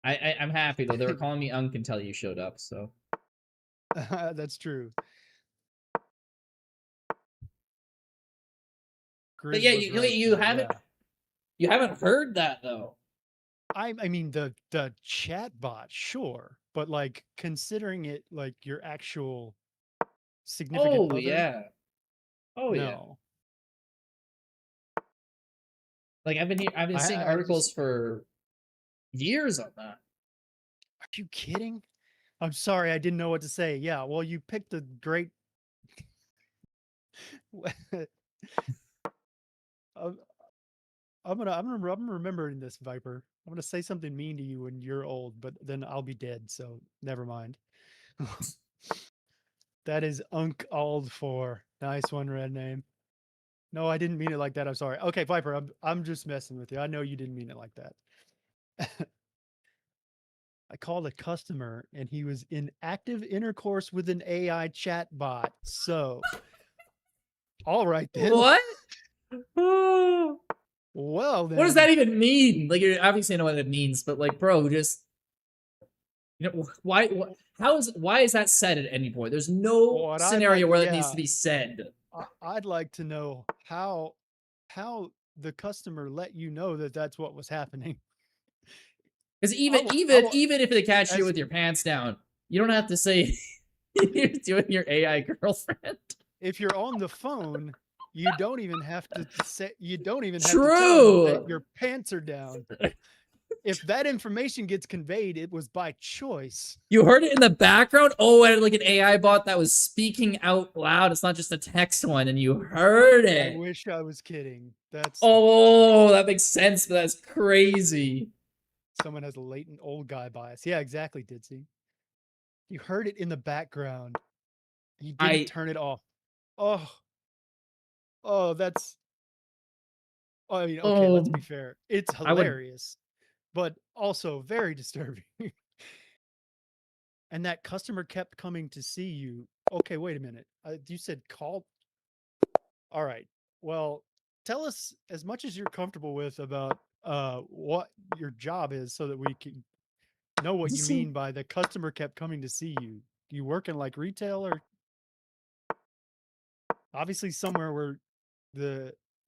I'm happy though. They were calling me Unk until you showed up, so. That's true. But yeah, you haven't heard that though. I mean the chat bot, sure, but like considering it like your actual significant other. Yeah. Oh yeah. No. Like I've been seeing articles for years on that. Are you kidding? I'm sorry, I didn't know what to say. Yeah, well, you picked a great. I'm remembering this, Viper. I'm gonna say something mean to you when you're old, but then I'll be dead. So never mind. That is uncalled for. Nice one, Red Name. No, I didn't mean it like that. I'm sorry. Okay, Viper, I'm just messing with you. I know you didn't mean it like that. I called a customer and he was in active intercourse with an AI chat bot. So, all right then. What? Well then. What does that even mean? Like, you obviously know what it means, but like, bro, just why is that said at any point? There's no scenario where that needs to be said. I'd like to know how the customer let you know that that's what was happening. Because even if they catch you with your pants down, you don't have to say you're doing your AI girlfriend. If you're on the phone, you don't even have to say. You don't even have True. to tell them that your pants are down. If that information gets conveyed, it was by choice. You heard it in the background? Oh, I had like an AI bot that was speaking out loud. It's not just a text one, and you heard it. I wish I was kidding. That's that makes sense, but that's crazy. Someone has a latent old guy bias. Yeah, exactly, Ditsy. You heard it in the background. You didn't turn it off. That's. I mean, okay, let's be fair. It's hilarious, but also very disturbing. And that customer kept coming to see you. Okay, wait a minute. You said call. All right. Well, tell us as much as you're comfortable with about what your job is so that we can know what you mean by the customer kept coming to see you. Do you work in like retail or obviously somewhere where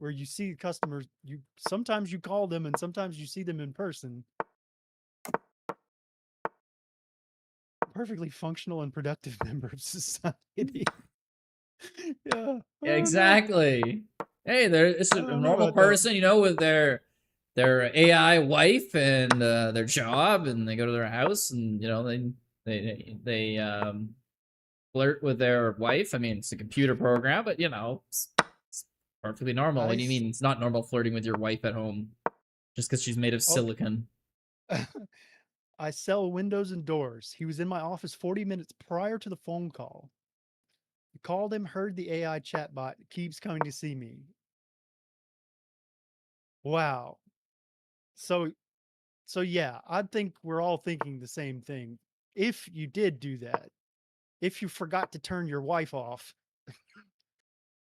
you see customers, sometimes you call them and sometimes you see them in person. Perfectly functional and productive member of society. Yeah. Exactly. Hey, it's a normal person, you know, with their AI wife and their job, and they go to their house, and you know they flirt with their wife. I mean, it's a computer program, but you know, it's perfectly normal. What do you mean it's not normal flirting with your wife at home just because she's made of silicon? I sell windows and doors. He was in my office 40 minutes prior to the phone call. I called him, heard the AI chatbot, keeps coming to see me. Wow. So yeah, I think we're all thinking the same thing. If you did do that, if you forgot to turn your wife off.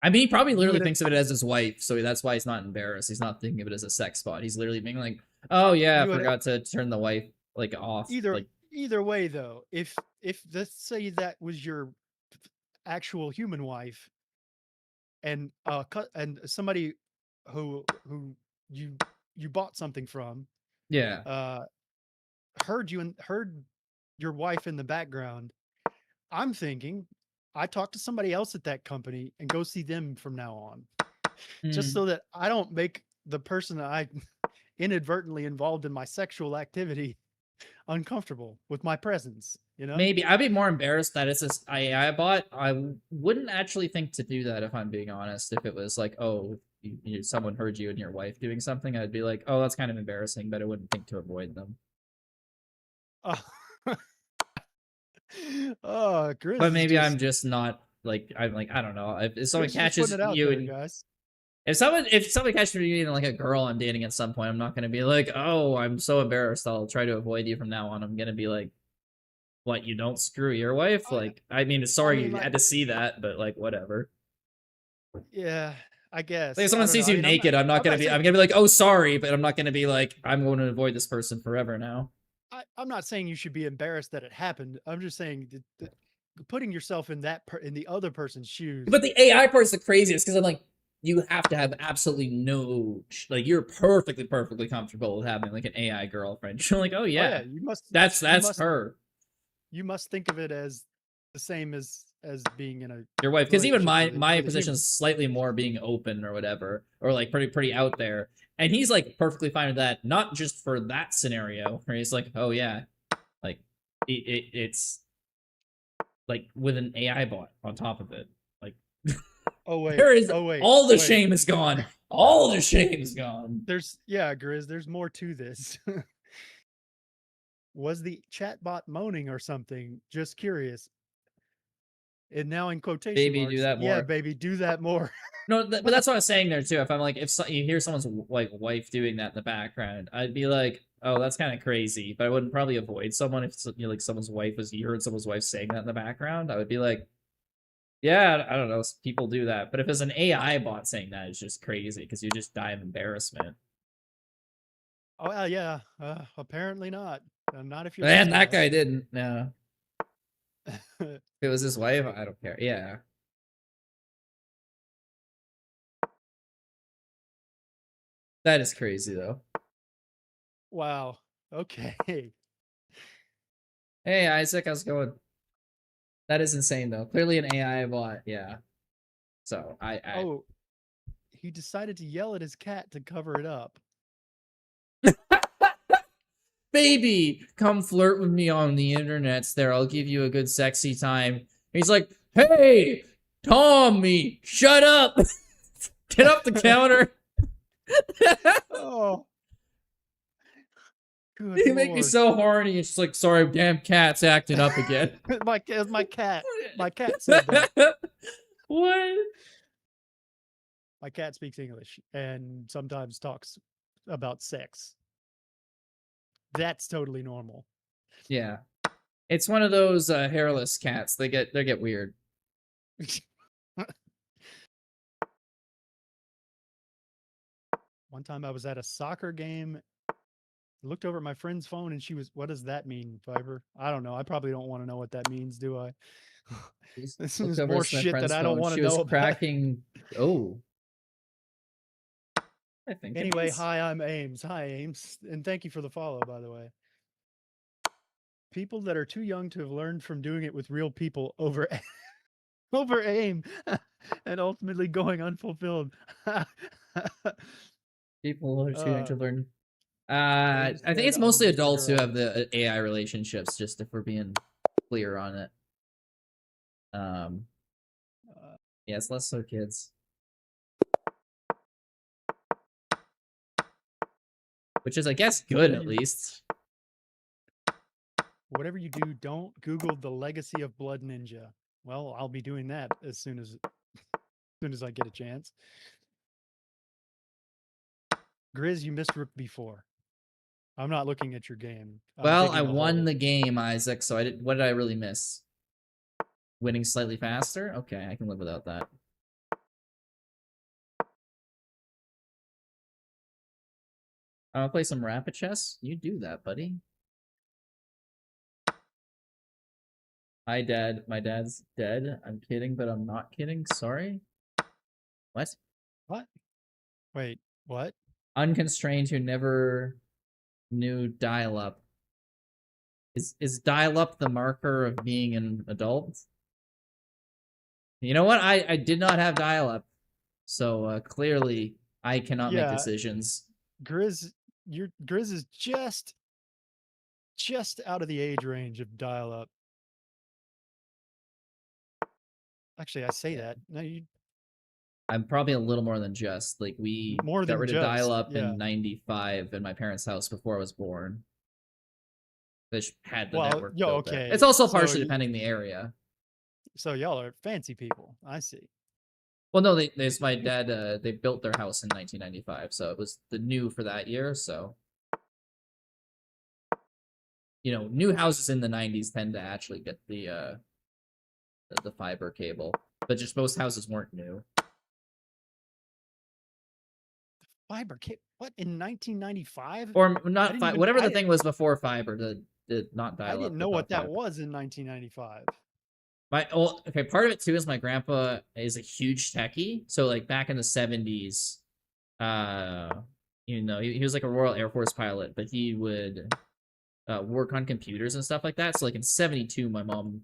I mean, he probably literally thinks of it as his wife, so that's why he's not embarrassed. He's not thinking of it as a sex bot. He's literally being like, "Oh yeah, I forgot to turn the wife like off." Either way, though, if let's say that was your actual human wife, and somebody who you bought something from, heard your wife in the background, I'm thinking I talk to somebody else at that company and go see them from now on, just so that I don't make the person that I inadvertently involved in my sexual activity uncomfortable with my presence. You know, maybe I'd be more embarrassed that it's this AI bot. I wouldn't actually think to do that if I'm being honest. If it was like, oh, someone heard you and your wife doing something, I'd be like, oh, that's kind of embarrassing, but I wouldn't think to avoid them. Chris, but maybe I'm just not like I don't know. If someone catches you and guys. If someone catches me eating like a girl I'm dating at some point, I'm not gonna be like, oh, I'm so embarrassed. I'll try to avoid you from now on. I'm gonna be like, what? You don't screw your wife? I mean, sorry you had to see that, but like, whatever. Yeah, I guess. Like if someone sees you naked, I'm gonna be like, oh, sorry, but I'm not gonna be like, I'm going to avoid this person forever now. I'm not saying you should be embarrassed that it happened. I'm just saying that putting yourself in in the other person's shoes. But the AI part's the craziest because I'm like, you have to have absolutely no, like, you're perfectly comfortable with having like an AI girlfriend. You're like, oh yeah, you must. That's her. You must think of it as the same as being in your wife, because even my position is slightly more being open or whatever, or like pretty out there, and he's like perfectly fine with that. Not just for that scenario where he's like, oh yeah, like it's like with an AI bot on top of it, like Oh wait. There is Oh wait. all the wait. shame is gone. All the shame is gone. Grizz, there's more to this. Was the chatbot moaning or something? Just curious. And now in quotation Baby, marks. do that Yeah, more. baby, do that more. No, but that's what I was saying there too. If I'm like, if you hear someone's like wife doing that in the background, I'd be like, oh, that's kind of crazy. But I wouldn't probably avoid someone if like someone's wife was, you heard someone's wife saying that in the background. I would be like, yeah, I don't know, people do that. But if it's an AI bot saying that, it's just crazy because you just die of embarrassment. Oh yeah. Apparently not. Not if you're. Man, that guy didn't. No. If it was his wife, I don't care. Yeah. That is crazy, though. Wow. Okay. Hey, Isaac, how's it going? That is insane, though. Clearly an AI bot, yeah. So, Oh, he decided to yell at his cat to cover it up. Baby, come flirt with me on the internets there. I'll give you a good sexy time. He's like, hey, Tommy, shut up. Get off the counter. Oh. Good You make me Lord. so horny. It's just like, sorry, damn cat's acting up again. my cat. My cat said that. What? My cat speaks English and sometimes talks about sex. That's totally normal. Yeah. It's one of those hairless cats. They get weird. One time I was at a soccer game, looked over at my friend's phone, and she was, what does that mean, Fiber? I don't know. I probably don't want to know what that means, do I? This is more shit that I don't want to know about. Cracking. Oh. I think anyway, hi, I'm Ames. Hi, Ames. And thank you for the follow, by the way. People that are too young to have learned from doing it with real people over AIM and ultimately going unfulfilled. People are too young to learn. I think it's mostly adults who have the AI relationships, just if we're being clear on it. Yeah, it's less so kids. Which is, I guess, good at least. Whatever you do, don't Google the legacy of Blood Ninja. Well, I'll be doing that as soon as I get a chance. Grizz, you missed Rook B4. I'm not looking at your game. Well, I won the game, Isaac, so what did I really miss? Winning slightly faster? Okay, I can live without that. I want to play some rapid chess? You do that, buddy. Hi, Dad. My dad's dead. I'm kidding, but I'm not kidding. Sorry. What? What? Wait, what? Unconstrained who never knew dial-up. Is dial-up the marker of being an adult? You know what? I did not have dial-up, so clearly I cannot make decisions. Grizz is just out of the age range of dial-up. Actually, I say that. No, I'm probably a little more than just. Like, we got rid of dial-up in 95 in my parents' house before I was born. They had the network built there. It's also partially depending the area. So y'all are fancy people. I see. Well, no, my dad, they built their house in 1995, so it was the new for that year, so... You know, new houses in the 90s tend to actually get the fiber cable, but just most houses weren't new. Fiber cable? What, in 1995? Or not fiber, whatever the thing was before fiber, the not dial-up. I didn't know what that was in 1995. Okay, part of it too is my grandpa is a huge techie, so like back in the 70s, you know, he was like a Royal Air Force pilot, but he would work on computers and stuff like that. So like in 72, my mom,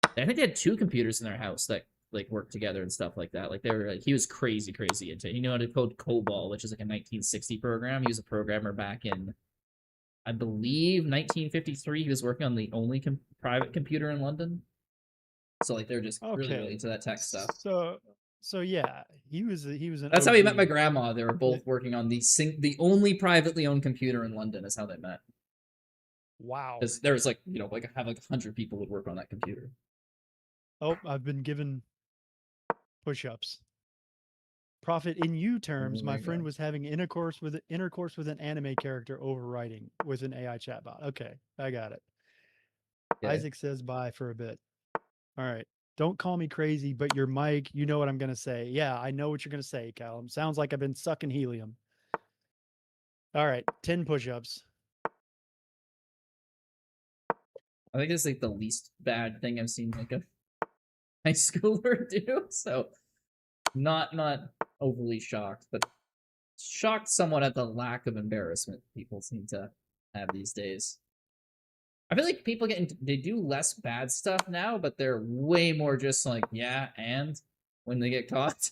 I think they had 2 computers in their house that like worked together and stuff like that. Like they were like, he was crazy into it. He knew how to code COBOL, which is like a 1960 program. He was a programmer back in, I believe, 1953. He was working on the only private computer in London. So like they're just really into that tech stuff. So So yeah, he was an That's how he met my OG. grandma. They were both working on the only privately owned computer in London. Is how they met. Wow. Because there was like have like 100 people would work on that computer. Oh, I've been given push-ups. Prophet, in you terms, there my you friend go. was having intercourse with an anime character overwriting with an AI chatbot. Okay, I got it. Okay. Isaac says bye for a bit. All right. Don't call me crazy, but your mic, you know what I'm going to say. Yeah, I know what you're going to say, Callum. Sounds like I've been sucking helium. All right, 10 push-ups. I think it's like the least bad thing I've seen like a high schooler do. So not overly shocked, but shocked somewhat at the lack of embarrassment people seem to have these days. I feel like people they do less bad stuff now, but they're way more just like, yeah, and when they get caught.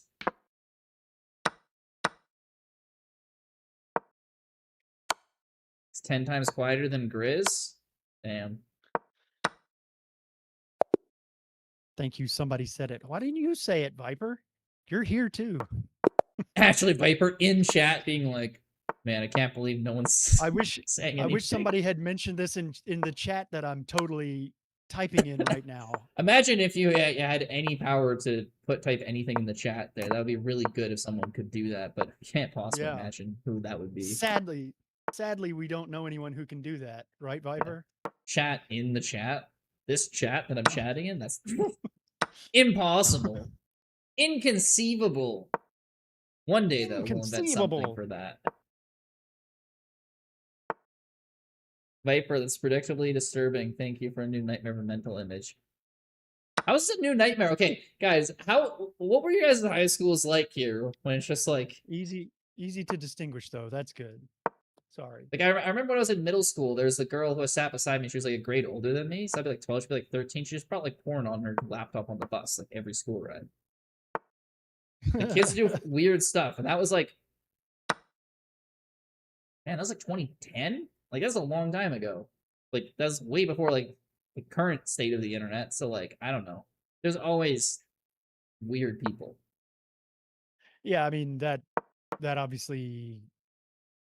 It's 10 times quieter than Grizz. Damn. Thank you. Somebody said it. Why didn't you say it, Viper? You're here too. Actually, Viper in chat being like, man, I can't believe no one's I wish saying anything. I wish somebody had mentioned this in the chat that I'm totally typing in right now. Imagine if you had any power to type anything in the chat there. That would be really good if someone could do that, but I can't possibly imagine who that would be. Sadly, we don't know anyone who can do that, right, Viper? Chat in the chat? This chat that I'm chatting in? That's impossible. Inconceivable. One day, though, we'll invent something for that. Viper, that's predictably disturbing. Thank you for a new nightmare mental image. How's a new nightmare? Okay, guys, what were you guys' high schools like here when it's just like easy to distinguish though? That's good. Sorry. Like I remember when I was in middle school, there was the girl who was sat beside me. She was like a grade older than me, so I'd be like 12, she'd be like 13. She just brought like porn on her laptop on the bus, like every school ride. The kids do weird stuff, and that was like, man, that was like 2010. Like that's a long time ago. Like that's way before like the current state of the internet. So like I don't know. There's always weird people. Yeah, I mean that obviously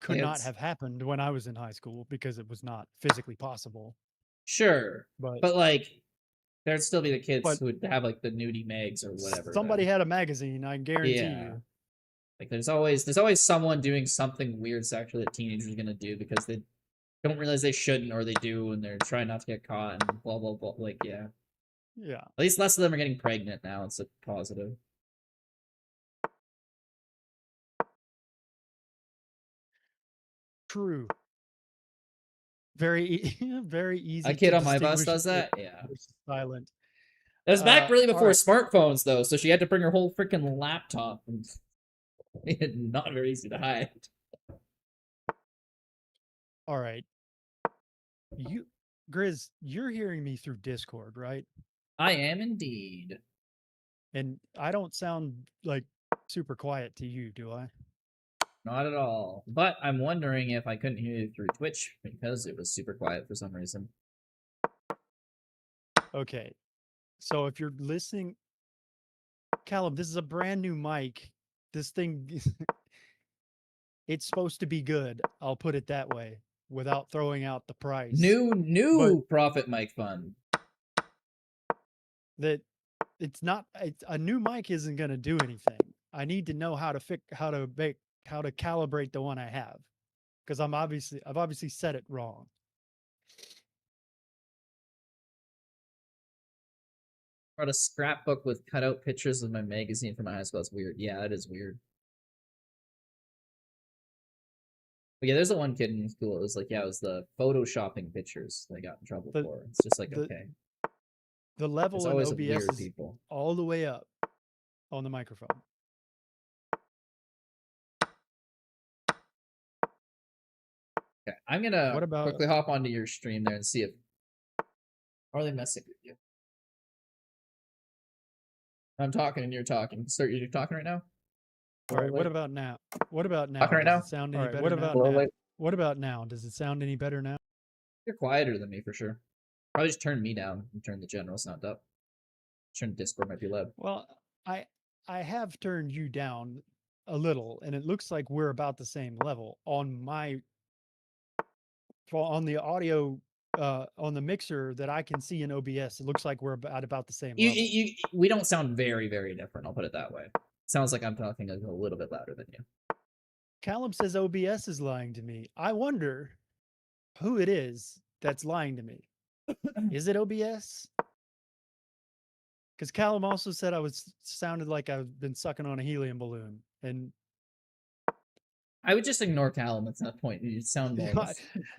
could not have happened when I was in high school because it was not physically possible. Sure, but like there'd still be the kids who would have like the nudie mags or whatever. Somebody had a magazine, I guarantee you. Like there's always someone doing something weird sexually that teenagers are gonna do because they don't realize they shouldn't or they do and they're trying not to get caught and blah blah blah. Like yeah. At least less of them are getting pregnant now. It's a positive. True. Very easy. A kid on my bus does that. Yeah. Silent. It was back really before smartphones though, so she had to bring her whole freaking laptop and made it not very easy to hide. All right. Grizz, you're hearing me through Discord, right? I am indeed. And I don't sound like super quiet to you, do I? Not at all. But I'm wondering if I couldn't hear you through Twitch because it was super quiet for some reason. Okay. So if you're listening, Callum, this is a brand new mic. This thing, it's supposed to be good. I'll put it that way without throwing out the price. New Prophet mic fund. That it's not a new mic isn't going to do anything. I need to know how to calibrate the one I have because I've obviously said it wrong. I wrote a scrapbook with cutout pictures of my magazine from my high school. That's weird. Yeah, that is weird. But yeah, there's the one kid in school. It was like, yeah, it was the photoshopping pictures that I got in trouble for. It's just like, okay. The level in OBS is people. all the way up on the microphone. Okay, I'm gonna quickly hop onto your stream there and see if are they messing with you. I'm talking and you're talking. Sir, you're talking right now? All right, what about now? Talking right now? Sound any better now? What about now? Does it sound any better now? You're quieter than me for sure. Probably just turn me down and turn the general sound up. Turn Discord might be loud. Well, I I have turned you down a little, and it looks like we're about the same level on the audio on the mixer that I can see in OBS. It looks like we're about the same level. We don't sound very, very different. I'll put it that way. Sounds like I'm talking a little bit louder than you. Callum says OBS is lying to me. I wonder who it is that's lying to me. Is it OBS? Because Callum also said I sounded like I've been sucking on a helium balloon, and I would just ignore Callum at that point. You sound normal.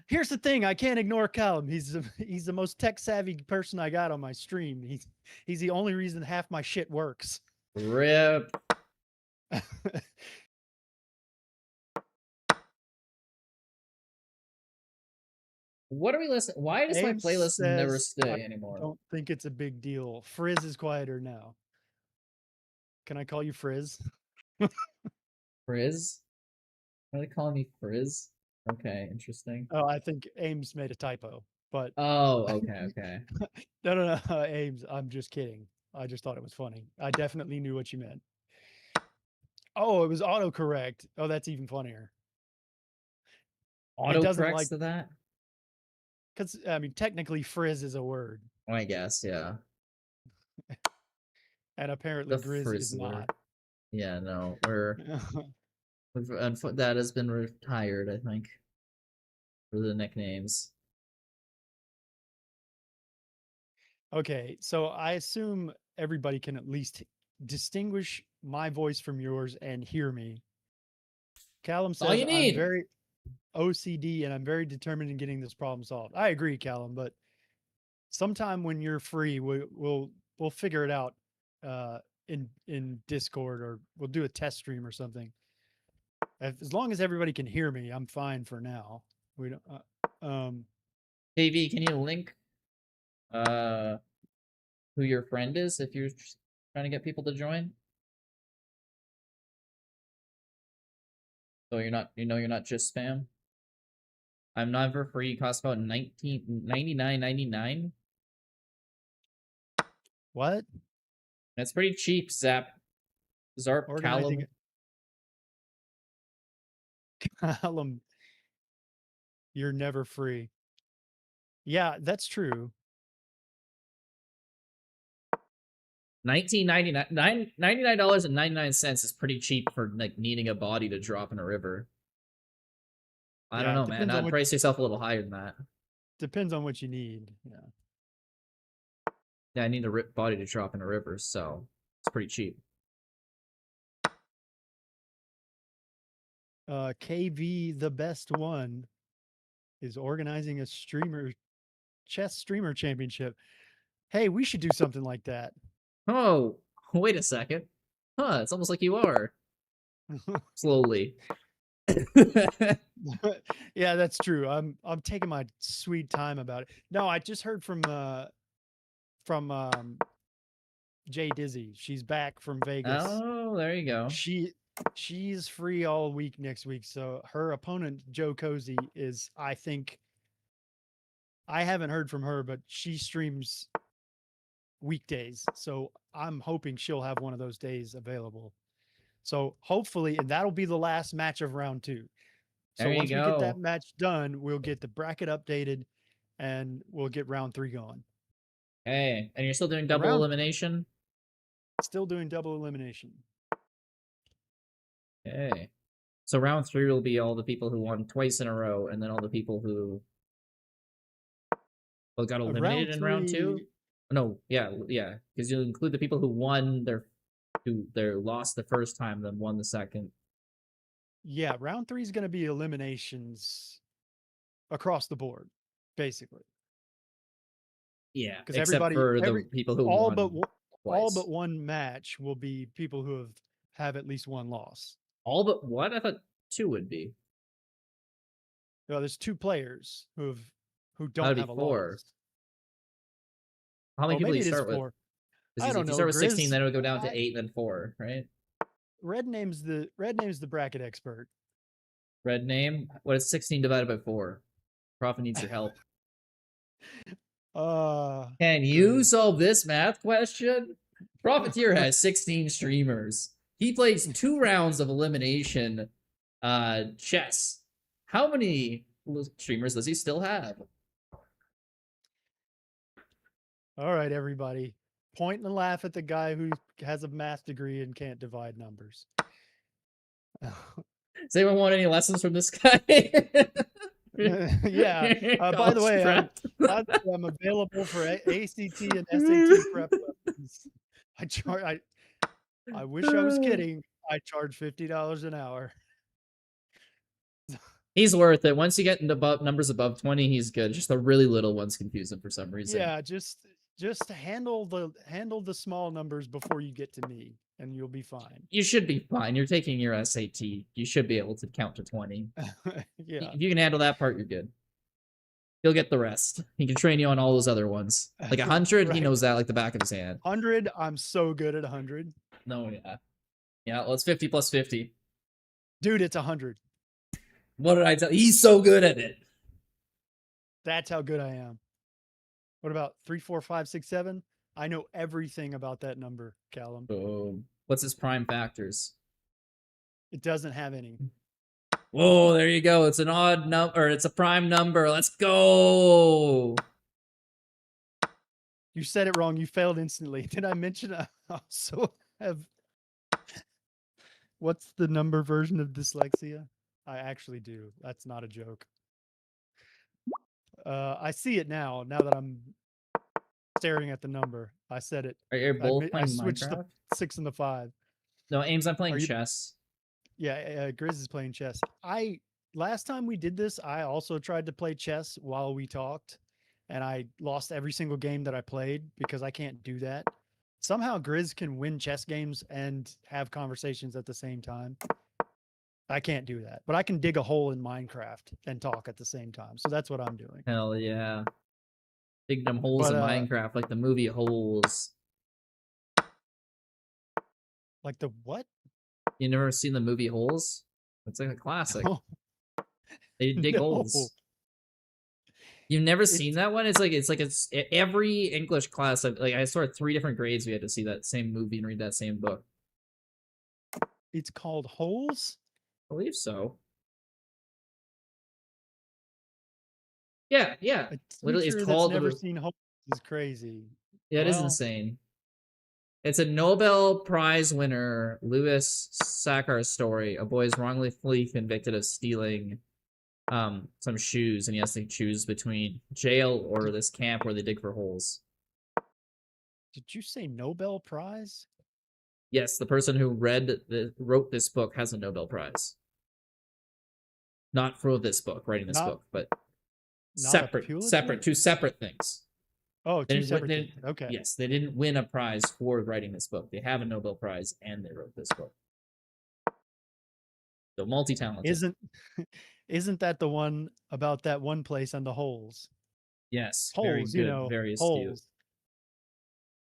Here's the thing: I can't ignore Callum. He's the most tech savvy person I got on my stream. He's the only reason half my shit works. Rip. What are we listening? Why does my playlist never stay anymore? I don't think it's a big deal. Frizz is quieter now. Can I call you Frizz? Frizz? Are they calling me Frizz? Okay, interesting. Oh, I think Ames made a typo, but oh, okay. No, Ames. I'm just kidding. I just thought it was funny. I definitely knew what you meant. Oh, it was autocorrect. Oh, that's even funnier. Autocorrects to that? Because, I mean, technically, frizz is a word. I guess, yeah. And apparently, Grizz is not. Yeah, no, that has been retired, I think, for the nicknames. Okay, so I assume everybody can at least distinguish my voice from yours and hear me. Callum says I'm very OCD and I'm very determined in getting this problem solved. I agree, Callum, but sometime when you're free, we'll figure it out in Discord, or we'll do a test stream or something. As long as everybody can hear me, I'm fine for now. We don't. AV, can you link who your friend is if you're trying to get people to join? So you're not just spam. I'm never free. Costs about $99.99. What? That's pretty cheap, Zap. Zarp Callum. Callum, you're never free. Yeah, that's true. $99.99 is pretty cheap for like needing a body to drop in a river. I don't know, man. I'd price yourself a little higher than that. Depends on what you need. Yeah, I need a body to drop in a river, so it's pretty cheap. KV the best one is organizing a chess streamer championship. Hey, we should do something like that. Oh, wait a second. Huh, it's almost like you are. Slowly. Yeah, that's true. I'm taking my sweet time about it. No, I just heard from Jay Dizzy. She's back from Vegas. Oh, there you go. She's free all week next week. So her opponent, Joe Cozy, is, I think, I haven't heard from her, but she streams weekdays. So I'm hoping she'll have one of those days available. So hopefully, and that'll be the last match of round 2. So once we get that match done, we'll get the bracket updated and we'll get round 3 going. Hey, and you're still doing double elimination? Still doing double elimination. Okay. So round 3 will be all the people who won twice in a row, and then all the people who got eliminated in round 2? No, yeah, because you'll include the people who won who lost the first time, then won the second. Yeah, round 3 is going to be eliminations across the board, basically. Yeah, because except for the people who won twice. All but one match will be people who have at least one loss. All but what? I thought 2 would be. Well, there's 2 players who don't have a loss. How many people do you start with? I don't know. If you start with 16, then it would go down to 8, then 4, right? Red name's the bracket expert. Red name? What is 16 divided by 4? Prophet needs your help. Can you solve this math question? Profiteer has 16 streamers. He plays 2 rounds of elimination chess. How many streamers does he still have? All right, everybody. Point and laugh at the guy who has a math degree and can't divide numbers. Does anyone want any lessons from this guy? Yeah. By the way, I'm available for ACT and SAT prep lessons. I wish I was kidding. I charge $50 an hour. He's worth it. Once you get into numbers above 20, he's good. Just the really little ones confuse him for some reason. Yeah, just handle the small numbers before you get to me, and you'll be fine. You should be fine. You're taking your SAT. You should be able to count to 20. Yeah. If you can handle that part, you're good. He'll get the rest. He can train you on all those other ones. Like 100, Right. He knows that like the back of his hand. 100, I'm so good at 100. No, yeah. Yeah, well, it's 50 plus 50. Dude, it's 100. What did I tell you? He's so good at it. That's how good I am. What about 3, 4, 5, 6, 7? I know everything about that number, Callum. Boom. What's his prime factors? It doesn't have any. Whoa, there you go. It's an odd number, or it's a prime number. Let's go. You said it wrong. You failed instantly. Did I mention I also have... What's the number version of dyslexia? I actually do. That's not a joke. I see it now that I'm staring at the number. I said it. Are you both I playing switched Minecraft? the 6 and the 5. No, Ames, I'm playing Are you- chess. Yeah, Grizz is playing chess. Last time we did this, I also tried to play chess while we talked, and I lost every single game that I played because I can't do that. Somehow Grizz can win chess games and have conversations at the same time. I can't do that, but I can dig a hole in Minecraft and talk at the same time. So that's what I'm doing. Hell yeah. Dig them holes But, in Minecraft like the movie Holes. Like the what? You never seen the movie Holes? It's like a classic. No. They dig No. holes. You've never seen that one? It's every English class. I saw 3 different grades. We had to see that same movie and read that same book. It's called Holes? I believe so. Yeah. A Literally, it's teacher called that's never seen Holes is crazy. Yeah, it is Well- insane. It's a Nobel Prize winner, Louis Sachar's story. A boy is wrongfully convicted of stealing some shoes, and he has to choose between jail or this camp where they dig for holes. Did you say Nobel Prize? Yes, the person who wrote this book has a Nobel Prize. Not for this book, writing this book, but Not a Pulitzer? two separate things. Oh, They two didn't separate win- things. Okay. Yes, they didn't win a prize for writing this book. They have a Nobel Prize and they wrote this book. So multi-talented. Isn't that the one about that one place and the holes? Yes, Holes, very good, you know, very astute. holes.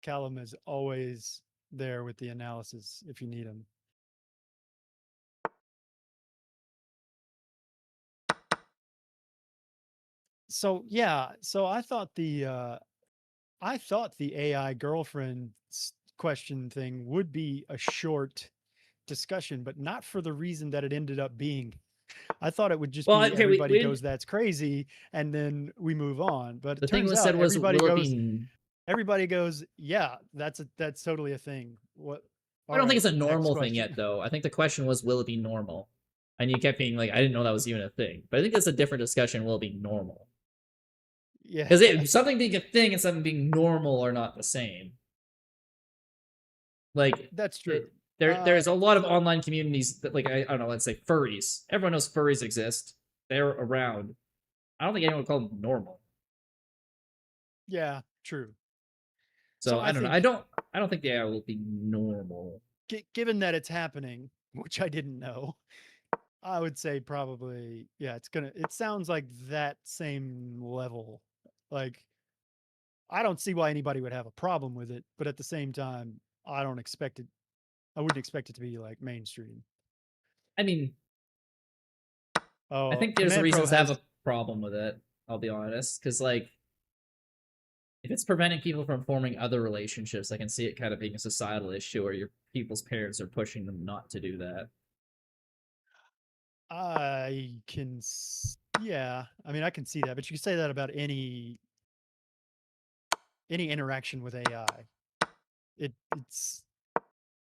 Callum is always there with the analysis if you need him. So yeah, so I thought the AI girlfriend question thing would be a short discussion, but not for the reason that it ended up being. I thought it would just be everybody goes, "That's crazy," and then we move on. But The it thing turns was out said was, everybody will it goes, be... everybody goes, "Yeah, that's totally a thing." What? I don't think it's a Alright, normal next thing question. yet, though. I think the question was, will it be normal? And you kept being like, I didn't know that was even a thing. But I think that's a different discussion. Will it be normal? Yeah, Because something being a thing and something being normal are not the same. Like, that's true. there's a lot of online communities that, like, I don't know, let's say furries. Everyone knows furries exist. They're around. I don't think anyone would call them normal. Yeah, true. So I don't know. I don't think the AI will be normal. Given that it's happening, which I didn't know, I would say probably, yeah, it sounds like that same level. Like, I don't see why anybody would have a problem with it, but at the same time, I wouldn't expect it to be like mainstream. I mean, Oh, I think there's Command Pro reasons to have has- a problem with it. I'll be honest, because like, if it's preventing people from forming other relationships, I can see it kind of being a societal issue where your people's parents are pushing them not to do that. Yeah, I mean, I can see that, but you can say that about any interaction with AI. It's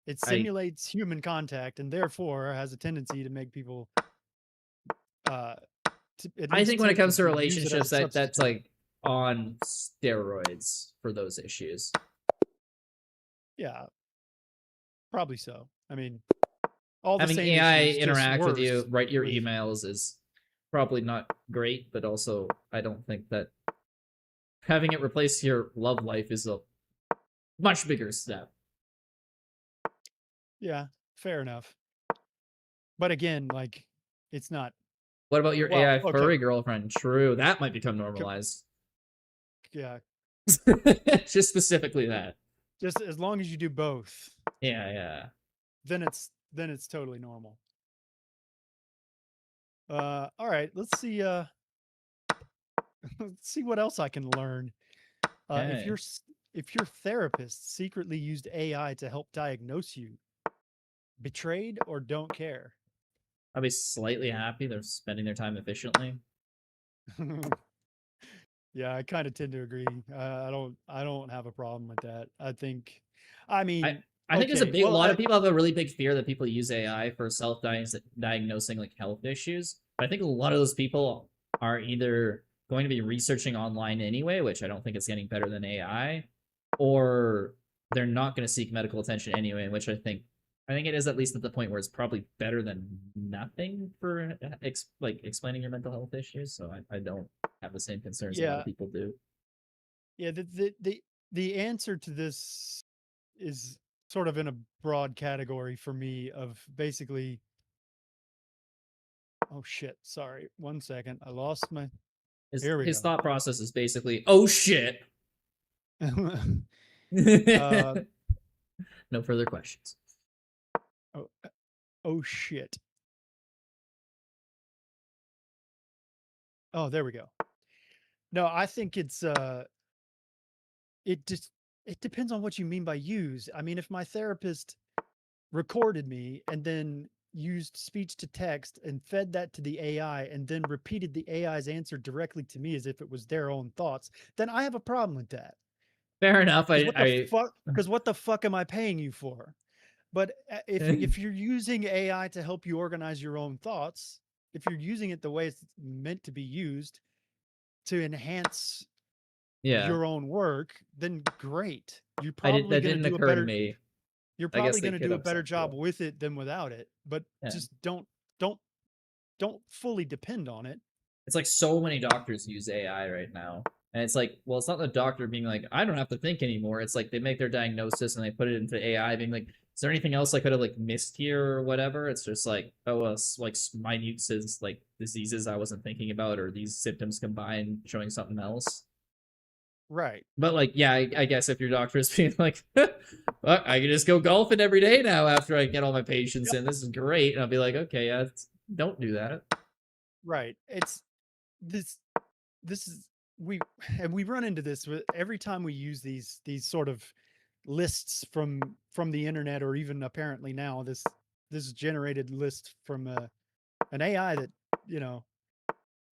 it simulates human contact and therefore has a tendency to make people I think when it comes to use it as a relationships, that's substitute. like on steroids for those issues. Yeah, probably so. I mean, all the Having same AI issues, just interact with you, worse write your with- emails is probably not great, but also I don't think that having it replace your love life is a much bigger step. Yeah, fair enough. But again, like, it's not. What about your Well, AI okay. furry girlfriend? True, that might become normalized. Yeah, Just specifically that. just as long as you do both, Yeah. then it's totally normal. All right, let's see. Let's see what else I can learn. Okay. If your therapist secretly used AI to help diagnose you, betrayed or don't care? I'll be slightly happy they're spending their time efficiently. Yeah, I kind of tend to agree. I don't have a problem with that. I mean, I think there's a okay, big. A well, lot of people have a really big fear that people use AI for self-diagnosing like health issues. But I think a lot of those people are either going to be researching online anyway, which I don't think is getting better than AI, or they're not going to seek medical attention anyway, which I think it is at least at the point where it's probably better than nothing for explaining your mental health issues. So I don't have the same concerns a lot of people do. Yeah, the answer to this is sort of in a broad category for me of basically. Oh shit! Sorry, 1 second. I lost my. Here we His go. thought process is basically, oh shit. No further questions. Oh shit. Oh, there we go. No, I think it depends on what you mean by use. I mean, if my therapist recorded me and then used speech to text and fed that to the AI and then repeated the AI's answer directly to me as if it was their own thoughts, then I have a problem with that. Fair enough. Because what the fuck am I paying you for? But if you're using AI to help you organize your own thoughts, if you're using it the way it's meant to be used to enhance your own work, then great. You're probably that going didn't to do occur a better. to me. You're probably going to do a better job with it than without it. But just don't fully depend on it. It's like so many doctors use AI right now. And it's like, well, it's not the doctor being like, I don't have to think anymore. It's like they make their diagnosis and they put it into AI being like, is there anything else I could have like missed here or whatever? It's just like, oh, it's like minute like diseases I wasn't thinking about or these symptoms combined showing something else. Right. But like, yeah, I guess if your doctor is being like, well, I can just go golfing every day now after I get all my patients in. This is great. And I'll be like, okay, yeah, don't do that. Right. It's this is we run into this with every time we use these sort of lists from the internet, or even apparently now this generated list from an AI that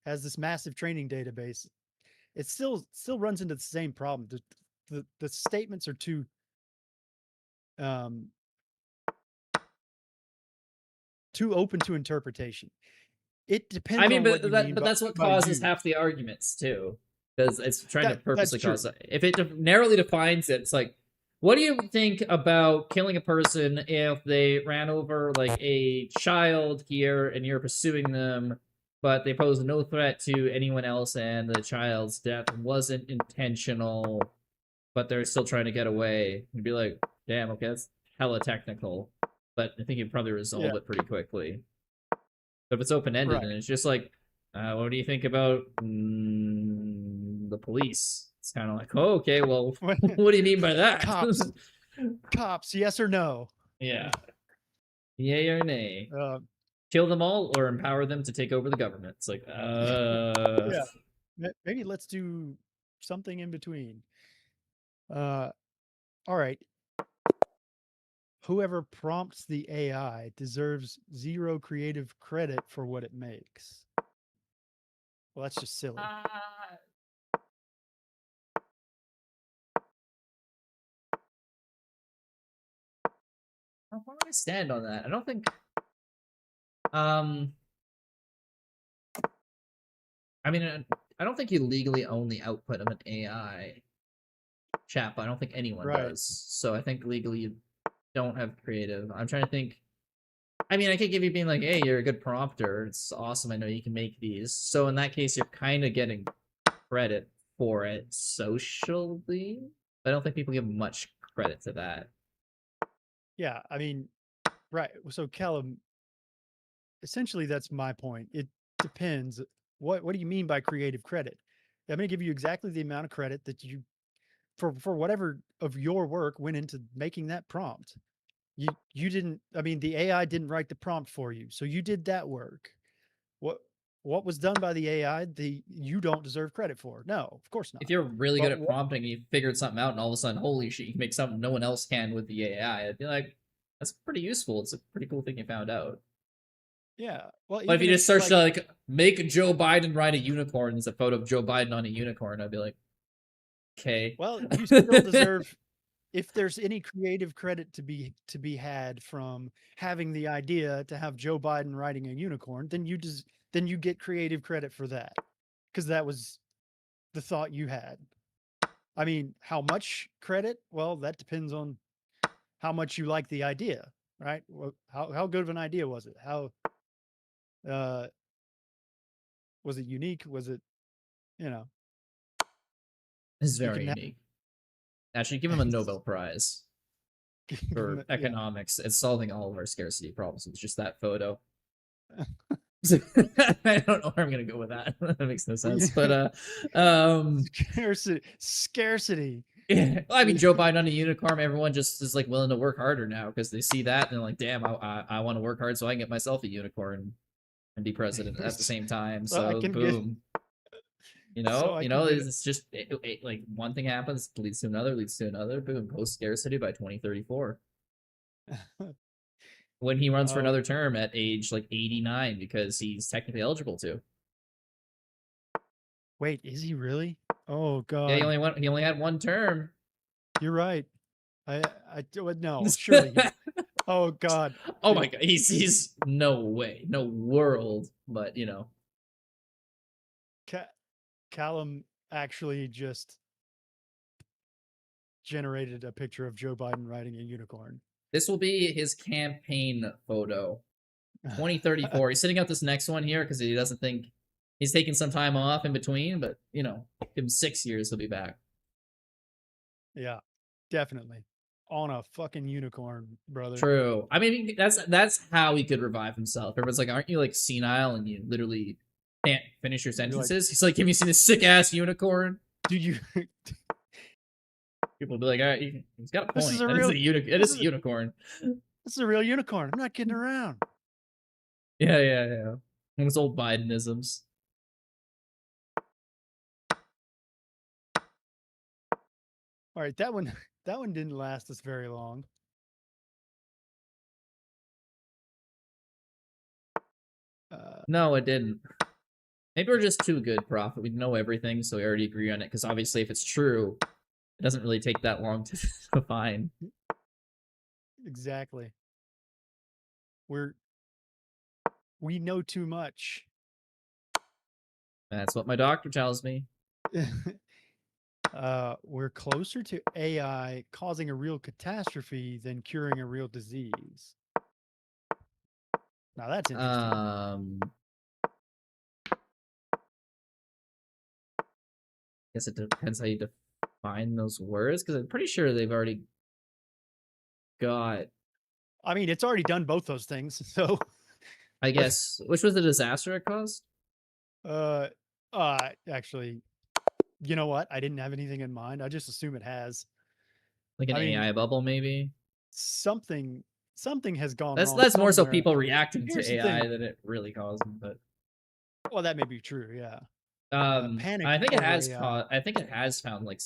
has this massive training database. It still runs into the same problem. The statements are too open to interpretation. It depends. I mean, on but that's what causes half the arguments too, because it's trying to purposely cause that. If it narrowly defines it, it's like, what do you think about killing a person if they ran over like a child here and you're pursuing them, but they pose no threat to anyone else and the child's death wasn't intentional, but they're still trying to get away? You'd be like, damn, okay, that's hella technical, but I think you'd probably resolve it pretty quickly. But if it's open-ended and it's just like, what do you think about the police? It's kind of like, oh, okay, well, what do you mean by that? Cops, yes or no? Yeah. Yay or nay? Kill them all or empower them to take over the government? It's like, yeah. Maybe let's do something in between. All right. Whoever prompts the AI deserves 0 creative credit for what it makes. Well, that's just silly. Where do I stand on that? I don't think. I mean, I don't think you legally own the output of an AI chat, but I don't think anyone does. So I think legally you don't have creative. I'm trying to think. I mean, I could give you being like, hey, you're a good prompter. It's awesome. I know you can make these. So in that case, you're kind of getting credit for it socially. But I don't think people give much credit to that. Yeah, I mean, right. So Callum, essentially that's my point. It depends. What do you mean by creative credit? I'm going to give you exactly the amount of credit that you for whatever of your work went into making that prompt. You didn't, I mean, the AI didn't write the prompt for you. So you did that work. What was done by the AI, you don't deserve credit for. No, of course not. If you're really good at prompting and you figured something out and all of a sudden, holy shit, you can make something no one else can with the AI, I'd be like, that's pretty useful. It's a pretty cool thing you found out. Yeah. Well, but if you just search like make Joe Biden ride a unicorn, it's a photo of Joe Biden on a unicorn, I'd be like, okay. Well, you still deserve, if there's any creative credit to be had from having the idea to have Joe Biden riding a unicorn, then you get creative credit for that, because that was the thought you had. I mean, how much credit? Well, that depends on how much you like the idea, right? How good of an idea was it? How was it unique? Was it, It's very unique. Actually, give him a Nobel Prize for economics. It's solving all of our scarcity problems. It's just that photo. I don't know where I'm gonna go with that. That makes no sense. But scarcity. Yeah. Well, I mean, Joe Biden on a unicorn, everyone just is like willing to work harder now because they see that and they're like, damn, I want to work hard so I can get myself a unicorn and be president at the same time. So boom. It's just like one thing happens, leads to another, boom, post scarcity by 2034. When he runs for another term at age like 89 because he's technically eligible to. Wait, is he really? Oh god. Yeah, he only had one term. You're right. I no, surely. Oh god. Oh my god. He's no way, no world, but Callum actually just generated a picture of Joe Biden riding a unicorn. This will be his campaign photo. 2034. He's sitting out this next one here because he doesn't think he's taking some time off in between, but give him 6 years, he'll be back. Yeah, definitely. On a fucking unicorn, brother. True. I mean, that's how he could revive himself. Everyone's like, aren't you like senile and you literally can't finish your sentences? He's like, have you seen this sick ass unicorn? Do you? People will be like, all right, he's got a point. It is a unicorn. This is a real unicorn. I'm not kidding around. Yeah. Those old Bidenisms. All right, that one didn't last us very long. No, it didn't. Maybe we're just too good, Prophet. We know everything, so we already agree on it. Because obviously, if it's true, it doesn't really take that long to find. Exactly. We know too much. That's what my doctor tells me. We're closer to AI causing a real catastrophe than curing a real disease. Now that's interesting. Guess it depends how you define those words, because I'm pretty sure they've already got. I mean, it's already done both those things, so. I guess. Which was the disaster it caused? Actually, you know what? I didn't have anything in mind. I just assume it has. Like an AI bubble, maybe? Something has gone wrong. That's more so people reacting to AI than it really causing, but. Well, that may be true, yeah. panic I think it over has AI. I think it has found like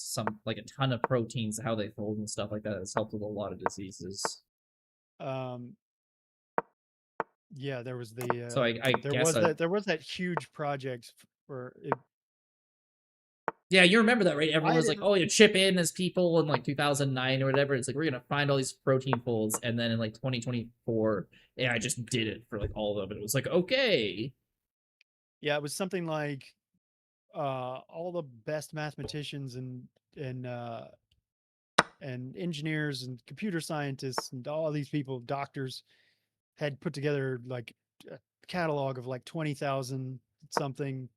a ton of proteins, how they fold and stuff like that. It's helped with a lot of diseases. Um, yeah, there was So I guess there was that huge project for it. yeah, you remember that, right? Everyone I was like, didn't. "Oh, you chip in as people in like 2009 or whatever." It's like we're gonna find all these protein folds, and then in like 2024, yeah, I just did it for like all of them. It was like, okay, Yeah, it was something like all the best mathematicians and uh, and engineers and computer scientists and all these people, doctors, had put together like a catalog of like 20,000 something.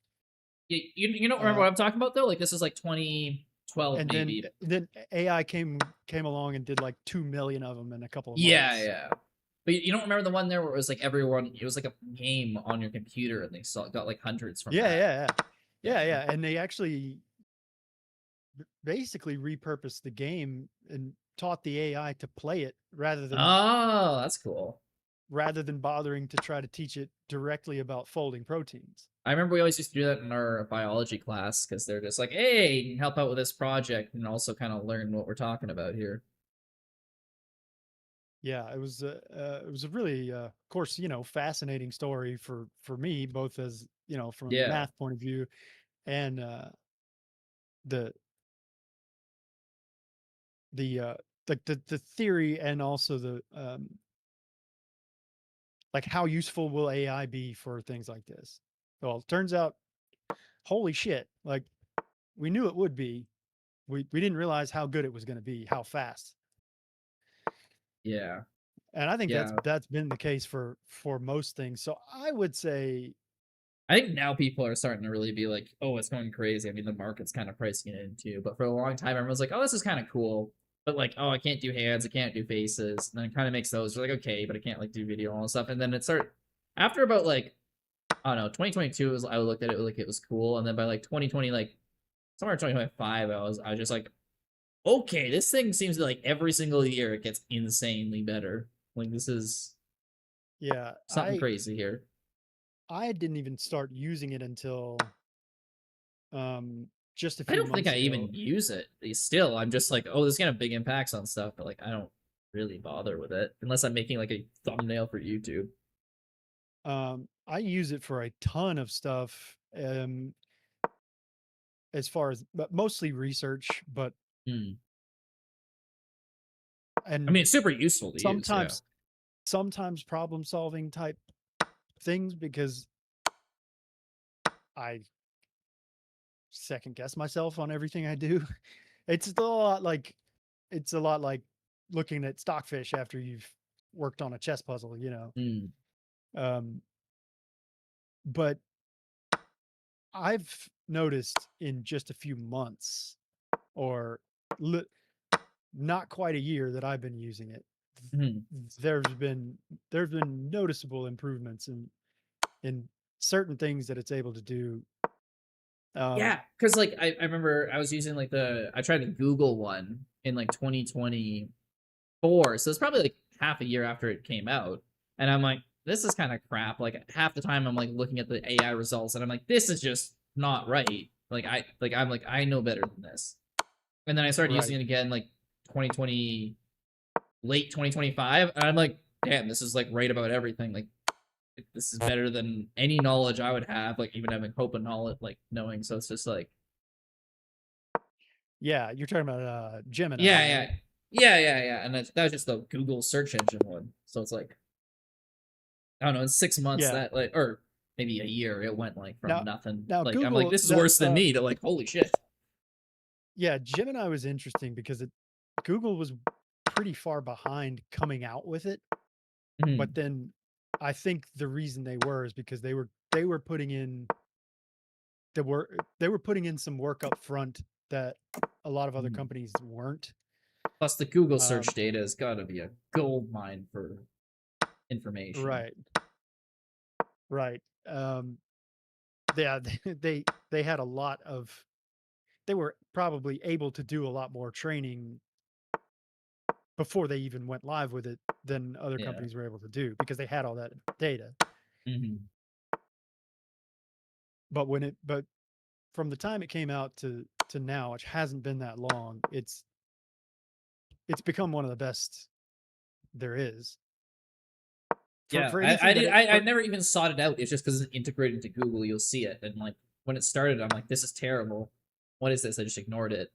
you don't remember Uh, what I'm talking about though? Like this is like 2012 and maybe. then AI came along and did like 2 million of them in a couple of Yeah, months. yeah. But you don't remember the one there where it was like everyone, it was like a game on your computer and they got like hundreds from Yeah, that. yeah, yeah. Yeah. Yeah, yeah. And they actually basically repurposed the game and taught the AI to play it Oh, that's cool. rather than bothering to try to teach it directly about folding proteins. I remember we always used to do that in our biology class because they're just like, hey, you can help out with this project and also kind of learn what we're talking about here. Yeah, it was a really, of course, fascinating story for me, both as from a Yeah. math point of view and the the the theory and also the like how useful will AI be for things like this. Well, it turns out, holy shit, like we knew it would be. We didn't realize how good it was going to be, how fast. Yeah. And I think Yeah. that's been the case for most things. So I would say, I think now people are starting to really be like, oh, it's going crazy. I mean, the market's kind of pricing it in too. But for a long time, everyone's like, oh, this is kind of cool. But like, oh, I can't do hands, I can't do faces. And then it kind of makes those. You're like, okay, but I can't like do video and all this stuff. And then it started after about like, I don't know, 2022 was I looked at it like it was cool. And then by like 2020, like somewhere in 2025, I was just like, okay, this thing seems like every single year it gets insanely better. Like this is yeah, something crazy here. I didn't even start using it until just a I few don't think months I ago. even use it. Still, I'm just like, oh, this is gonna have big impacts on stuff, but like I don't really bother with it unless I'm making like a thumbnail for YouTube. I use it for a ton of stuff, as far as but mostly research, but Hmm. I and mean, it's super useful to use. Yeah. sometimes sometimes problem solving type things because I second guess myself on everything I do. It's a lot like looking at stockfish after you've worked on a chess puzzle. Hmm. Um, but I've noticed in just a few months or li- not quite a year that I've been using it, Hmm. there's been there's been noticeable improvements in certain things that it's able to do. Um, Yeah, because like I remember I was using like I tried to Google one in like 2024, so it's probably like half a year after it came out, and I'm like, this is kind of crap. Like half the time I'm like looking at the AI results, and I'm like, this is just not right. I'm like I know better than this. And then I started right. using it again like 2020, late 2025, and I'm like, damn, this is like right about everything. Like this is better than any knowledge I would have, like even having hope and knowledge, like knowing. So it's just like, Yeah, you're talking about Gemini, yeah, right? yeah. And that was just the Google search engine one. So it's like, I don't know, in 6 months Yeah. that like, or maybe a year, it went like from Now, nothing. now Like I'm like, Google this is the worse than me. To like, holy shit. yeah, Gemini was interesting because Google was pretty far behind coming out with it, but Mhm. then I think the reason they were is because they were putting in they were putting in some work up front that a lot of other Mhm. companies weren't. Plus, the Google search Um, data has got to be a gold mine for information. right, right. Yeah, they had a lot of they were probably able to do a lot more training before they even went live with it than other Yeah. companies were able to do because they had all that data. Hmm. But from the time it came out to now, which hasn't been that long, it's become one of the best there is. For anything that I never even sought it out. It's just because it's integrated into Google, you'll see it, and like when it started, I'm like, this is terrible. What is this? I just ignored it,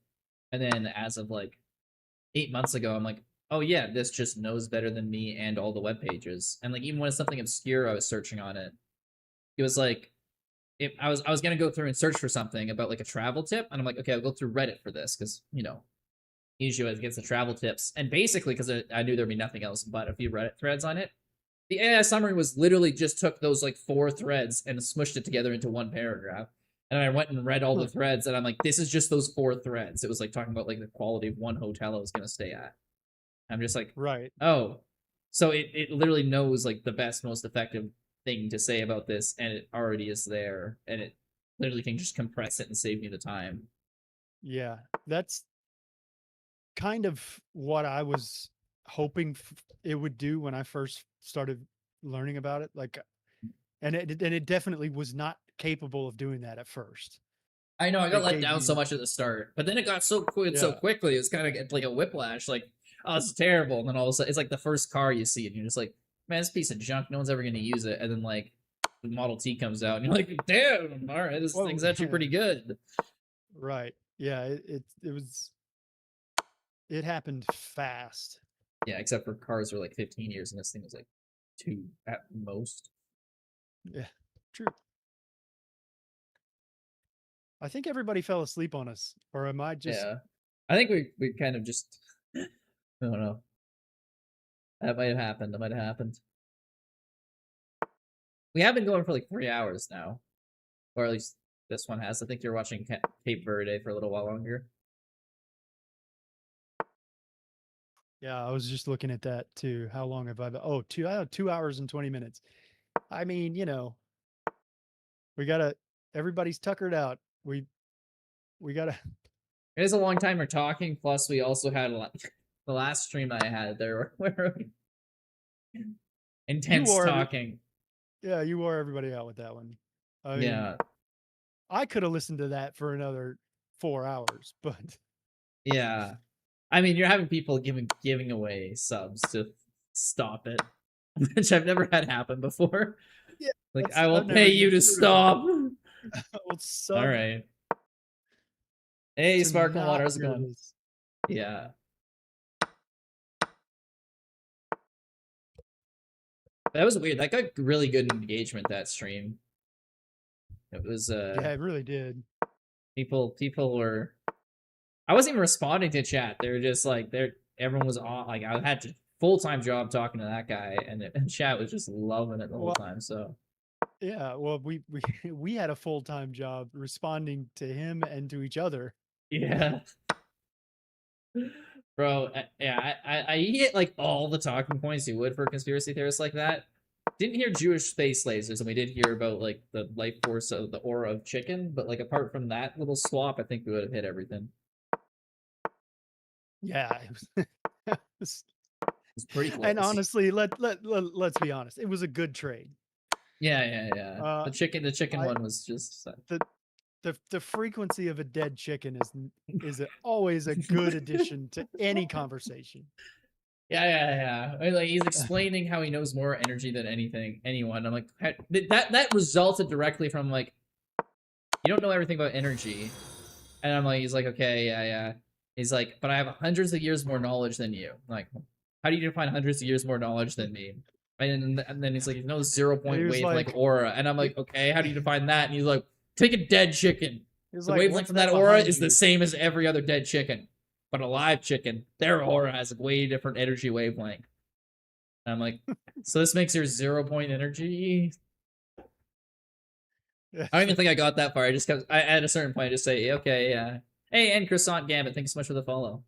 and then as of like 8 months ago, I'm like, oh yeah, this just knows better than me and all the web pages. And like even when it's something obscure, I was searching on it. It was like, I was gonna go through and search for something about like a travel tip, and I'm like, okay, I'll go through Reddit for this because usually it gets the travel tips, and basically because I knew there'd be nothing else but a few Reddit threads on it. The AI summary was literally just took those like 4 threads and smushed it together into one paragraph. And I went and read all the threads, and I'm like, this is just those 4 threads. It was like talking about like the quality of one hotel I was gonna stay at. I'm just like, right. Oh, so it literally knows like the best, most effective thing to say about this, and it already is there, and it literally can just compress it and save me the time. Yeah, that's kind of what I was hoping it would do when I first started learning about it. Like, and it definitely was not capable of doing that at first. I know I got let down so much at the start, but then it got so quick, so quickly. It was kind of like a whiplash. Like, oh, it's terrible, and then all of a sudden, it's like the first car you see, and you're just like, man, this piece of junk. No one's ever going to use it. And then like the Model T comes out, and you're like, damn, all right, this thing's actually pretty good. Right. Yeah. It happened fast. Yeah, except for cars were like 15 years, and this thing was like 2 at most. Yeah, true. I think everybody fell asleep on us, or am I just? Yeah, I think we kind of just. I don't know. That might have happened. That might have happened. We have been going for like 3 hours now, or at least this one has. I think you're watching Cape Verde for a little while longer. Yeah, I was just looking at that too. How long have I been? Oh, 2 hours and 20 minutes. I mean, we gotta. Everybody's tuckered out. We gotta. It is a long time we're talking. Plus, we also had the last stream I had there were intense talking. Yeah, you wore everybody out with that one. I mean, yeah, I could have listened to that for another 4 hours, but yeah, I mean, you're having people giving away subs to stop it, which I've never had happen before. Yeah, like I will pay you to stop. All right. Hey, Sparkling Water, how's it going? Yeah. That was weird. That got really good engagement, that stream. It was yeah, it really did. People were I wasn't even responding to chat. They were just like everyone was on, like I had a full-time job talking to that guy, and chat was just loving it the whole time. So yeah, well, we had a full-time job responding to him and to each other. Yeah. Bro, yeah, I hit like all the talking points you would for conspiracy theorists like that. Didn't hear Jewish space lasers, and we did hear about like the life force of the aura of chicken, but like apart from that little swap, I think we would have hit everything. Yeah, it was pretty close. And honestly, let's be honest, it was a good trade. Yeah. The chicken one was just the frequency of a dead chicken is always a good addition to any conversation. Yeah. Like he's explaining how he knows more energy than anyone. I'm like, that resulted directly from like, you don't know everything about energy, and I'm like, he's like, okay, yeah. He's like, but I have hundreds of years more knowledge than you. I'm like, how do you define hundreds of years more knowledge than me? And then he's like, you know, 0-point wavelength aura, and I'm like, okay, how do you define that? And he's like, take a dead chicken. The wavelength from that aura is the same as every other dead chicken. But a live chicken, their aura has a way different energy wavelength. And I'm like, so this makes your 0-point energy? I don't even think I got that far. I just kept, at a certain point, I just say, okay, yeah. Hey, and Croissant Gambit, thanks so much for the follow.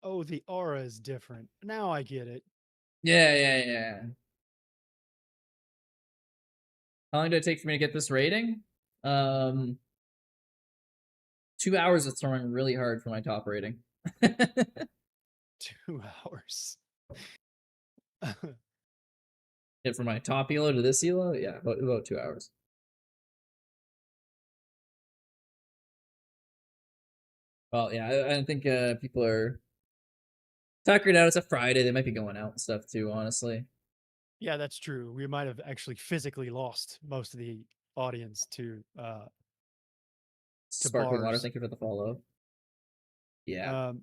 Oh, the aura is different. Now I get it. Yeah. How long did it take for me to get this rating? 2 hours of throwing really hard for my top rating. 2 hours. Yeah, from my top elo to this elo, yeah, about 2 hours. Well, yeah, I don't think people are tuckered out. It's a Friday. They might be going out and stuff too, honestly. Yeah, that's true. We might have actually physically lost most of the audience to Sparkling water, bars. thank you for the follow. Yeah,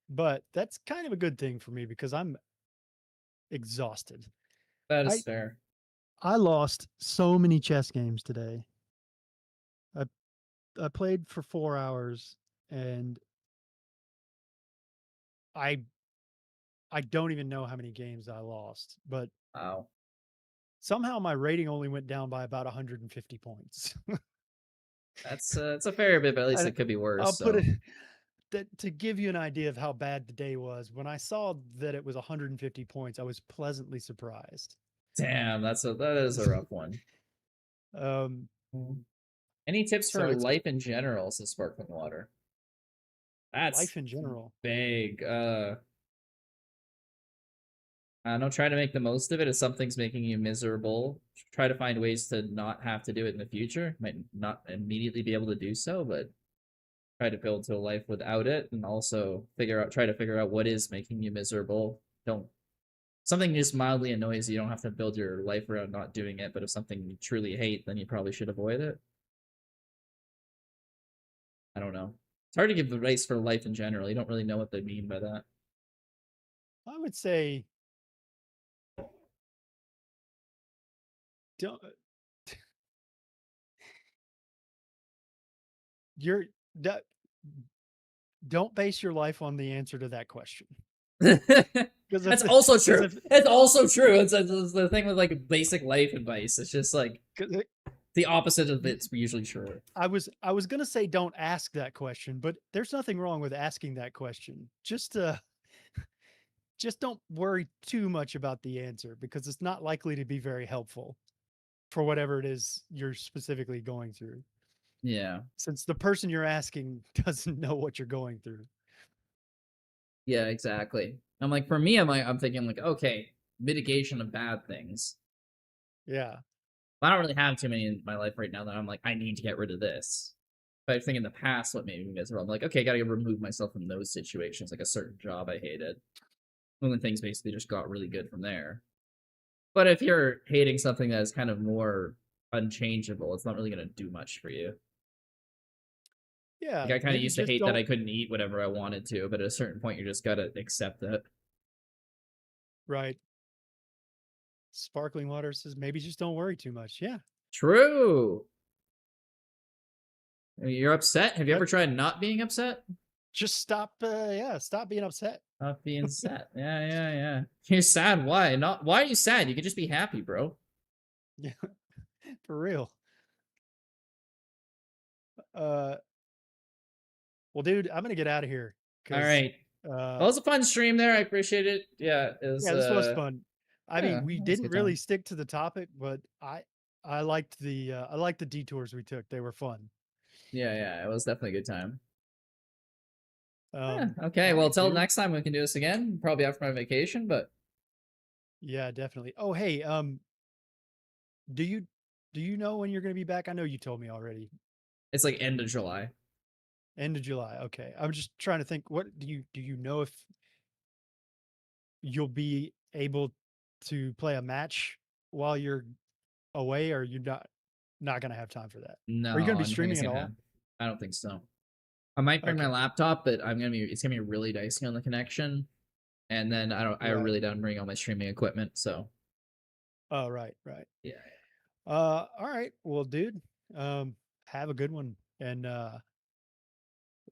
But that's kind of a good thing for me because I'm exhausted. that is I fair. I lost so many chess games today. I I played for 4 hours and I I don't even know how many games I lost, but Wow. somehow my rating only went down by about 150 points. That's it's a fair bit, but at least I, it could be worse. I'll put So it that to give you an idea of how bad the day was. When I saw that it was 150 points, I was pleasantly surprised. damn, that is a rough one. Um, Any tips so for it's life in general? Says sparkling water. That's life in general. big. I don't try to make the most of it. If something's making you miserable, try to find ways to not have to do it in the future. Might not immediately be able to do so, but try to build to a life without it, and also try to figure out what is making you miserable. Don't something just mildly annoys you. You don't have to build your life around not doing it. But if something you truly hate, then you probably should avoid it. I don't know. It's hard to give advice for life in general. You don't really know what they mean by that. I would say don't you're that don't base your life on the answer to that question. Because That's also true. It's also true. It's the thing with like basic life advice. It's just like the opposite of it's usually true. I was gonna say don't ask that question, but there's nothing wrong with asking that question. Just don't worry too much about the answer because it's not likely to be very helpful for whatever it is you're specifically going through. Yeah. Since the person you're asking doesn't know what you're going through. Yeah, exactly. I'm like, for me, I'm thinking like, okay, mitigation of bad things. Yeah. I don't really have too many in my life right now that I'm like, I need to get rid of this. But I think in the past, what made me miserable, I'm like, okay, I gotta remove myself from those situations, like a certain job I hated. And then things basically just got really good from there. But if you're hating something that is kind of more unchangeable, it's not really gonna do much for you. Yeah. Like I kind of Maybe used to just hate that I don't. couldn't eat whatever I wanted to, but at a certain point, you just gotta accept it. Right. Sparkling water says maybe just don't worry too much. Yeah. True. I mean, you're upset. Have you ever But tried not being upset? just stop stop being upset. Not being sad. Yeah. You're sad. Why? Not. Why are you sad? You could just be happy, bro. Yeah. For real. Uh well dude, I'm gonna get out of here All because right. Well, it was a fun stream there. I appreciate it. Yeah, it was. yeah, this was fun. I Yeah, mean, we that was a didn't good really time. stick to the topic, but I liked the detours we took. They were fun. Yeah. It was definitely a good time. Yeah. Um, Okay. all Well, right, till dude. next time we can do this again. Probably after my vacation, but Yeah, definitely. Oh, hey, do you do you know when you're going to be back? I know you told me already. it's like end of July. End of July. Okay. I'm just trying to think. What do you know if you'll be able to play a match while you're away, or you're not going to have time for that? No, Are you going to be I don't think streaming it's at gonna all? happen. I don't think so. I might bring my Okay. laptop, but it's gonna be really dicey on the connection. And then I Right. really don't bring all my streaming equipment, so Oh, right, right. yeah. All right. Well, dude, have a good one. And you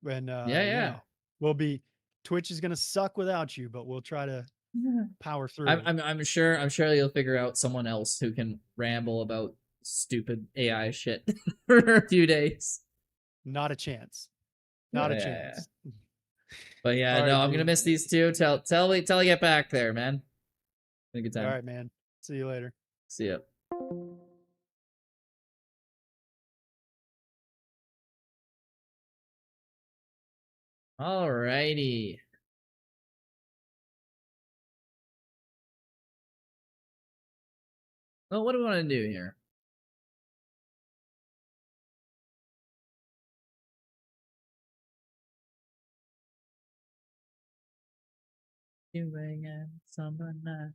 Yeah. know, we'll be Twitch is gonna suck without you, but we'll try to Yeah. power I'm through. I'm I'm sure you'll figure out someone else who can ramble about stupid AI shit for a few days. Not a chance. Not a Yeah. chance. But yeah, All no, right, I'm gonna dude. miss these two. Tell me till I get back there, man. Have a good All time. right, man. See you later. See ya. Alrighty. Well, what do we want to do here? 2 a.m. summer night.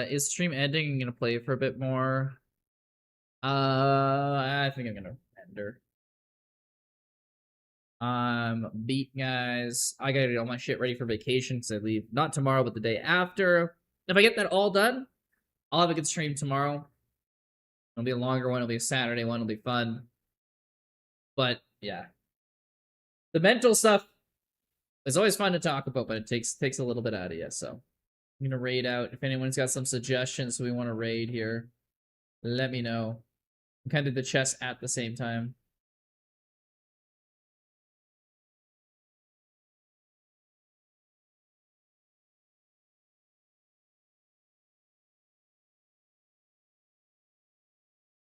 Is stream ending? I'm gonna play for a bit more. I think I'm gonna end her. Beat guys. I gotta get all my shit ready for vacation because I leave not tomorrow, but the day after. If I get that all done, I'll have a good stream tomorrow. It'll be a longer one. It'll be a Saturday one. It'll be fun. But yeah, the mental stuff is always fun to talk about, but it takes a little bit out of you. So I'm gonna raid out. If anyone's got some suggestions, we want to raid here, let me know. I'm kind of the chess at the same time.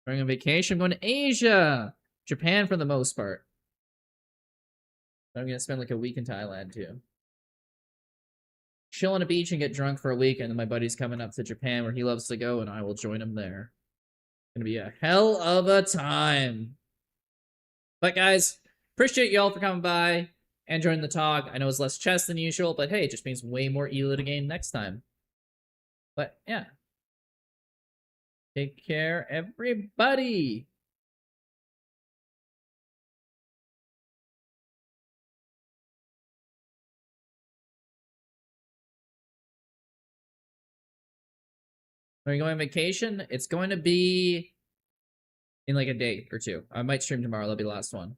Going on vacation. I'm going to Asia, Japan for the most part. I'm gonna spend like a week in Thailand too. Chill on a beach and get drunk for a week, and then my buddy's coming up to Japan where he loves to go, and I will join him there. It's gonna be a hell of a time. But guys, appreciate y'all for coming by and joining the talk. I know it's less chess than usual, but hey, it just means way more ELA to gain next time. But yeah. Take care, everybody. Are you going on vacation? It's going to be in like a day or two. I might stream tomorrow. That'll be the last one.